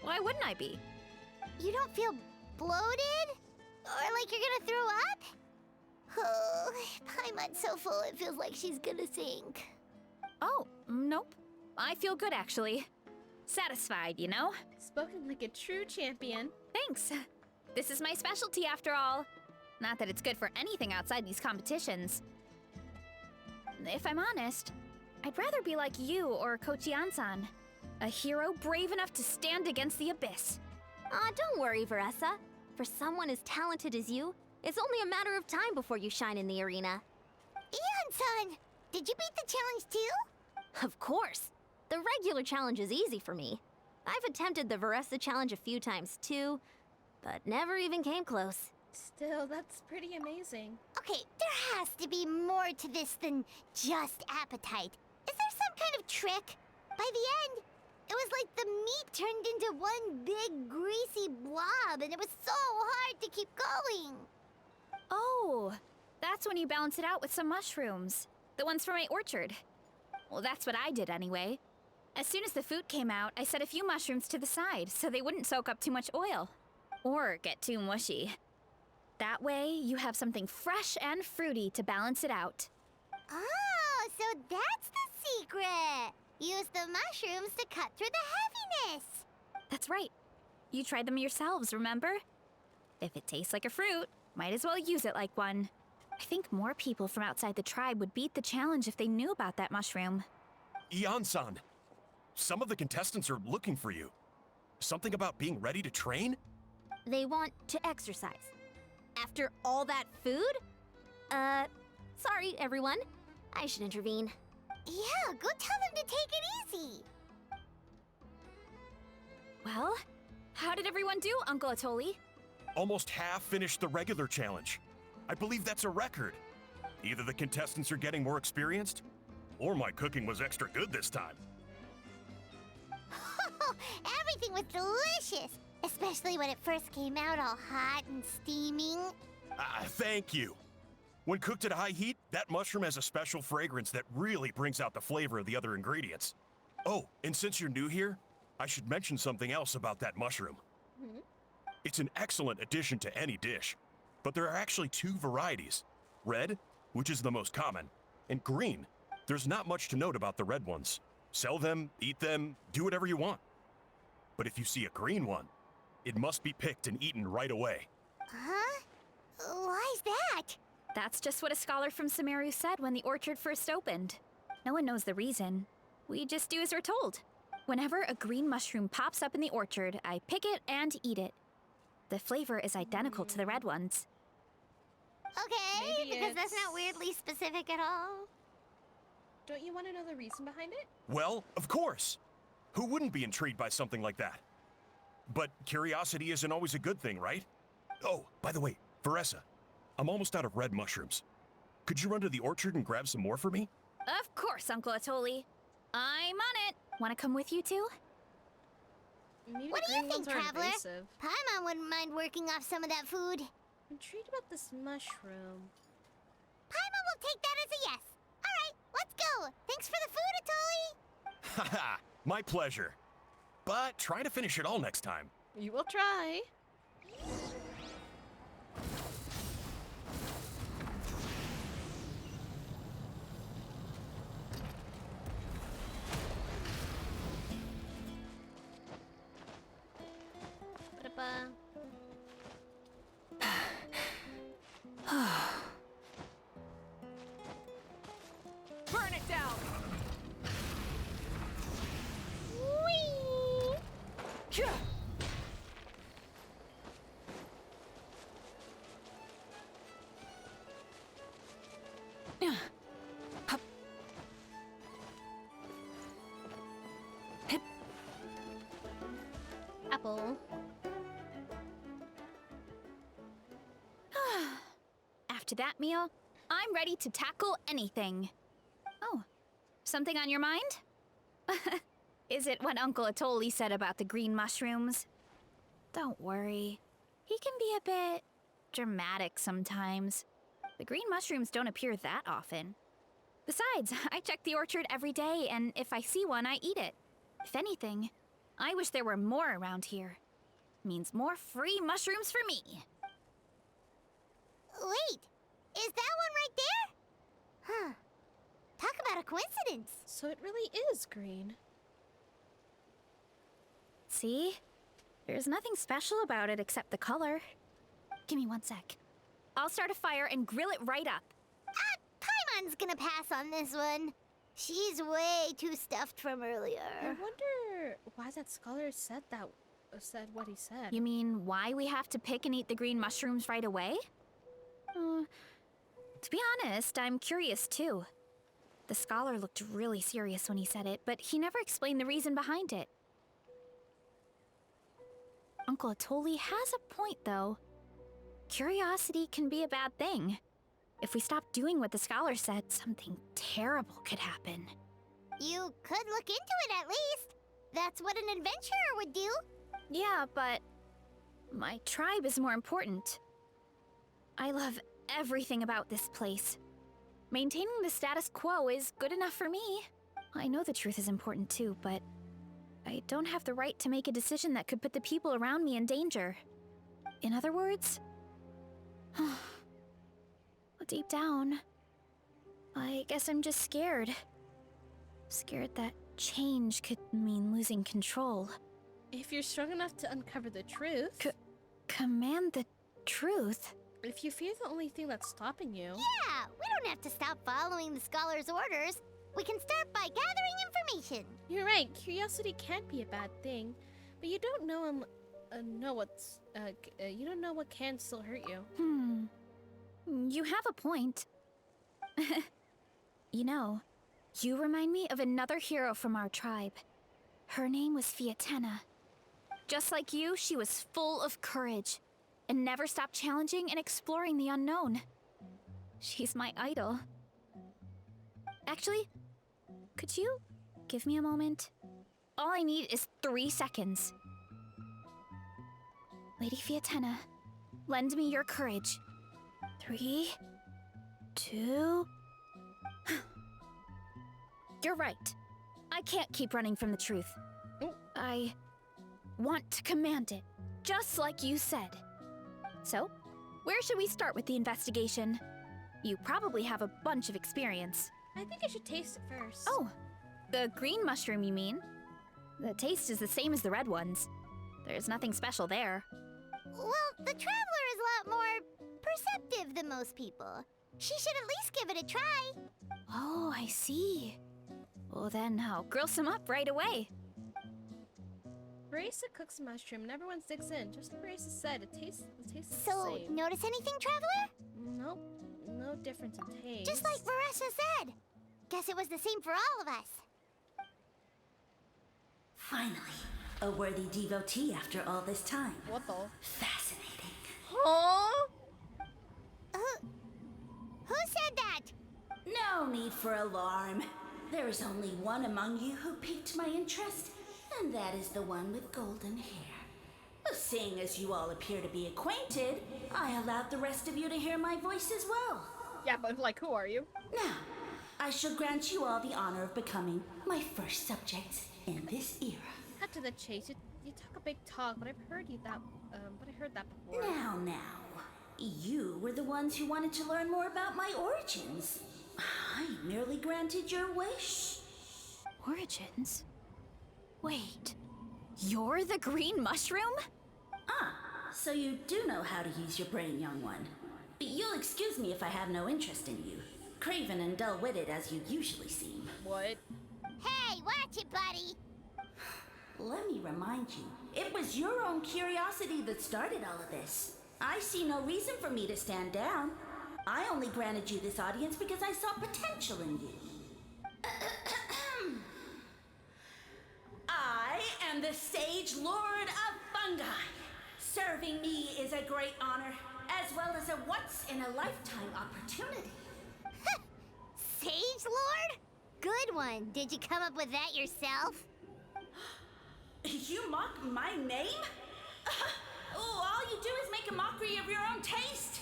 Why wouldn't I be? You don't feel bloated? Or like you're gonna throw up? Oh, Paimon's so full it feels like she's gonna sink. Oh, nope. I feel good, actually. Satisfied, you know? Spoken like a true champion. Thanks. This is my specialty, after all. Not that it's good for anything outside these competitions. If I'm honest, I'd rather be like you or Kochian-san. A hero brave enough to stand against the abyss. Aw, don't worry, Varessa. For someone as talented as you, it's only a matter of time before you shine in the arena. Ian-san, did you beat the challenge too? Of course. The regular challenge is easy for me. I've attempted the Varessa challenge a few times too, but never even came close. Still, that's pretty amazing. Okay, there has to be more to this than just appetite. Is there some kind of trick? By the end, it was like the meat turned into one big greasy blob, and it was so hard to keep going. Oh, that's when you balance it out with some mushrooms. The ones from my orchard. Well, that's what I did anyway. As soon as the food came out, I set a few mushrooms to the side so they wouldn't soak up too much oil. Or get too mushy. That way, you have something fresh and fruity to balance it out. Oh, so that's the secret. Use the mushrooms to cut through the heaviness. That's right. You tried them yourselves, remember? If it tastes like a fruit, might as well use it like one. I think more people from outside the tribe would beat the challenge if they knew about that mushroom. Ian-san, some of the contestants are looking for you. Something about being ready to train? They want to exercise. After all that food? Sorry, everyone. I should intervene. Yeah, go tell them to take it easy. Well, how did everyone do, Uncle Atoli? Almost half finished the regular challenge. I believe that's a record. Either the contestants are getting more experienced, or my cooking was extra good this time. Everything was delicious, especially when it first came out all hot and steaming. Thank you. When cooked at high heat, that mushroom has a special fragrance that really brings out the flavor of the other ingredients. Oh, and since you're new here, I should mention something else about that mushroom. It's an excellent addition to any dish, but there are actually two varieties. Red, which is the most common, and green. There's not much to note about the red ones. Sell them, eat them, do whatever you want. But if you see a green one, it must be picked and eaten right away. Huh? Why's that? That's just what a scholar from Sumeru said when the orchard first opened. No one knows the reason. We just do as we're told. Whenever a green mushroom pops up in the orchard, I pick it and eat it. The flavor is identical to the red ones. Okay, Maybe because that's it's- not weirdly specific at all. Don't you want to know the reason behind it? Well, of course. Who wouldn't be intrigued by something like that? But curiosity isn't always a good thing, right? Oh, by the way, Veressa, I'm almost out of red mushrooms. Could you run to the orchard and grab some more for me? Of course, Uncle Atoli. I'm on it. Want to come with you too? Maybe What the do you green think, ones are Traveler? invasive. Paimon wouldn't mind working off some of that food. I'm intrigued about this mushroom. Paimon will take that as a yes. All right, let's go. Thanks for the food, Atoli. Haha, my pleasure. But try to finish it all next time. You will try. Ba-da-ba. Burn it down! Whee! Apple. After that meal, I'm ready to tackle anything. Oh, something on your mind? Is it what Uncle Atoli said about the green mushrooms? Don't worry. He can be a bit dramatic sometimes. The green mushrooms don't appear that often. Besides, I check the orchard every day, and if I see one, I eat it. If anything, I wish there were more around here. Means more free mushrooms for me. Wait, is that one right there? Huh. Talk about a coincidence. So it really is green. See? There's nothing special about it except the color. Give me 1 sec. I'll start a fire and grill it right up. Paimon's gonna pass on this one. She's way too stuffed from earlier. I wonder why that scholar said what he said. You mean why we have to pick and eat the green mushrooms right away? To be honest, I'm curious too. The scholar looked really serious when he said it, but he never explained the reason behind it. Uncle Atoli has a point, though. Curiosity can be a bad thing. If we stop doing what the scholar said, something terrible could happen. You could look into it at least. That's what an adventurer would do. Yeah, but my tribe is more important. I love everything about this place. Maintaining the status quo is good enough for me. I know the truth is important too, but I don't have the right to make a decision that could put the people around me in danger. In other words, deep down, I guess I'm just scared. Scared that change could mean losing control. If you're strong enough to uncover the truth. Command the truth? If you fear the only thing that's stopping you. Yeah, we don't have to stop following the scholar's orders. We can start by gathering information. You're right, curiosity can't be a bad thing, but you don't know you don't know what can still hurt you. You have a point. You know, you remind me of another hero from our tribe. Her name was Fiatena. Just like you, she was full of courage and never stopped challenging and exploring the unknown. She's my idol. Actually, could you give me a moment? All I need is 3 seconds. Lady Fiatena, lend me your courage. 3, 2... You're right. I can't keep running from the truth. I want to command it, just like you said. So, where should we start with the investigation? You probably have a bunch of experience. I think I should taste it first. Oh, the green mushroom, you mean? The taste is the same as the red ones. There's nothing special there. Well, the Traveler is a lot more perceptive than most people. She should at least give it a try. Oh, I see. Well, then I'll grill some up right away. Barista cooks a mushroom and everyone sticks in. Just like Barista said, it tastes the So, same. notice anything, Traveler? Nope, no difference in taste. Just like Barista said. Guess it was the same for all of us. Finally, a worthy devotee after all this time. What the? Fascinating. Huh? Who said that? No need for alarm. There is only one among you who piqued my interest, and that is the one with golden hair. Seeing as you all appear to be acquainted, I allowed the rest of you to hear my voice as well. Yeah, but like, who are you? Now, I shall grant you all the honor of becoming my first subjects in this era. Cut to the chase. You talk a big talk, but I heard that before. Now, you were the ones who wanted to learn more about my origins. I merely granted your wish. Origins? Wait, you're the green mushroom? So you do know how to use your brain, young one. You'll excuse me if I have no interest in you. Craven and dull-witted as you usually seem. What? Hey, watch it, buddy! Let me remind you, it was your own curiosity that started all of this. I see no reason for me to stand down. I only granted you this audience because I saw potential in you. I am the Sage Lord of Fungi. Serving me is a great honor, as well as a once-in-a-lifetime opportunity. Sage Lord? Good one. Did you come up with that yourself? You mock my name? All you do is make a mockery of your own taste.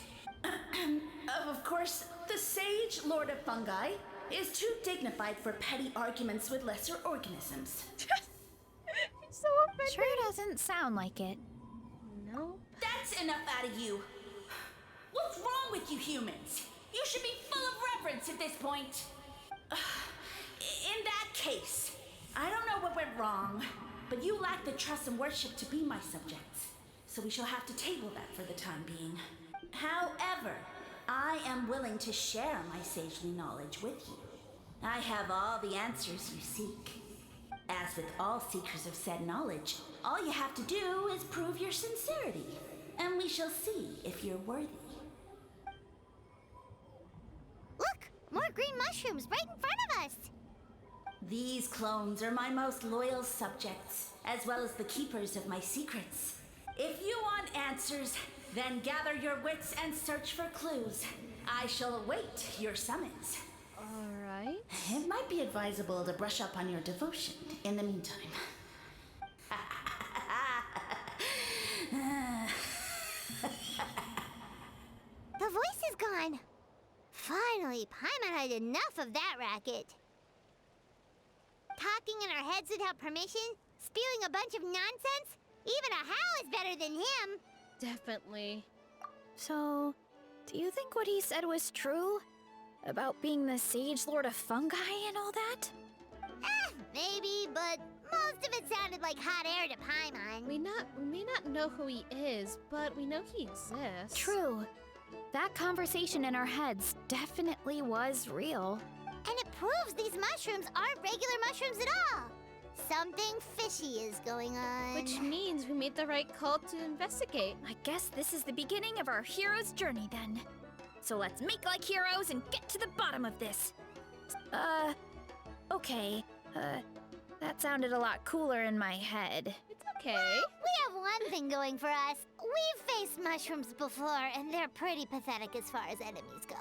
Of course, the Sage Lord of Fungi is too dignified for petty arguments with lesser organisms. So offended. Sure doesn't sound like it. No. That's enough out of you. What's wrong with you humans? You should be full of reverence at this point. In that case, I don't know what went wrong, but you lack the trust and worship to be my subjects. So we shall have to table that for the time being. However, I am willing to share my sagely knowledge with you. I have all the answers you seek. As with all seekers of said knowledge, all you have to do is prove your sincerity, and we shall see if you're worthy. Look! More green mushrooms right in front of us! These clones are my most loyal subjects, as well as the keepers of my secrets. If you want answers, then gather your wits and search for clues. I shall await your summons. Alright. It might be advisable to brush up on your devotion in the meantime. The voice is gone. Finally, Paimon had enough of that racket. Talking in our heads without permission, spewing a bunch of nonsense, even a Hal is better than him. Definitely. So, do you think what he said was true? About being the Sage Lord of Fungi and all that? Maybe, but Most of it sounded like hot air to Paimon. We may not know who he is, but we know he exists. True. That conversation in our heads definitely was real. And it proves these mushrooms aren't regular mushrooms at all. Something fishy is going on. Which means we made the right call to investigate. I guess this is the beginning of our hero's journey then. So let's make like heroes and get to the bottom of this. Okay. That sounded a lot cooler in my head. It's okay. We have one thing going for us. We've faced mushrooms before, and they're pretty pathetic as far as enemies go.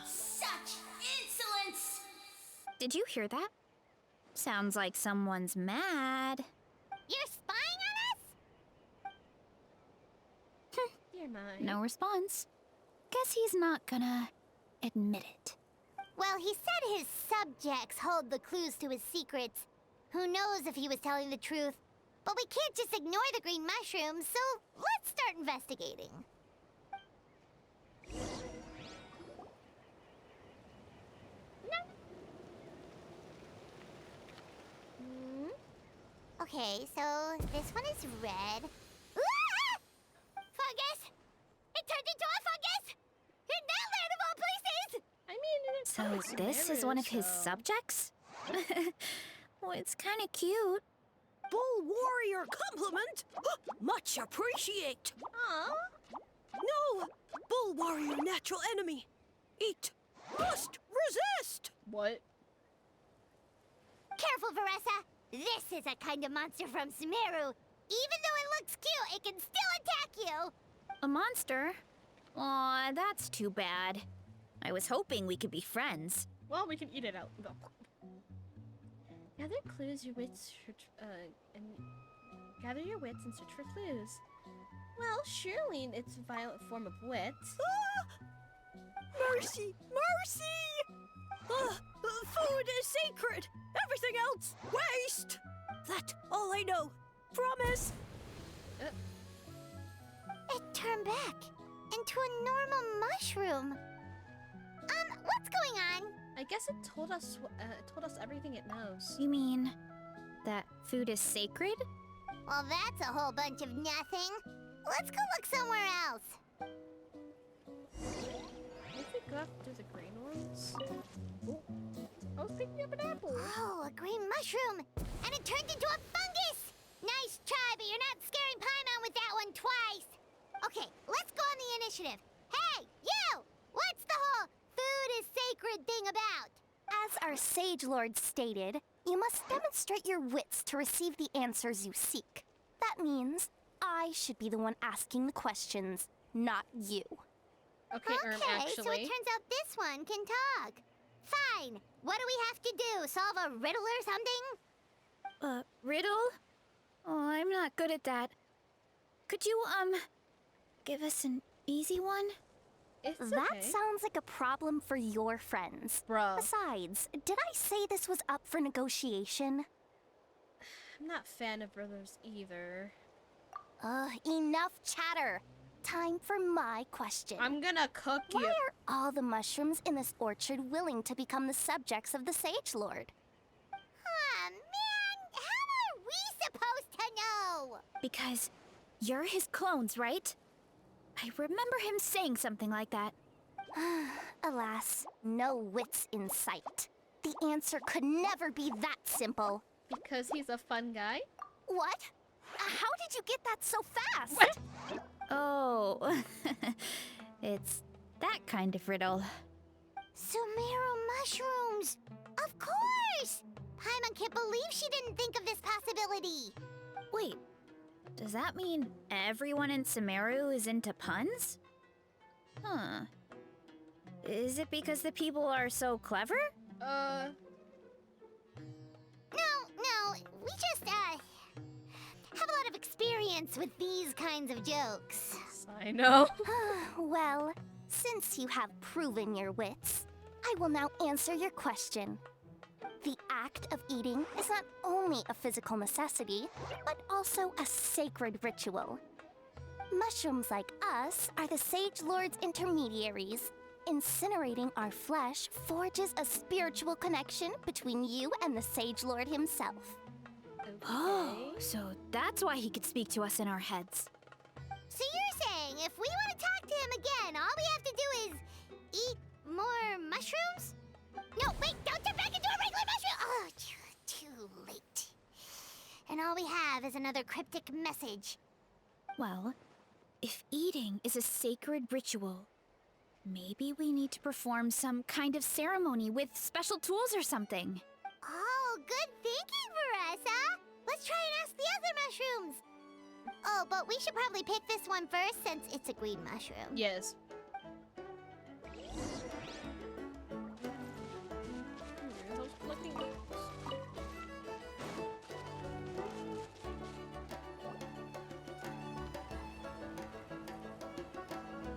Such insolence! Did you hear that? Sounds like someone's mad. You're spying on us? You're mine. No response. Guess he's not gonna admit it. Well, he said his subjects hold the clues to his secrets. Who knows if he was telling the truth? But we can't just ignore the green mushrooms, so let's start investigating. Okay, so this one is red. Ah! Fungus! It turned into a fungus! In that land of all places! I mean, it's So this is one of his subjects? Well, it's kind of cute. Bull warrior compliment! Much appreciate! Aww. No! Bull warrior natural enemy! Eat! Must resist! What? Careful, Veressa! This is a kind of monster from Sumeru. Even though it looks cute, it can still attack you! A monster? Aw, that's too bad. I was hoping we could be friends. Well, we can eat it out. Gather clues, your wits, and gather your wits and search for clues. Well, surely it's a violent form of wit. Mercy! Mercy! Food is sacred! Everything else, waste! That's all I know. Promise! It turned back into a normal mushroom. What's going on? I guess it told us everything it knows. You mean that food is sacred? Well, that's a whole bunch of nothing. Let's go look somewhere else. If we go after the green ones. Oh, I was picking up an apple. Oh, a green mushroom! And it turned into a fungus! Nice try, but you're not scaring Paimon with that one twice. Okay, let's go on the initiative. Hey, you! What's the whole food is sacred thing about? As our Sage Lord stated, you must demonstrate your wits to receive the answers you seek. That means I should be the one asking the questions, not you. Okay, actually. So it turns out this one can talk. Fine. What do we have to do? Solve a riddle or something? Riddle? Oh, I'm not good at that. Could you, give us an easy one? It's that okay. sounds like a problem for your friends. Bruh. Besides, did I say this was up for negotiation? I'm not a fan of brothers either. Enough chatter. Time for my question. I'm gonna cook you. Why are all the mushrooms in this orchard willing to become the subjects of the Sage Lord? Man, how are we supposed to know? Because you're his clones, right? I remember him saying something like that. Alas, no wits in sight. The answer could never be that simple. Because he's a fun guy? What? How did you get that so fast? What? Oh, it's that kind of riddle. Sumeru mushrooms! Of course! Paimon can't believe she didn't think of this possibility. Wait, does that mean everyone in Sumeru is into puns? Huh. Is it because the people are so clever? No, we just, have a lot of experience with these kinds of jokes. I know. Well, since you have proven your wits, I will now answer your question. The act of eating is not only a physical necessity, but also a sacred ritual. Mushrooms like us are the Sage Lord's intermediaries. Incinerating our flesh forges a spiritual connection between you and the Sage Lord himself. Oh, so that's why he could speak to us in our heads. So you're saying if we want to talk to him again, all we have to do is eat more mushrooms? No, wait, don't turn back into a regular mushroom! Oh, too late. And all we have is another cryptic message. Well, if eating is a sacred ritual, maybe we need to perform some kind of ceremony with special tools or something. Oh, good thinking for us, huh? Let's try and ask the other mushrooms. Oh, but we should probably pick this one first since it's a green mushroom. Yes.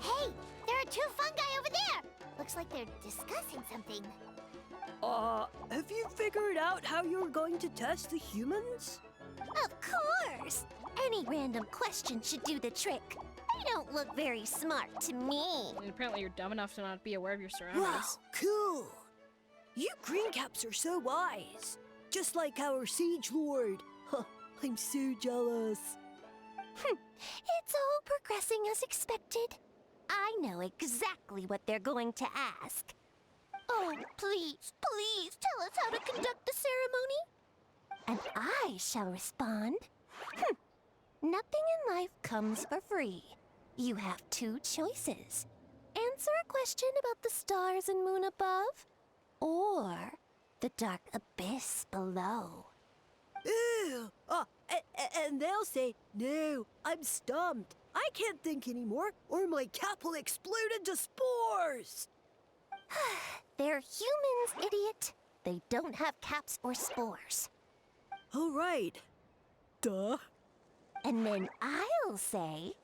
Hey, there are two fungi over there. Looks like they're discussing something. Have you figured out how you're going to test the humans? Of course! Any random question should do the trick. They don't look very smart to me. And apparently you're dumb enough to not be aware of your Wow, surroundings. cool! You greencaps are so wise. Just like our Siege Lord. Huh, I'm so jealous. It's all progressing as expected. I know exactly what they're going to ask. Oh, please, please tell us how to conduct the ceremony. And I shall respond. Nothing in life comes for free. You have two choices. Answer a question about the stars and moon above, or the dark abyss below. Ew! And they'll say, no, I'm stumped. I can't think anymore, or my cap will explode into spores. They're humans, idiot. They don't have caps or spores. All right. Duh. And then I'll say,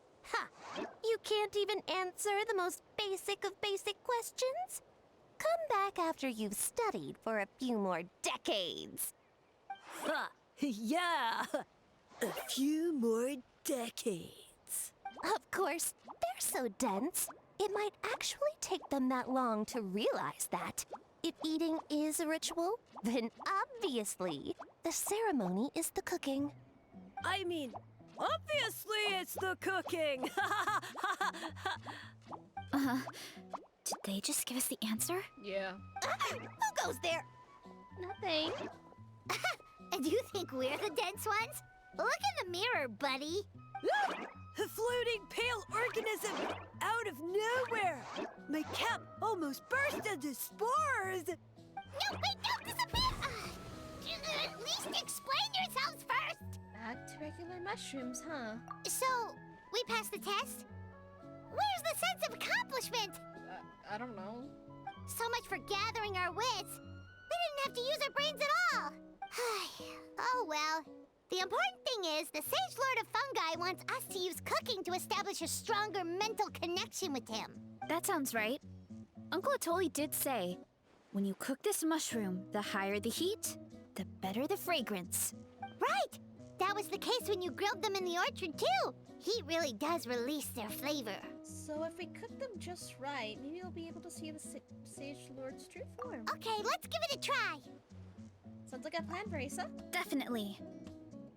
you can't even answer the most basic of basic questions? Come back after you've studied for a few more decades. Yeah, a few more decades. Of course, they're so dense, it might actually take them that long to realize that. If eating is a ritual, then obviously the ceremony is the cooking. I mean, obviously it's the cooking. Did they just give us the answer? Yeah. Who goes there? Nothing. And you think we're the dense ones? Look in the mirror, buddy. A floating pale organism out of nowhere. My cap almost burst into spores. No, wait, don't disappear! At least explain yourselves first! Back to regular mushrooms, huh? So, we passed the test? Where's the sense of accomplishment? I don't know. So much for gathering our wits. We didn't have to use our brains at all. Oh well. The important thing is, the Sage Lord of Fungi wants us to use cooking to establish a stronger mental connection with him. That sounds right. Uncle Atoli did say, when you cook this mushroom, the higher the heat, the better the fragrance. Right! That was the case when you grilled them in the orchard, too. Heat really does release their flavor. So if we cook them just right, maybe we'll be able to see the Sage Lord's true form. Okay, let's give it a try. Sounds like a plan, Verisa. Definitely.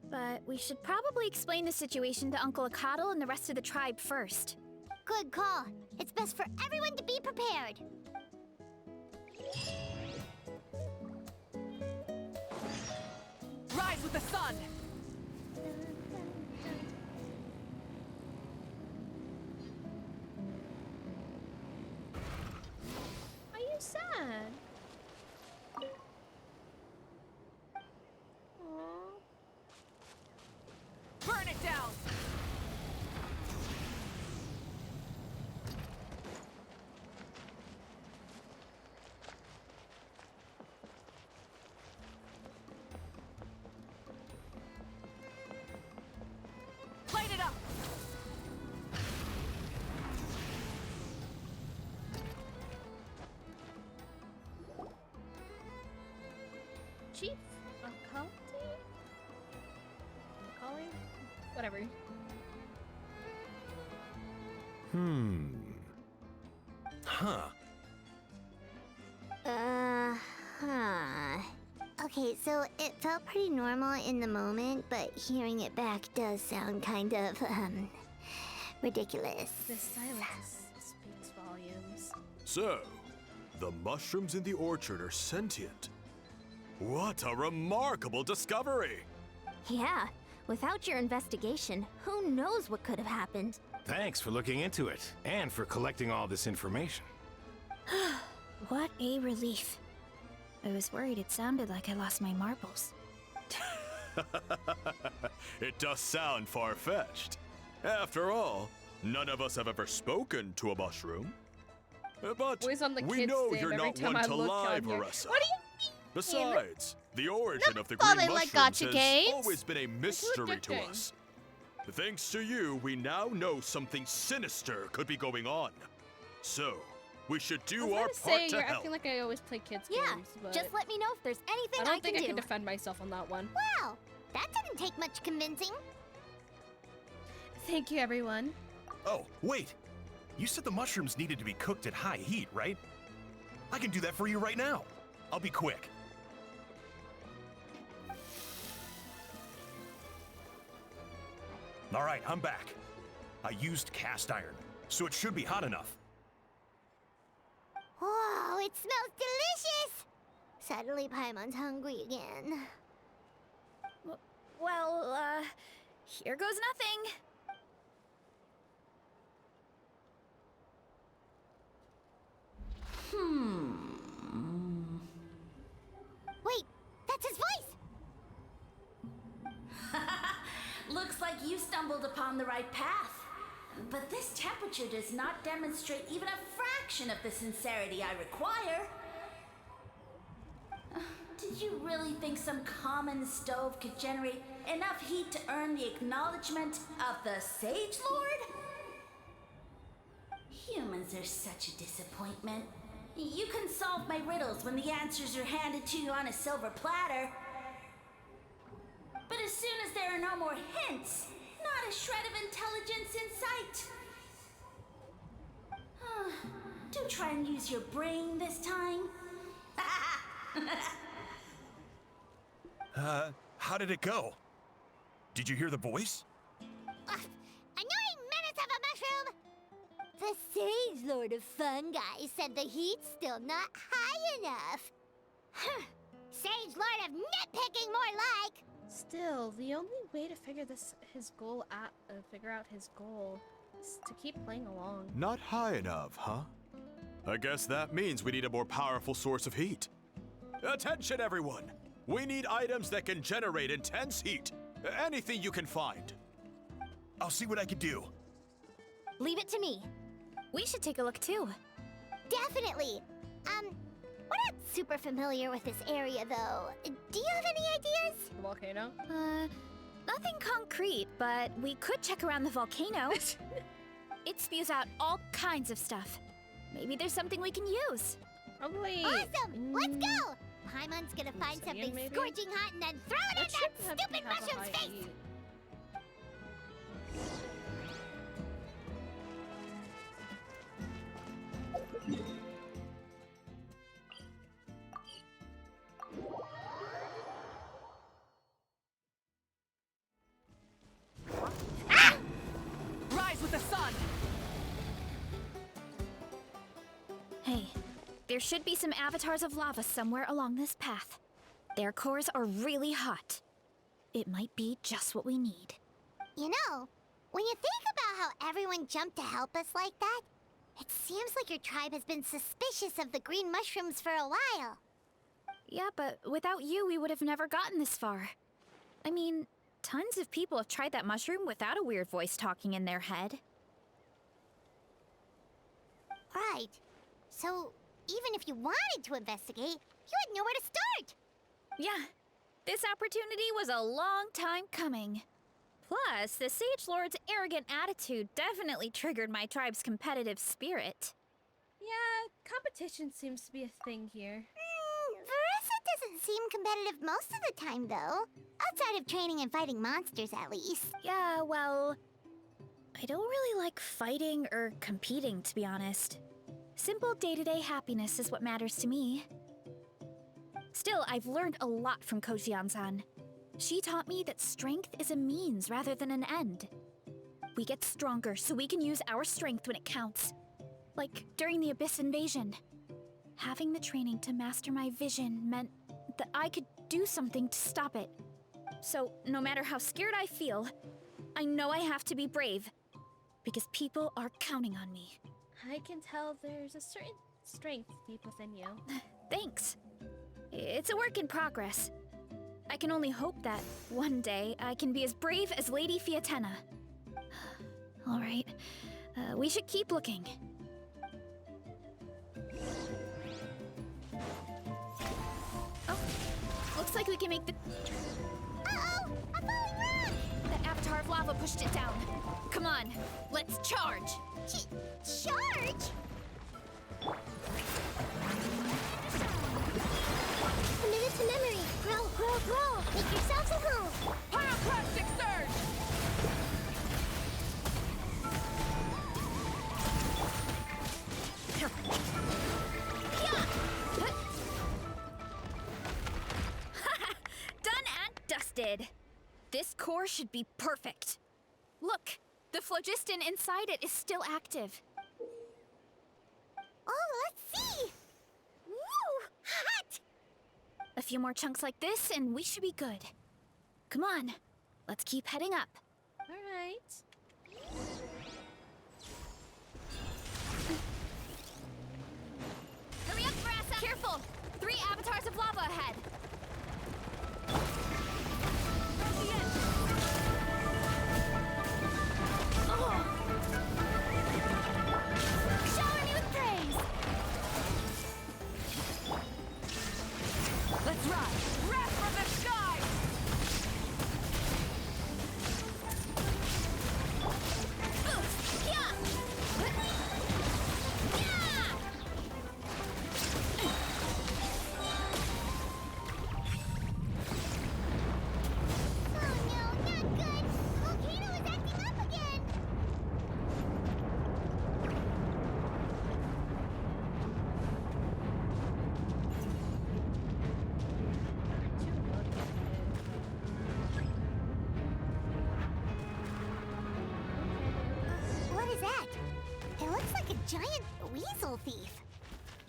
But we should probably explain the situation to Uncle Akadal and the rest of the tribe first. Good call. It's best for everyone to be prepared. Rise with the sun! Are you sad? Aww. Burn it down! Light it up! Chief Occulti? Calling? Whatever. Huh. Okay, so it felt pretty normal in the moment, but hearing it back does sound kind of, ridiculous. The silence speaks volumes. So, the mushrooms in the orchard are sentient. What a remarkable discovery! Yeah, without your investigation, who knows what could have happened? Thanks for looking into it, and for collecting all this information. What a relief. I was worried it sounded like I lost my marbles. It does sound far-fetched. After all, none of us have ever spoken to a mushroom. But Always on the we kids' know stand you're every not time one I to look lie, down here. Marissa. What do you mean? Besides, the origin of the thought green I like mushrooms gotcha has games. always been a mystery to addicting. us. Thanks to you, we now know something sinister could be going on. So, we should I do was our gonna part say, to you're help. acting like I always play kids Yeah, games, but just let me know if there's anything I I don't think can I do. can defend myself on that one. Wow, that didn't take much convincing. Thank you, everyone. Oh, wait! You said the mushrooms needed to be cooked at high heat, right? I can do that for you right now. I'll be quick. All right, I'm back. I used cast iron, so it should be hot enough. Whoa, it smells delicious! Suddenly Paimon's hungry again. Well, here goes nothing. Wait, that's his voice! Looks like you stumbled upon the right path. But this temperature does not demonstrate even a fraction of the sincerity I require. Did you really think some common stove could generate enough heat to earn the acknowledgement of the Sage Lord? Humans are such a disappointment. You can solve my riddles when the answers are handed to you on a silver platter. But as soon as there are no more hints, not a shred of intelligence in sight. Do try and use your brain this time. How did it go? Did you hear the voice? Annoying menace of a mushroom! The Sage Lord of Fungi said the heat's still not high enough. Sage Lord of Nitpicking, more like! Still, the only way to figure out his goal is to keep playing along. Not high enough, huh? I guess that means we need a more powerful source of heat. Attention, everyone! We need items that can generate intense heat. Anything you can find. I'll see what I can do. Leave it to me. We should take a look too. Definitely. We're not super familiar with this area, though. Do you have any ideas? The volcano? Nothing concrete, but we could check around the volcano. It spews out all kinds of stuff. Maybe there's something we can use. Probably. Awesome! Let's go! Paimon's gonna find obsidian, something maybe? scorching hot and then throw it in that stupid mushroom's face! Rise with the sun! Hey, there should be some avatars of lava somewhere along this path. Their cores are really hot. It might be just what we need. You know, when you think about how everyone jumped to help us like that, it seems like your tribe has been suspicious of the green mushrooms for a while. Yeah, but without you, we would have never gotten this far. I mean, tons of people have tried that mushroom without a weird voice talking in their head. Right. So, even if you wanted to investigate, you had nowhere to start. Yeah, this opportunity was a long time coming. Plus, the Sage Lord's arrogant attitude definitely triggered my tribe's competitive spirit. Yeah, competition seems to be a thing here. Verissa doesn't seem competitive most of the time, though. Outside of training and fighting monsters, at least. Yeah, well, I don't really like fighting or competing, to be honest. Simple day-to-day happiness is what matters to me. Still, I've learned a lot from Kojian-san. She taught me that strength is a means rather than an end. We get stronger so we can use our strength when it counts. Like during the Abyss invasion. Having the training to master my vision meant that I could do something to stop it. So, no matter how scared I feel, I know I have to be brave. Because people are counting on me. I can tell there's a certain strength deep within you. Thanks. It's a work in progress. I can only hope that one day I can be as brave as Lady Fiatenna. All right, we should keep looking. Oh, looks like we can make the... Uh-oh! A falling rock! The avatar of lava pushed it down. Come on, let's charge! Charge? Commit to memory. Grow, grow, grow. Make yourselves a home. Pyroclastic surge! Done and dusted. This core should be perfect. Look, the phlogiston inside it is still active. Oh, let's see. Woo! Hot! A few more chunks like this and we should be good. Come on, let's keep heading up. All right. Hurry up, Brassa! Careful! 3 avatars of lava ahead. Shower me with praise! Let's ride! Wrath from the sky! What is that? It looks like a giant weasel thief.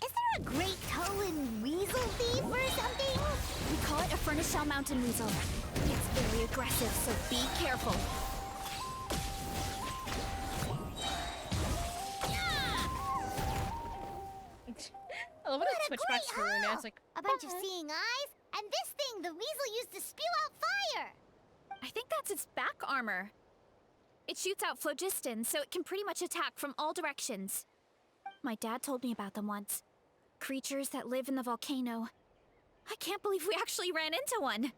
Is there a great toe and weasel thief or something? We call it a furnace shell mountain weasel. It's very aggressive, so be careful. I love when it switched back to Karuna. It's like, A bunch of seeing eyes, and this thing the weasel used to spew out fire. I think that's its back armor. It shoots out phlogiston, so it can pretty much attack from all directions. My dad told me about them once. Creatures that live in the volcano. I can't believe we actually ran into one.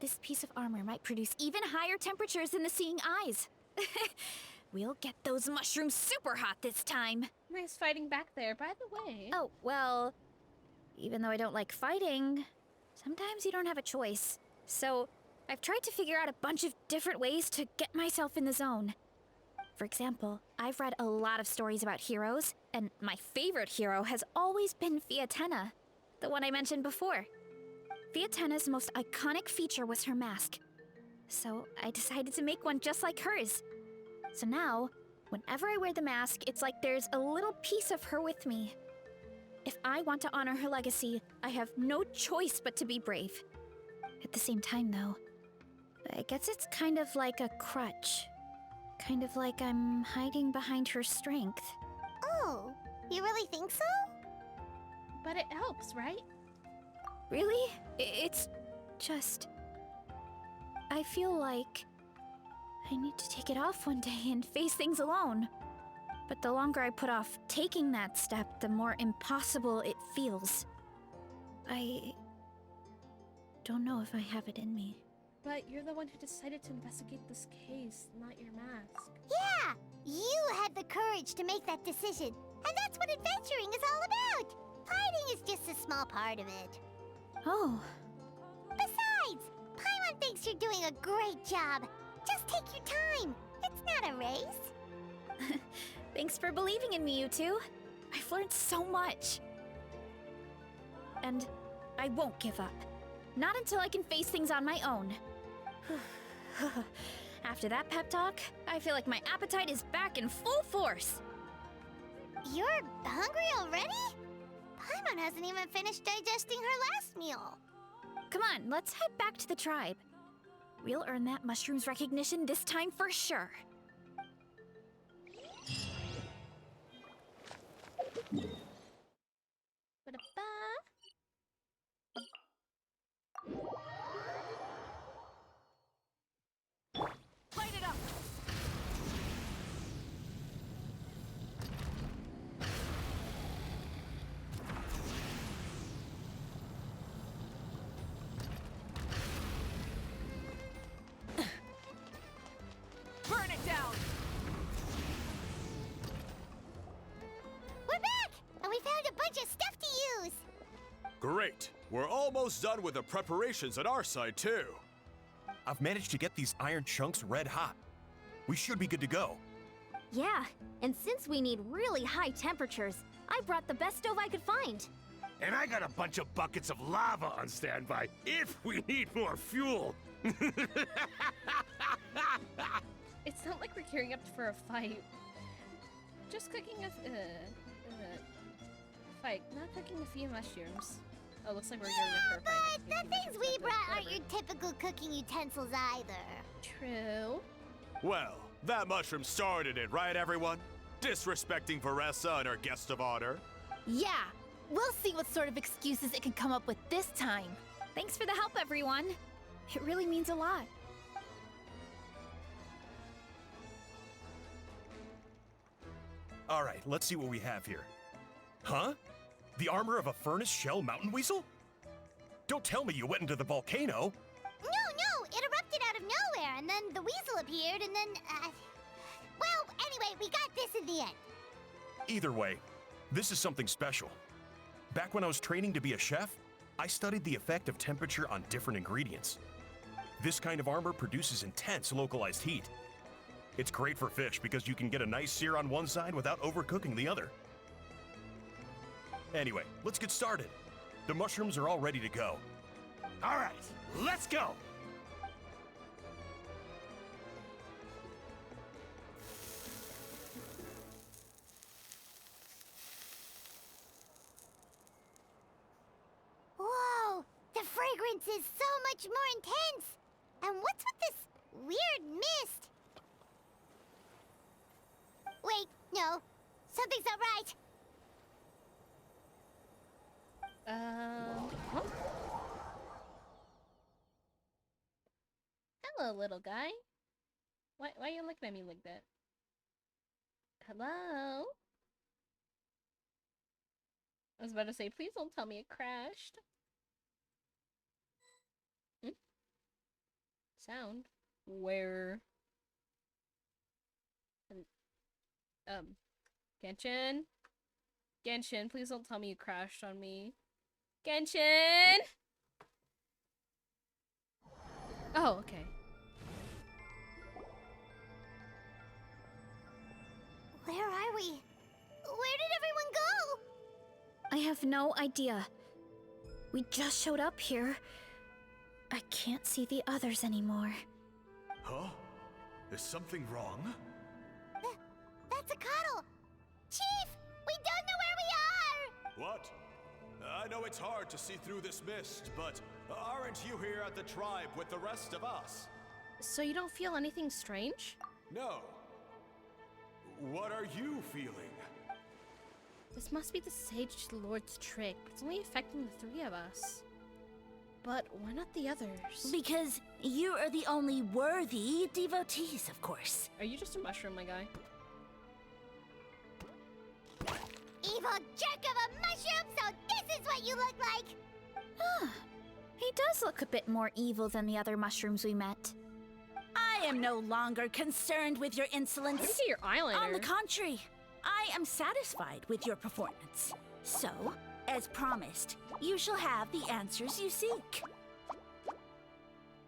This piece of armor might produce even higher temperatures than the seeing eyes. We'll get those mushrooms super hot this time. Nice fighting back there, by the way. Oh, well, even though I don't like fighting, sometimes you don't have a choice. So, I've tried to figure out a bunch of different ways to get myself in the zone. For example, I've read a lot of stories about heroes, and my favorite hero has always been Fiatenna, the one I mentioned before. Fiatenna's most iconic feature was her mask. So, I decided to make one just like hers. So now, whenever I wear the mask, it's like there's a little piece of her with me. If I want to honor her legacy, I have no choice but to be brave. At the same time, though, I guess it's kind of like a crutch. Kind of like I'm hiding behind her strength. Oh, you really think so? But it helps, right? Really? It's just... I feel like I need to take it off one day and face things alone. But the longer I put off taking that step, the more impossible it feels. I don't know if I have it in me. But you're the one who decided to investigate this case, not your mask. Yeah, you had the courage to make that decision. And that's what adventuring is all about. Fighting is just a small part of it. Oh. Besides, Paimon thinks you're doing a great job. Just take your time. It's not a race. Thanks for believing in me, you two. I've learned so much. And I won't give up. Not until I can face things on my own. After that pep talk, I feel like my appetite is back in full force. You're hungry already? Paimon hasn't even finished digesting her last meal. Come on, let's head back to the tribe. We'll earn that mushroom's recognition this time for sure. Light it up! Burn it down! We're back! And we found a bunch of stuff to use! Great! We're almost done with the preparations on our side, too. I've managed to get these iron chunks red hot. We should be good to go. Yeah, and since we need really high temperatures, I brought the best stove I could find. And I got a bunch of buckets of lava on standby if we need more fuel. It's not like we're gearing up for a fight. Just cooking a fight, not cooking a few mushrooms. Oh, looks like we're gearing up for a fight. But the things we brought aren't your typical cooking utensils either. True. Well, that mushroom started it, right, everyone? Disrespecting Varessa and her guest of honor. Yeah, we'll see what sort of excuses it can come up with this time. Thanks for the help, everyone. It really means a lot. All right, let's see what we have here. Huh? The armor of a furnace shell mountain weasel? Don't tell me you went into the volcano. No, it erupted out of nowhere, and then the weasel appeared, and then, well, anyway, we got this in the end. Either way, this is something special. Back when I was training to be a chef, I studied the effect of temperature on different ingredients. This kind of armor produces intense localized heat. It's great for fish because you can get a nice sear on one side without overcooking the other. Anyway, let's get started. The mushrooms are all ready to go. All right, let's go. Whoa, the fragrance is so much more intense. And what's with this weird mist? Wait, no, something's not right. Huh? Hello, little guy. Why are you looking at me like that? Hello? I was about to say, please don't tell me it crashed. Sound? Where? Genshin? Genshin, please don't tell me you crashed on me. Genshin! Oh, okay. Where are we? Where did everyone go? I have no idea. We just showed up here. I can't see the others anymore. Huh? Is something wrong? That's a cuddle! Chief! We don't know where we are! What? I know it's hard to see through this mist, but aren't you here at the tribe with the rest of us? So you don't feel anything strange? No. What are you feeling? This must be the Sage Lord's trick. It's only affecting the three of us. But why not the others? Because you are the only worthy devotees, of course. Are you just a mushroom, my guy? Evil jerk of a mushroom, so this is what you look like! He does look a bit more evil than the other mushrooms we met. I am no longer concerned with your insolence. Let me see your eyeliner. On the contrary, I am satisfied with your performance. So, as promised, you shall have the answers you seek.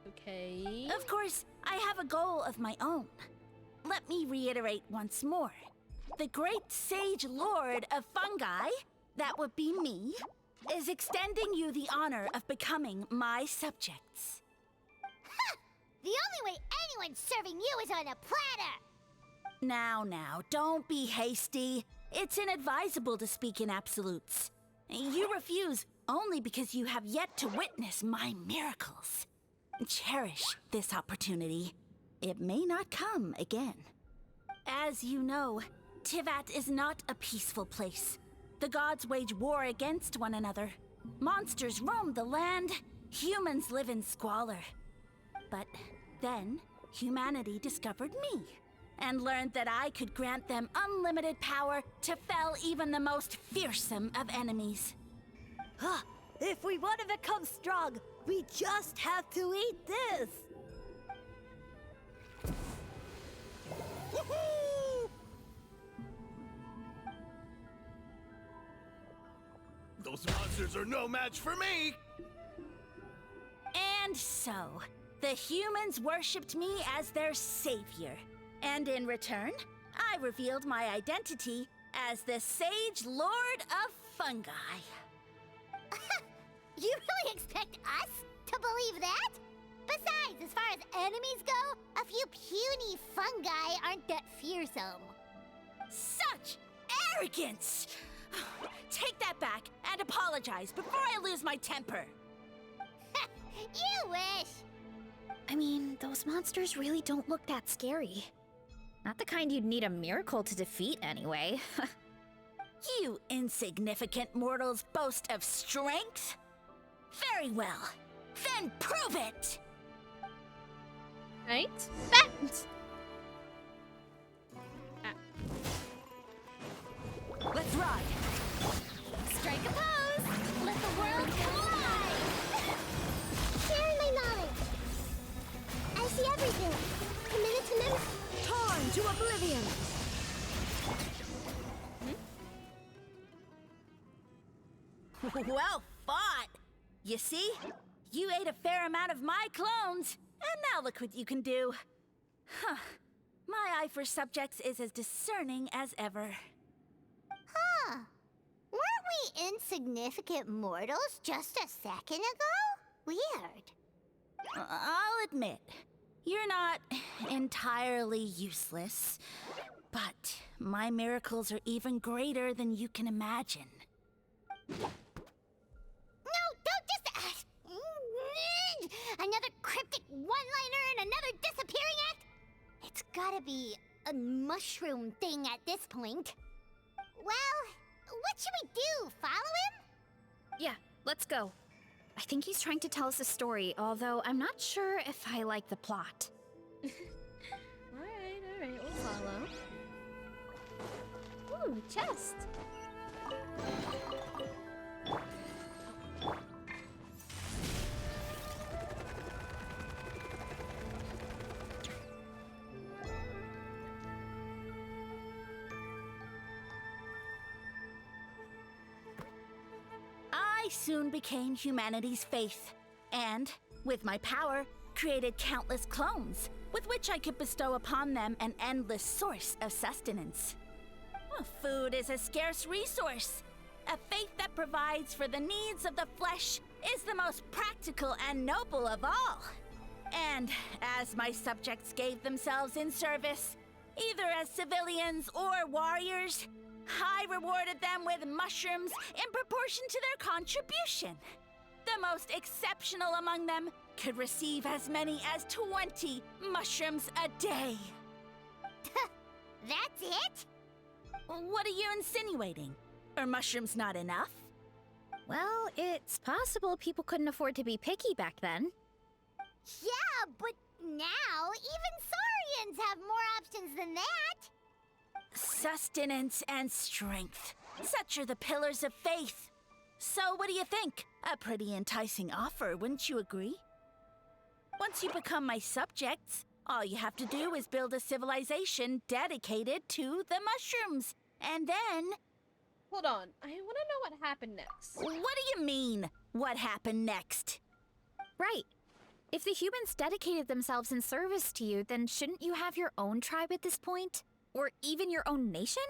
Okay. Of course, I have a goal of my own. Let me reiterate once more. The great Sage Lord of Fungi, that would be me, is extending you the honor of becoming my subjects. The only way anyone's serving you is on a platter! Now, don't be hasty. It's inadvisable to speak in absolutes. You refuse only because you have yet to witness my miracles. Cherish this opportunity. It may not come again. As you know, Tivat is not a peaceful place. The gods wage war against one another. Monsters roam the land. Humans live in squalor. But then, humanity discovered me and learned that I could grant them unlimited power to fell even the most fearsome of enemies. If we want to become strong, we just have to eat this! Those monsters are no match for me! And so, the humans worshipped me as their savior. And in return, I revealed my identity as the Sage Lord of Fungi. You really expect us to believe that? Besides, as far as enemies go, a few puny fungi aren't that fearsome. Such arrogance! Take that back and apologize before I lose my temper. You wish! I mean, those monsters really don't look that scary. Not the kind you'd need a miracle to defeat anyway. You insignificant mortals boast of strength? Very well. Then prove it! Right? Bet! Let's ride! Strike a pose! Let the world come alive! Sharing my knowledge. I see everything. From minute to minute. Time to oblivion! Well fought! You see? You ate a fair amount of my clones, and now look what you can do. Huh. My eye for subjects is as discerning as ever. Huh. Weren't we insignificant mortals just a second ago? Weird. I'll admit, you're not entirely useless, but my miracles are even greater than you can imagine. No, don't just... another cryptic one-liner and another disappearing act? It's gotta be a mushroom thing at this point. Well, what should we do? Follow him? Yeah, let's go. I think he's trying to tell us a story, although I'm not sure if I like the plot. Alright, we'll follow. Ooh, chest. I soon became humanity's faith, and, with my power, created countless clones, with which I could bestow upon them an endless source of sustenance. Well, food is a scarce resource. A faith that provides for the needs of the flesh is the most practical and noble of all. And as my subjects gave themselves in service, either as civilians or warriors, I rewarded them with mushrooms in proportion to their contribution. The most exceptional among them could receive as many as 20 mushrooms a day. That's it? What are you insinuating? Are mushrooms not enough? Well, it's possible people couldn't afford to be picky back then. Yeah, but now even Saurians have more options than that. Sustenance and strength. Such are the pillars of faith. So what do you think? A pretty enticing offer, wouldn't you agree? Once you become my subjects, all you have to do is build a civilization dedicated to the mushrooms. And then... Hold on, I want to know what happened next. What do you mean, what happened next? Right. If the humans dedicated themselves in service to you, then shouldn't you have your own tribe at this point? Or even your own nation?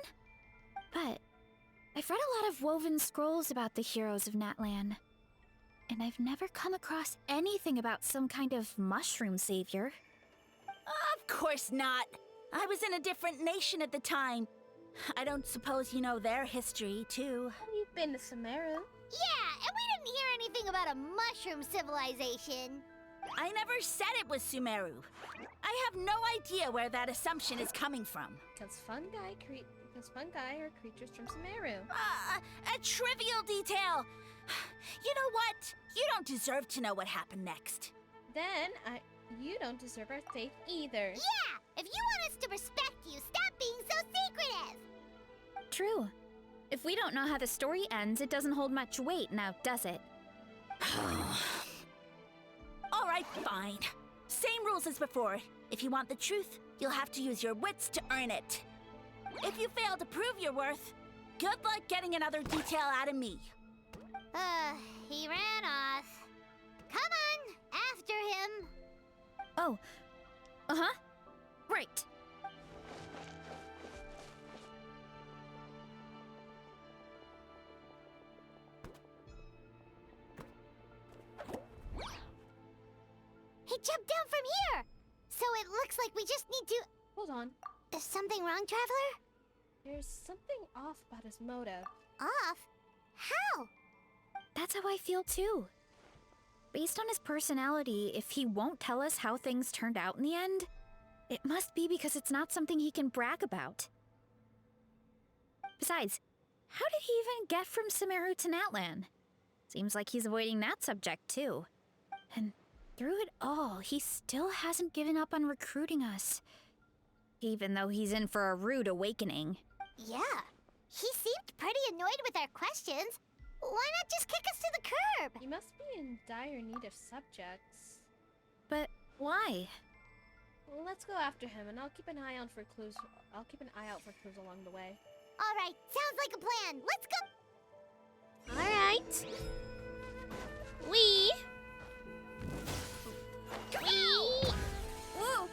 But I've read a lot of woven scrolls about the heroes of Natlan, and I've never come across anything about some kind of mushroom savior. Of course not. I was in a different nation at the time. I don't suppose you know their history, too. You've been to Sumeru. Yeah, and we didn't hear anything about a mushroom civilization. I never said it was Sumeru. I have no idea where that assumption is coming from. Because fungi are creatures from Sumeru. A trivial detail. You know what? You don't deserve to know what happened next. Then, you don't deserve our faith either. Yeah! If you want us to respect you, stop being so secretive! True. If we don't know how the story ends, it doesn't hold much weight now, does it? All right, fine. Same rules as before. If you want the truth, you'll have to use your wits to earn it. If you fail to prove your worth, good luck getting another detail out of me. He ran off. Come on, after him. Oh. Uh-huh. Right. He jumped down from here! So it looks like we just need to... Hold on. Is something wrong, Traveler? There's something off about his motive. Off? How? That's how I feel too. Based on his personality, if he won't tell us how things turned out in the end, it must be because it's not something he can brag about. Besides, how did he even get from Sumeru to Natlan? Seems like he's avoiding that subject too. And through it all, he still hasn't given up on recruiting us. Even though he's in for a rude awakening. Yeah. He seemed pretty annoyed with our questions. Why not just kick us to the curb? You must be in dire need of subjects. But why? Well, let's go after him, and I'll keep an eye out for clues. Along the way. All right, sounds like a plan. Let's go. All right. We. Whoa.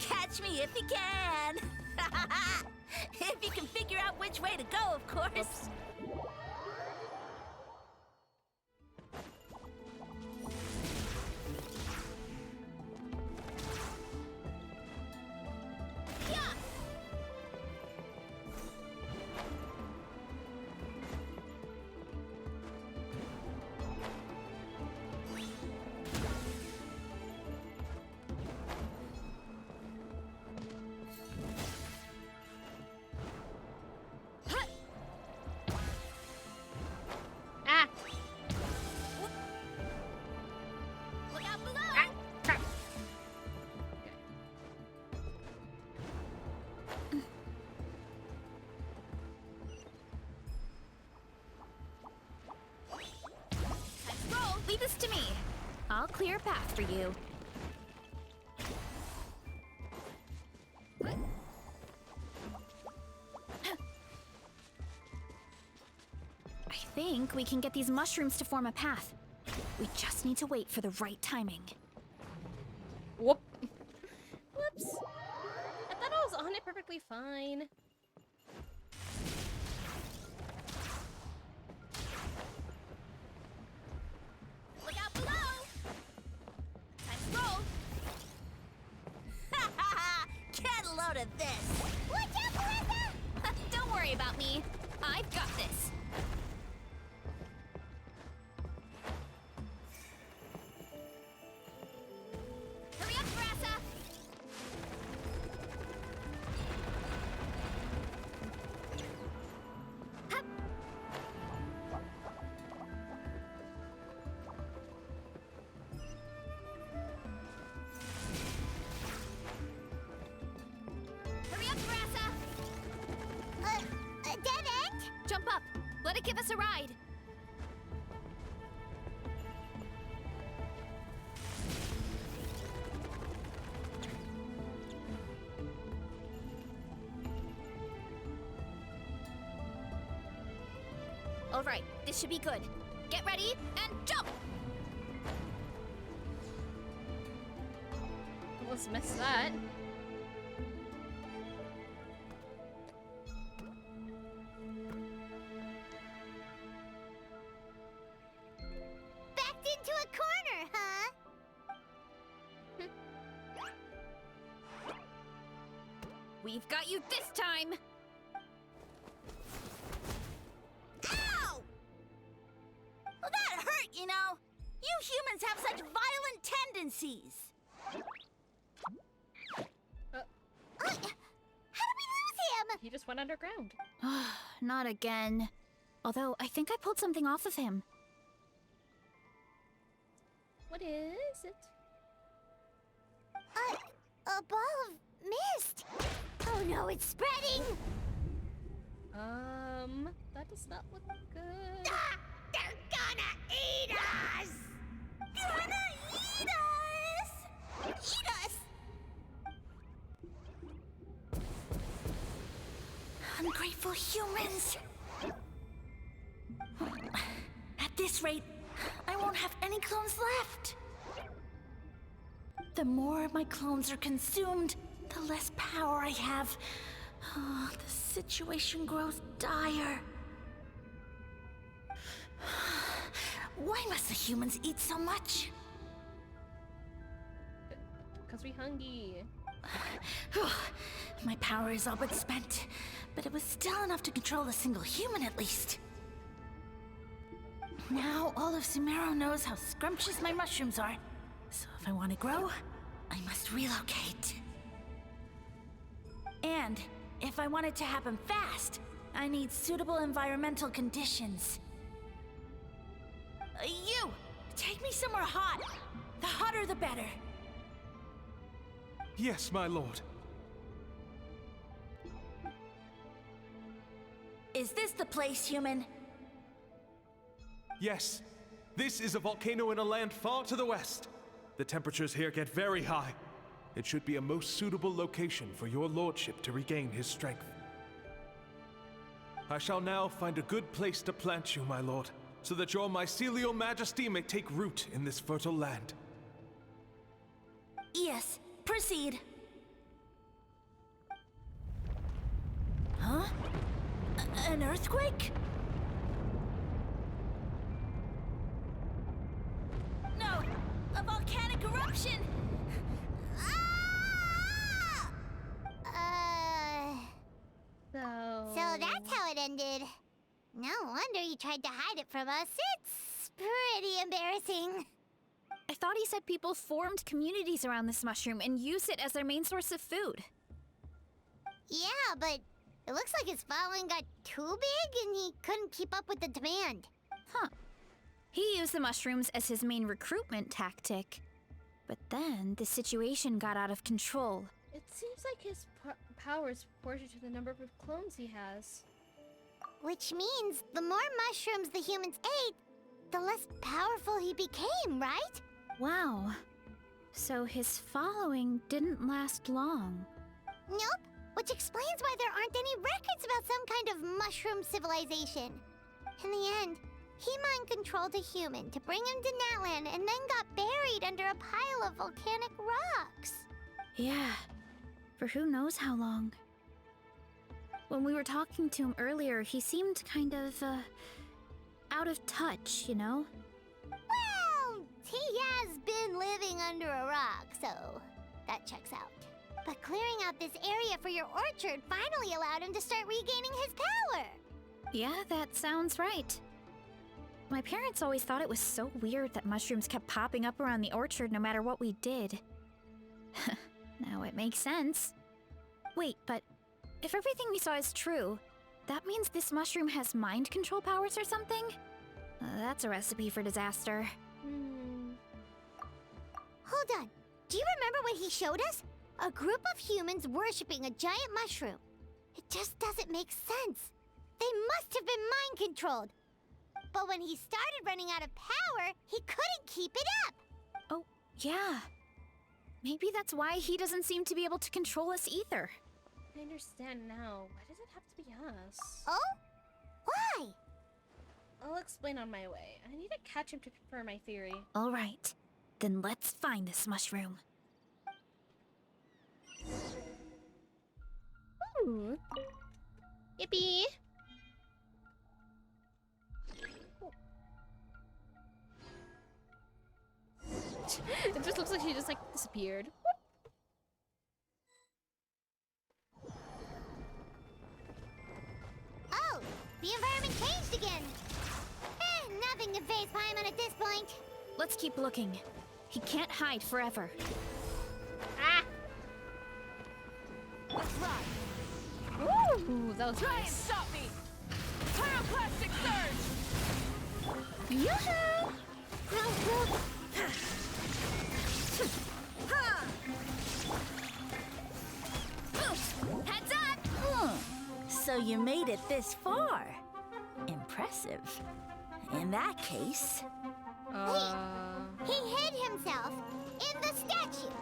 Catch me if you can! If you can figure out which way to go, of course. Oops. Leave this to me. I'll clear a path for you. I think we can get these mushrooms to form a path. We just need to wait for the right timing. Whoop. Whoops. I thought I was on it perfectly fine. Look out below! Let's roll! Get a load of this! Watch out, Melissa! Don't worry about me. I've got this. Hurry up, Grassa! Hup. Hurry up, Grassa! A dead end? Jump up. Let it give us a ride. All right, this should be good. Get ready and jump! Almost missed that. Backed into a corner, huh? We've got you this time! Ow! Well, that hurt, you know. You humans have such violent tendencies. How did we lose him? He just went underground. Not again. Although, I think I pulled something off of him. What is it? A ball of mist. Oh no, it's spreading. That does not look good. Ah, they're gonna eat us. Gonna eat us. Eat us. Ungrateful humans! At this rate, I won't have any clones left. The more my clones are consumed, the less power I have. Oh, the situation grows dire. Why must the humans eat so much? Because we hungry. My power is all but spent, but it was still enough to control a single human at least. Now all of Sumeru knows how scrumptious my mushrooms are, so if I want to grow, I must relocate. And if I want it to happen fast, I need suitable environmental conditions. You! Take me somewhere hot. The hotter the better. Yes, my lord. Is this the place, human? Yes. This is a volcano in a land far to the west. The temperatures here get very high. It should be a most suitable location for your lordship to regain his strength. I shall now find a good place to plant you, my lord, so that your mycelial majesty may take root in this fertile land. Yes, proceed. Huh? An earthquake? No! A volcanic eruption! So that's how it ended. No wonder you tried to hide it from us. It's pretty embarrassing. I thought he said people formed communities around this mushroom and used it as their main source of food. Yeah, but it looks like his following got too big and he couldn't keep up with the demand. Huh. He used the mushrooms as his main recruitment tactic. But then the situation got out of control. It seems like his power is proportional to the number of clones he has. Which means the more mushrooms the humans ate, the less powerful he became, right? Wow. So his following didn't last long. Nope. Which explains why there aren't any records about some kind of mushroom civilization. In the end, he mind-controlled a human to bring him to Natlan and then got buried under a pile of volcanic rocks. Yeah. For who knows how long. When we were talking to him earlier, he seemed kind of, out of touch, you know? Well, he has been living under a rock, so that checks out. But clearing out this area for your orchard finally allowed him to start regaining his power. Yeah, that sounds right. My parents always thought it was so weird that mushrooms kept popping up around the orchard no matter what we did. Now it makes sense. Wait, but if everything we saw is true, that means this mushroom has mind control powers or something? That's a recipe for disaster. Hold on. Do you remember what he showed us? A group of humans worshipping a giant mushroom. It just doesn't make sense. They must have been mind-controlled. But when he started running out of power, he couldn't keep it up. Oh, yeah. Maybe that's why he doesn't seem to be able to control us either. I understand now. Why does it have to be us? Oh? Why? I'll explain on my way. I need to catch him to confirm my theory. All right, then let's find this mushroom. Ooh. Yippee! It just looks like she just like disappeared. Oh, the environment changed again. Nothing to face Paimon at this point. Let's keep looking. He can't hide forever. Ah! Let's ride. Ooh, that was Try nice. and stop me. Pyroclastic surge. Yoo-hoo! Heads up! So you made it this far. Impressive. In that case... He hid himself in the statue.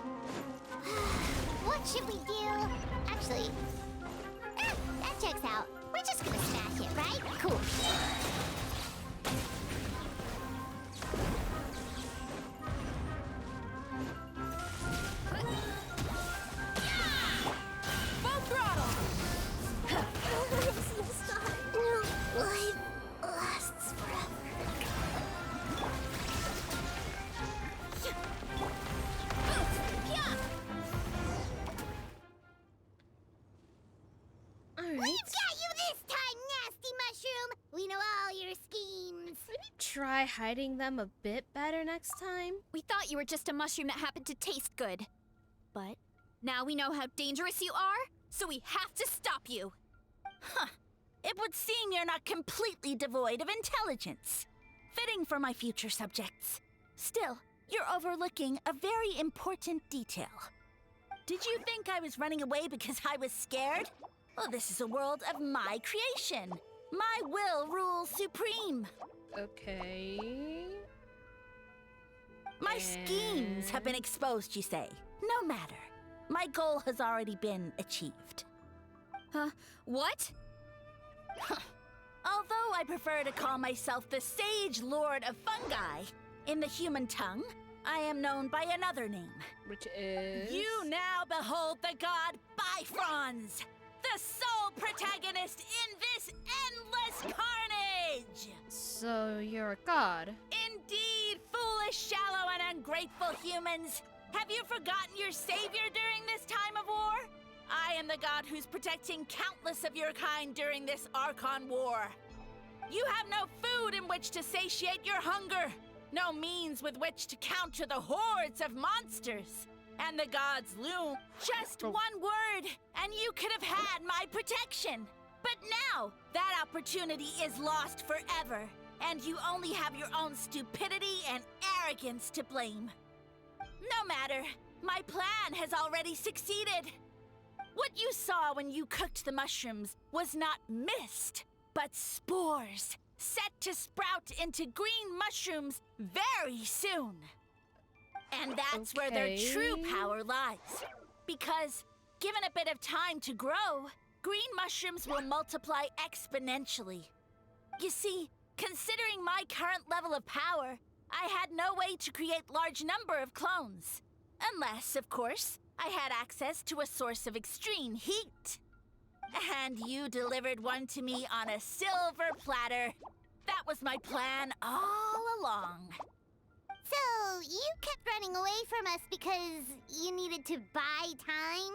What should we do? Actually, that checks out. We're just gonna smash it, right? Cool. Full throttle. Life lasts forever. Alright. We've got you this time, nasty mushroom! We know all your schemes. Maybe try hiding them a bit better next time. We thought you were just a mushroom that happened to taste good. But now we know how dangerous you are, so we have to stop you. Huh. It would seem you're not completely devoid of intelligence. Fitting for my future subjects. Still, you're overlooking a very important detail. Did you think I was running away because I was scared? Well, this is a world of my creation. My will rules supreme. Okay. My schemes have been exposed, you say. No matter. My goal has already been achieved. What? Although I prefer to call myself the Sage Lord of Fungi, in the human tongue, I am known by another name. Which is... You now behold the god Bifrons, the sole protagonist in this endless carnage! So you're a god? Indeed, foolish, shallow, and ungrateful humans! Have you forgotten your savior during this time of war? I am the god who's protecting countless of your kind during this Archon War. You have no food in which to satiate your hunger, no means with which to counter the hordes of monsters. And the gods loom. Just one word, and you could have had my protection. But now, that opportunity is lost forever, and you only have your own stupidity and arrogance to blame. No matter, my plan has already succeeded. What you saw when you cooked the mushrooms was not mist, but spores, set to sprout into green mushrooms very soon. And that's where their true power lies. Because, given a bit of time to grow, green mushrooms will multiply exponentially. You see, considering my current level of power, I had no way to create large number of clones. Unless, of course, I had access to a source of extreme heat. And you delivered one to me on a silver platter. That was my plan all along. So, you kept running away from us because you needed to buy time?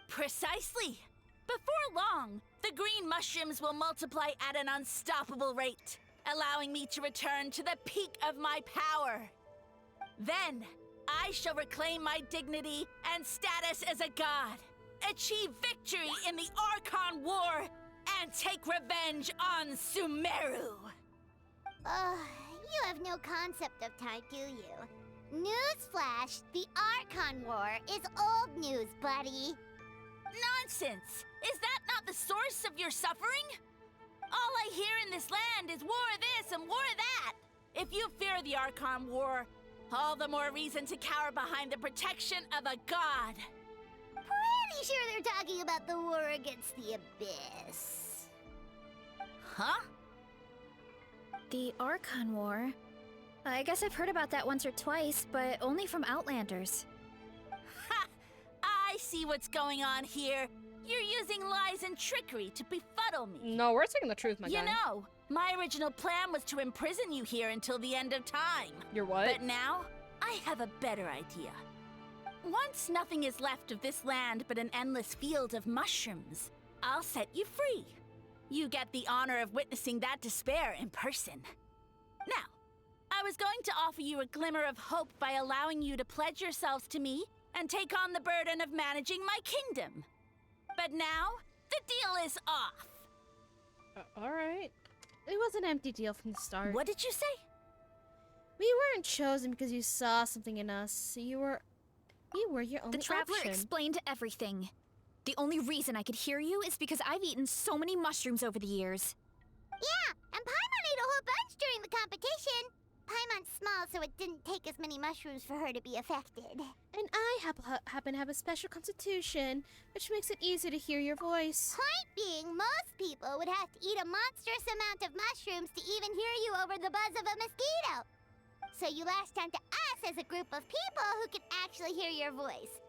Precisely. Before long, the green mushrooms will multiply at an unstoppable rate, allowing me to return to the peak of my power. Then, I shall reclaim my dignity and status as a god, achieve victory in the Archon War, and take revenge on Sumeru. You have no concept of time, do you? Newsflash, the Archon War is old news, buddy. Nonsense! Is that not the source of your suffering? All I hear in this land is war this and war that. If you fear the Archon War, all the more reason to cower behind the protection of a god. Pretty sure they're talking about the war against the Abyss. Huh? The Archon War. I guess I've heard about that once or twice, but only from Outlanders. Ha! I see what's going on here. You're using lies and trickery to befuddle me. No, we're saying the truth, my guy. You know, my original plan was to imprison you here until the end of time. Your what? But now, I have a better idea. Once nothing is left of this land but an endless field of mushrooms, I'll set you free. You get the honor of witnessing that despair in person. Now, I was going to offer you a glimmer of hope by allowing you to pledge yourselves to me and take on the burden of managing my kingdom. But now, the deal is off. Alright. It was an empty deal from the start. What did you say? We weren't chosen because you saw something in us. You were your only The Traveler option. explained everything. The only reason I could hear you is because I've eaten so many mushrooms over the years. Yeah, and Paimon ate a whole bunch during the competition. Paimon's small, so it didn't take as many mushrooms for her to be affected. And I happen to have a special constitution, which makes it easy to hear your voice. Point being, most people would have to eat a monstrous amount of mushrooms to even hear you over the buzz of a mosquito. So you latched onto us as a group of people who can actually hear your voice.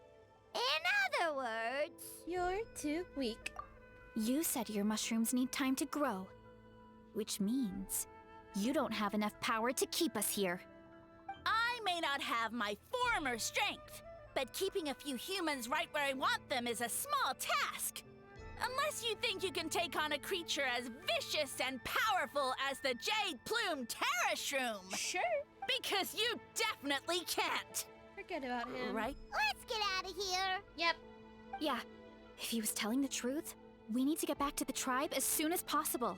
In other words... You're too weak. You said your mushrooms need time to grow, which means you don't have enough power to keep us here. I may not have my former strength, but keeping a few humans right where I want them is a small task. Unless you think you can take on a creature as vicious and powerful as the Jade Plume Terrashroom. Sure. Because you definitely can't. Forget about him. Right? Let's get out of here. Yep. Yeah, if he was telling the truth, we need to get back to the tribe as soon as possible.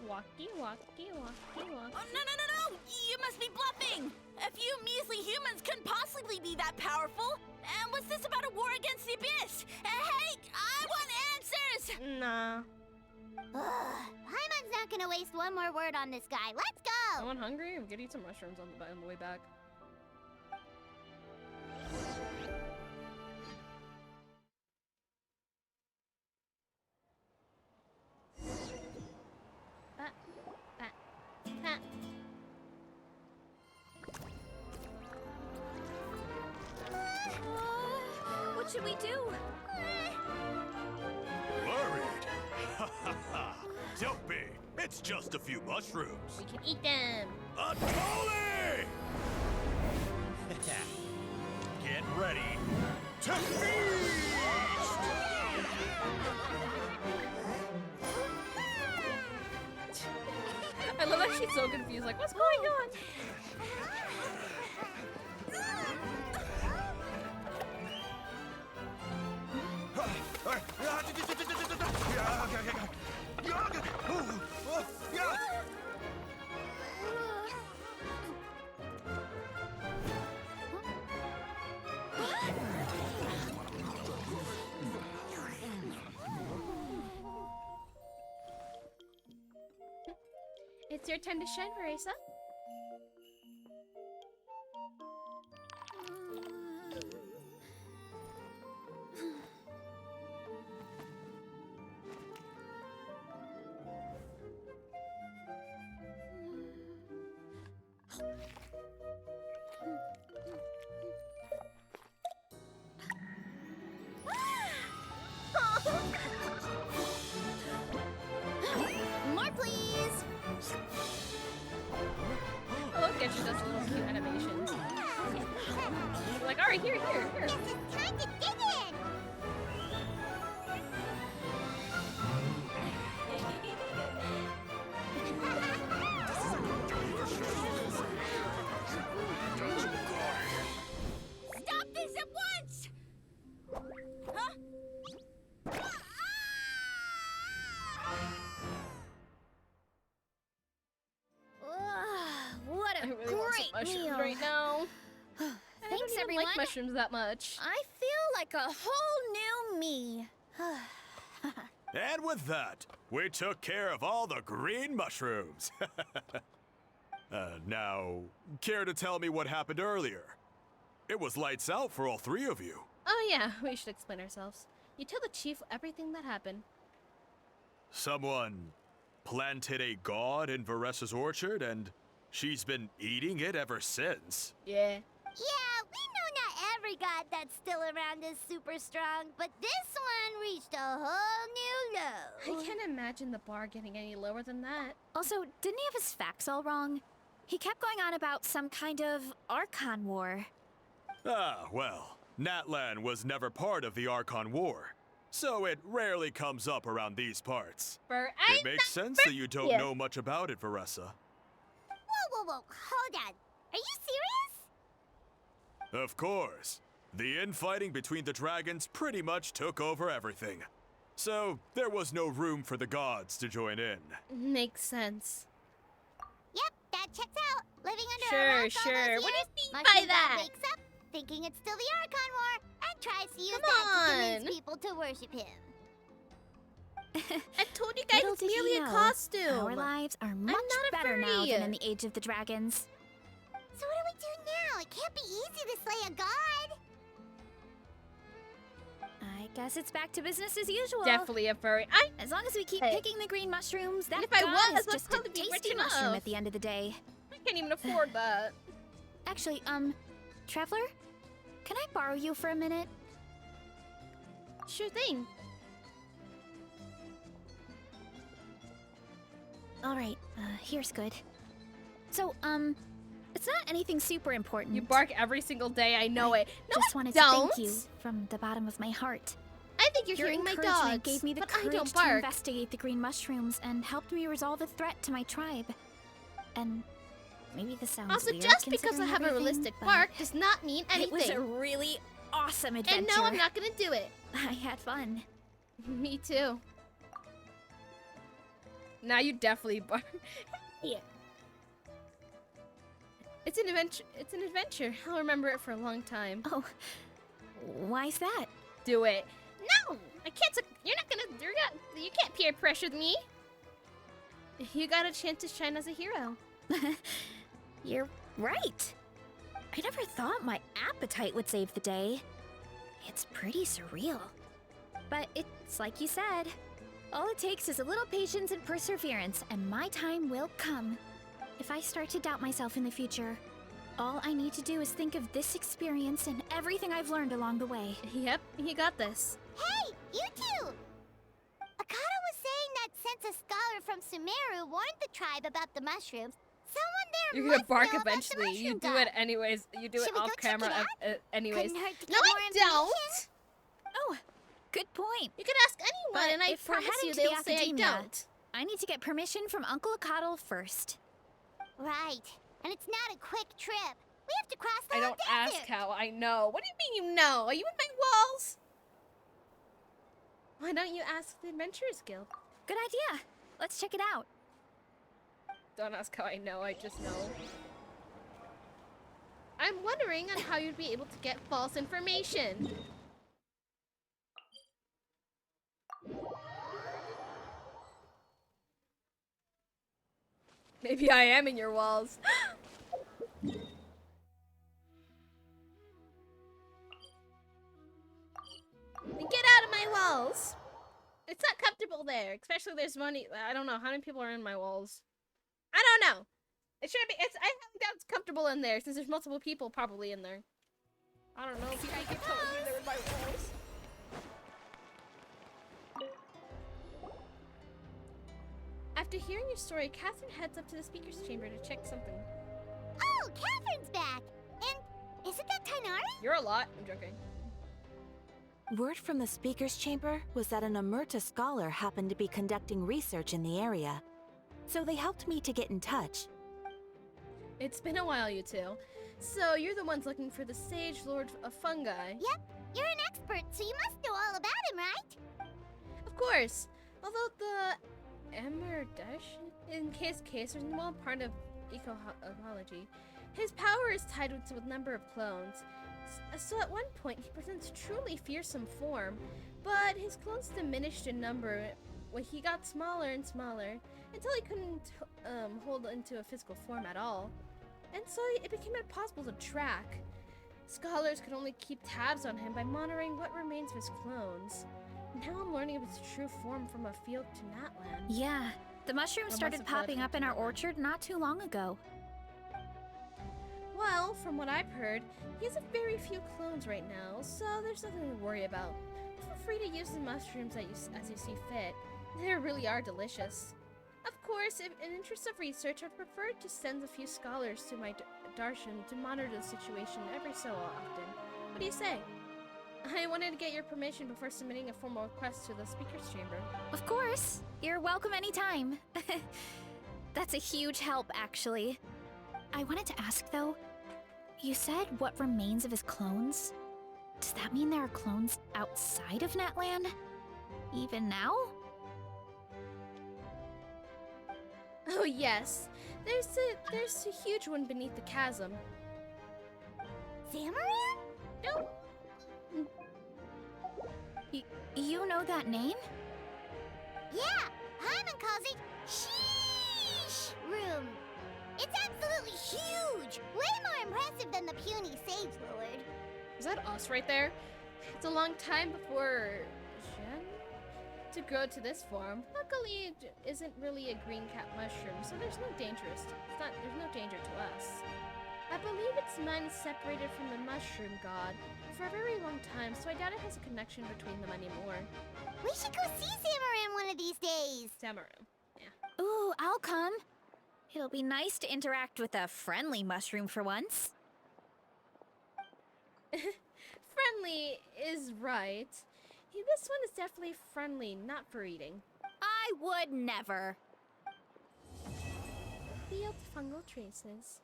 Walkie, walkie, walkie, walkie. Oh, no! You must be bluffing! A few measly humans couldn't possibly be that powerful. And what's this about a war against the abyss? Hey, I want answers! Nah. Paimon's not gonna waste one more word on this guy. Let's go! Someone hungry? We could eat some mushrooms on the way back. What should we do? Worried? Ha ha ha! Don't be! It's just a few mushrooms. We can eat them. Atoli! Get ready to feast! I love that she's so confused. Like, what's going on? It's your turn to shine, Marisa. More, please! I love Genshin does little cute animations. Like, alright, here. Guess it's time to dig in! Stop this at once! Huh? What a I really want some great mushrooms meal! right now. I Thanks, don't even everyone. like mushrooms that much. I feel like a whole new me. And with that, we took care of all the green mushrooms. Now, care to tell me what happened earlier? It was lights out for all three of you. Oh yeah, we should explain ourselves. You tell the chief everything that happened. Someone planted a god in Varessa's orchard, and she's been eating it ever since. Yeah. Yeah, we know not every god that's still around is super strong, but this one reached a whole new low. I can't imagine the bar getting any lower than that. Also, didn't he have his facts all wrong? He kept going on about some kind of Archon War. Ah, well, Natlan was never part of the Archon War, so it rarely comes up around these parts. It makes sense that you don't know much about it, Varessa. Whoa, hold on. Are you serious? Of course. The infighting between the dragons pretty much took over everything. So, there was no room for the gods to join in. Makes sense. Yep, that checks out. Living under a rock all those Sure. years, What do you mean by Mushroom God that? wakes up, thinking it's still the Archon War, and tries to use Come that to on. convince people to worship him. I told you guys Little it's did he merely a know, costume. Our lives are much not a better now furry. than in the Age of the Dragons. So what do we do now? It can't be easy to slay a god. I guess it's back to business as usual. Definitely a furry. As long as we keep Hey. picking the green mushrooms, that if I god was, is I'd just a probably be rich tasty mushroom enough. at the end of the day. I can't even afford that. Actually, Traveler, can I borrow you for a minute? Sure thing. Alright, here's good. So, it's not anything super important. You bark every single day, I know it. No, Just I wanted don't. to thank you from the bottom of my heart. I think you're Your hearing my encouragement dogs, gave me the but I courage don't to bark. investigate the green mushrooms and helped me resolve a threat to my tribe. And maybe this sounds Also, weird just because I considering have a everything, realistic but bark does not mean anything. It was a really awesome adventure. And no, I'm not gonna do it. I had fun. Me too. Now you definitely bark. Yeah. It's an adventure. It's an adventure. I'll remember it for a long time. Oh, why's that? Do it. No, I can't. You're not gonna. You can't peer pressure me. You got a chance to shine as a hero. You're right. I never thought my appetite would save the day. It's pretty surreal. But it's like you said. All it takes is a little patience and perseverance, and my time will come. If I start to doubt myself in the future, all I need to do is think of this experience and everything I've learned along the way. Yep, you got this. Hey, you two! Akata was saying that since a scholar from Sumeru warned the tribe about the mushrooms, someone there You're gonna must bark know about the eventually. You mushroom do god. it anyways. You do Should it we go off check it camera out? anyways. Couldn't hurt to No, get I more information. don't. Oh, good point. You can ask anyone, But and I if we're promise heading you to they'll the say I academia, don't. I need to get permission from Uncle Akatl first. Right, and it's not a quick trip. We have to cross the I whole don't desert. ask how. I know. What do you mean you know? Are you in my walls? Why don't you ask the Adventurers Guild? Good idea. Let's check it out. Don't ask how I know. I just know. I'm wondering on how you'd be able to get false information. Maybe I am in your walls. Get out of my walls! It's not comfortable there, especially there's money. I don't know how many people are in my walls. I don't know. It should be. I think that's comfortable in there since there's multiple people probably in there. I don't know. If you guys keep telling me they're in my walls. After hearing your story, Catherine heads up to the speaker's chamber to check something. Oh, Catherine's back! And isn't that Tainari? You're a lot. I'm joking. Word from the speaker's chamber was that an Emerta scholar happened to be conducting research in the area. So they helped me to get in touch. It's been a while, you two. So you're the ones looking for the Sage Lord of Fungi. Yep, you're an expert, so you must know all about him, right? Of course. Although the Emerdash, in his case, is well part of ecology. His power is tied to a number of clones. So at one point, he presents truly fearsome form, but his clones diminished in number when he got smaller and smaller until he couldn't hold into a physical form at all. And so it became impossible to track. Scholars could only keep tabs on him by monitoring what remains of his clones. Now I'm learning of his true form from a field to Natland. Yeah, The mushrooms started popping up in our orchard not too long ago. Well, from what I've heard, he has a very few clones right now, so there's nothing to worry about. Feel free to use the mushrooms as you see fit. They really are delicious. Of course, if in interest of research, I'd prefer to send a few scholars to my darshan to monitor the situation every so often. What do you say? I wanted to get your permission before submitting a formal request to the Speaker's Chamber. Of course. You're welcome anytime. That's a huge help, actually. I wanted to ask, though, you said what remains of his clones? Does that mean there are clones outside of Netland? Even now? Oh yes, there's a huge one beneath the chasm. Zamaran? No. You know that name? Yeah, Hyman calls it Sheesh Room. It's absolutely huge! Way more impressive than the puny Sage Lord. Is that us right there? It's a long time before Gen to grow to this form. Luckily, it isn't really a green cap mushroom, so there's no danger to us. I believe its mind is separated from the mushroom god for a very long time, so I doubt it has a connection between them anymore. We should go see Zamaran one of these days. Zamaran, yeah. Ooh, I'll come. It'll be nice to interact with a friendly mushroom for once. Friendly is right. This one is definitely friendly, not for eating. I would never. Field fungal traces.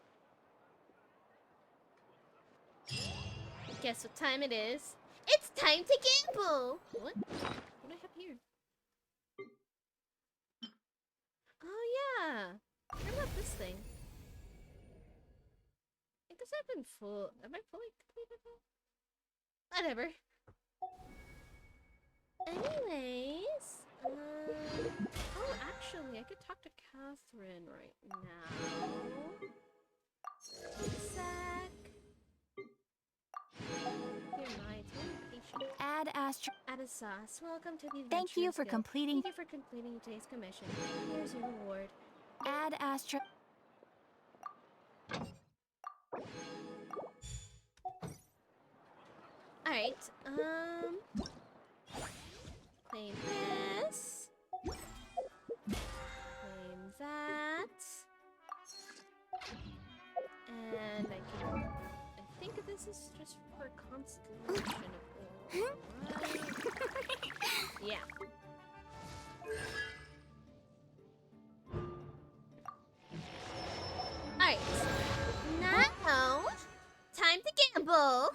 Guess what time it is? It's time to gamble! What? What do I have here? Oh yeah! What about this thing? I guess I've been full. Am I fully completed now? Whatever. Anyways, oh, actually, I could talk to Catherine right now. Sec. You're my patient. Ad Astra. Adasas, welcome to the Adventurers Thank you for Guild. completing. Thank you for completing today's commission. Here's your reward. Ad Astra. Alright, claim this. Claim that. And I think this is just for constellation of right? Yeah. Alright. Now, time to gamble.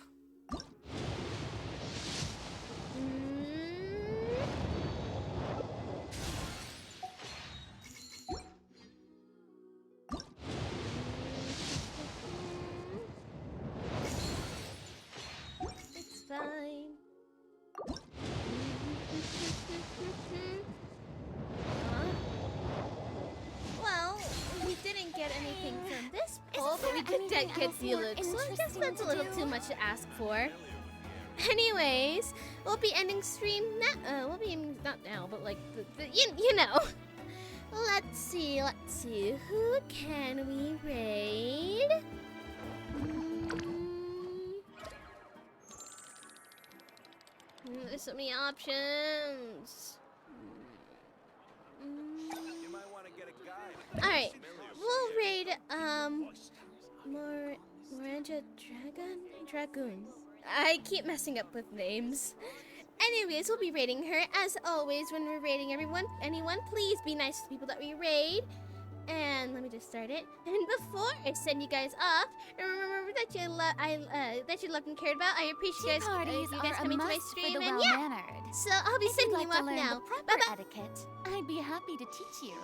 It's fine. Well, we didn't get anything from this poll, but we did get Deluxe, so I guess that's a little too much to ask for. Anyways, we'll be ending stream now. We'll be not now, but like you know. Let's see. Who can we raid? There's so many options. Alright, we'll raid Moranja Dragoon. I keep messing up with names. Anyways, we'll be raiding her. As always, when we're raiding anyone, please be nice to the people that we raid. And let me just start it. And before I send you guys off, remember that you loved and cared about. I appreciate you guys coming to my stream. And yeah, so I'll be sending you off now. Bye bye. Etiquette, I'd be happy to teach you.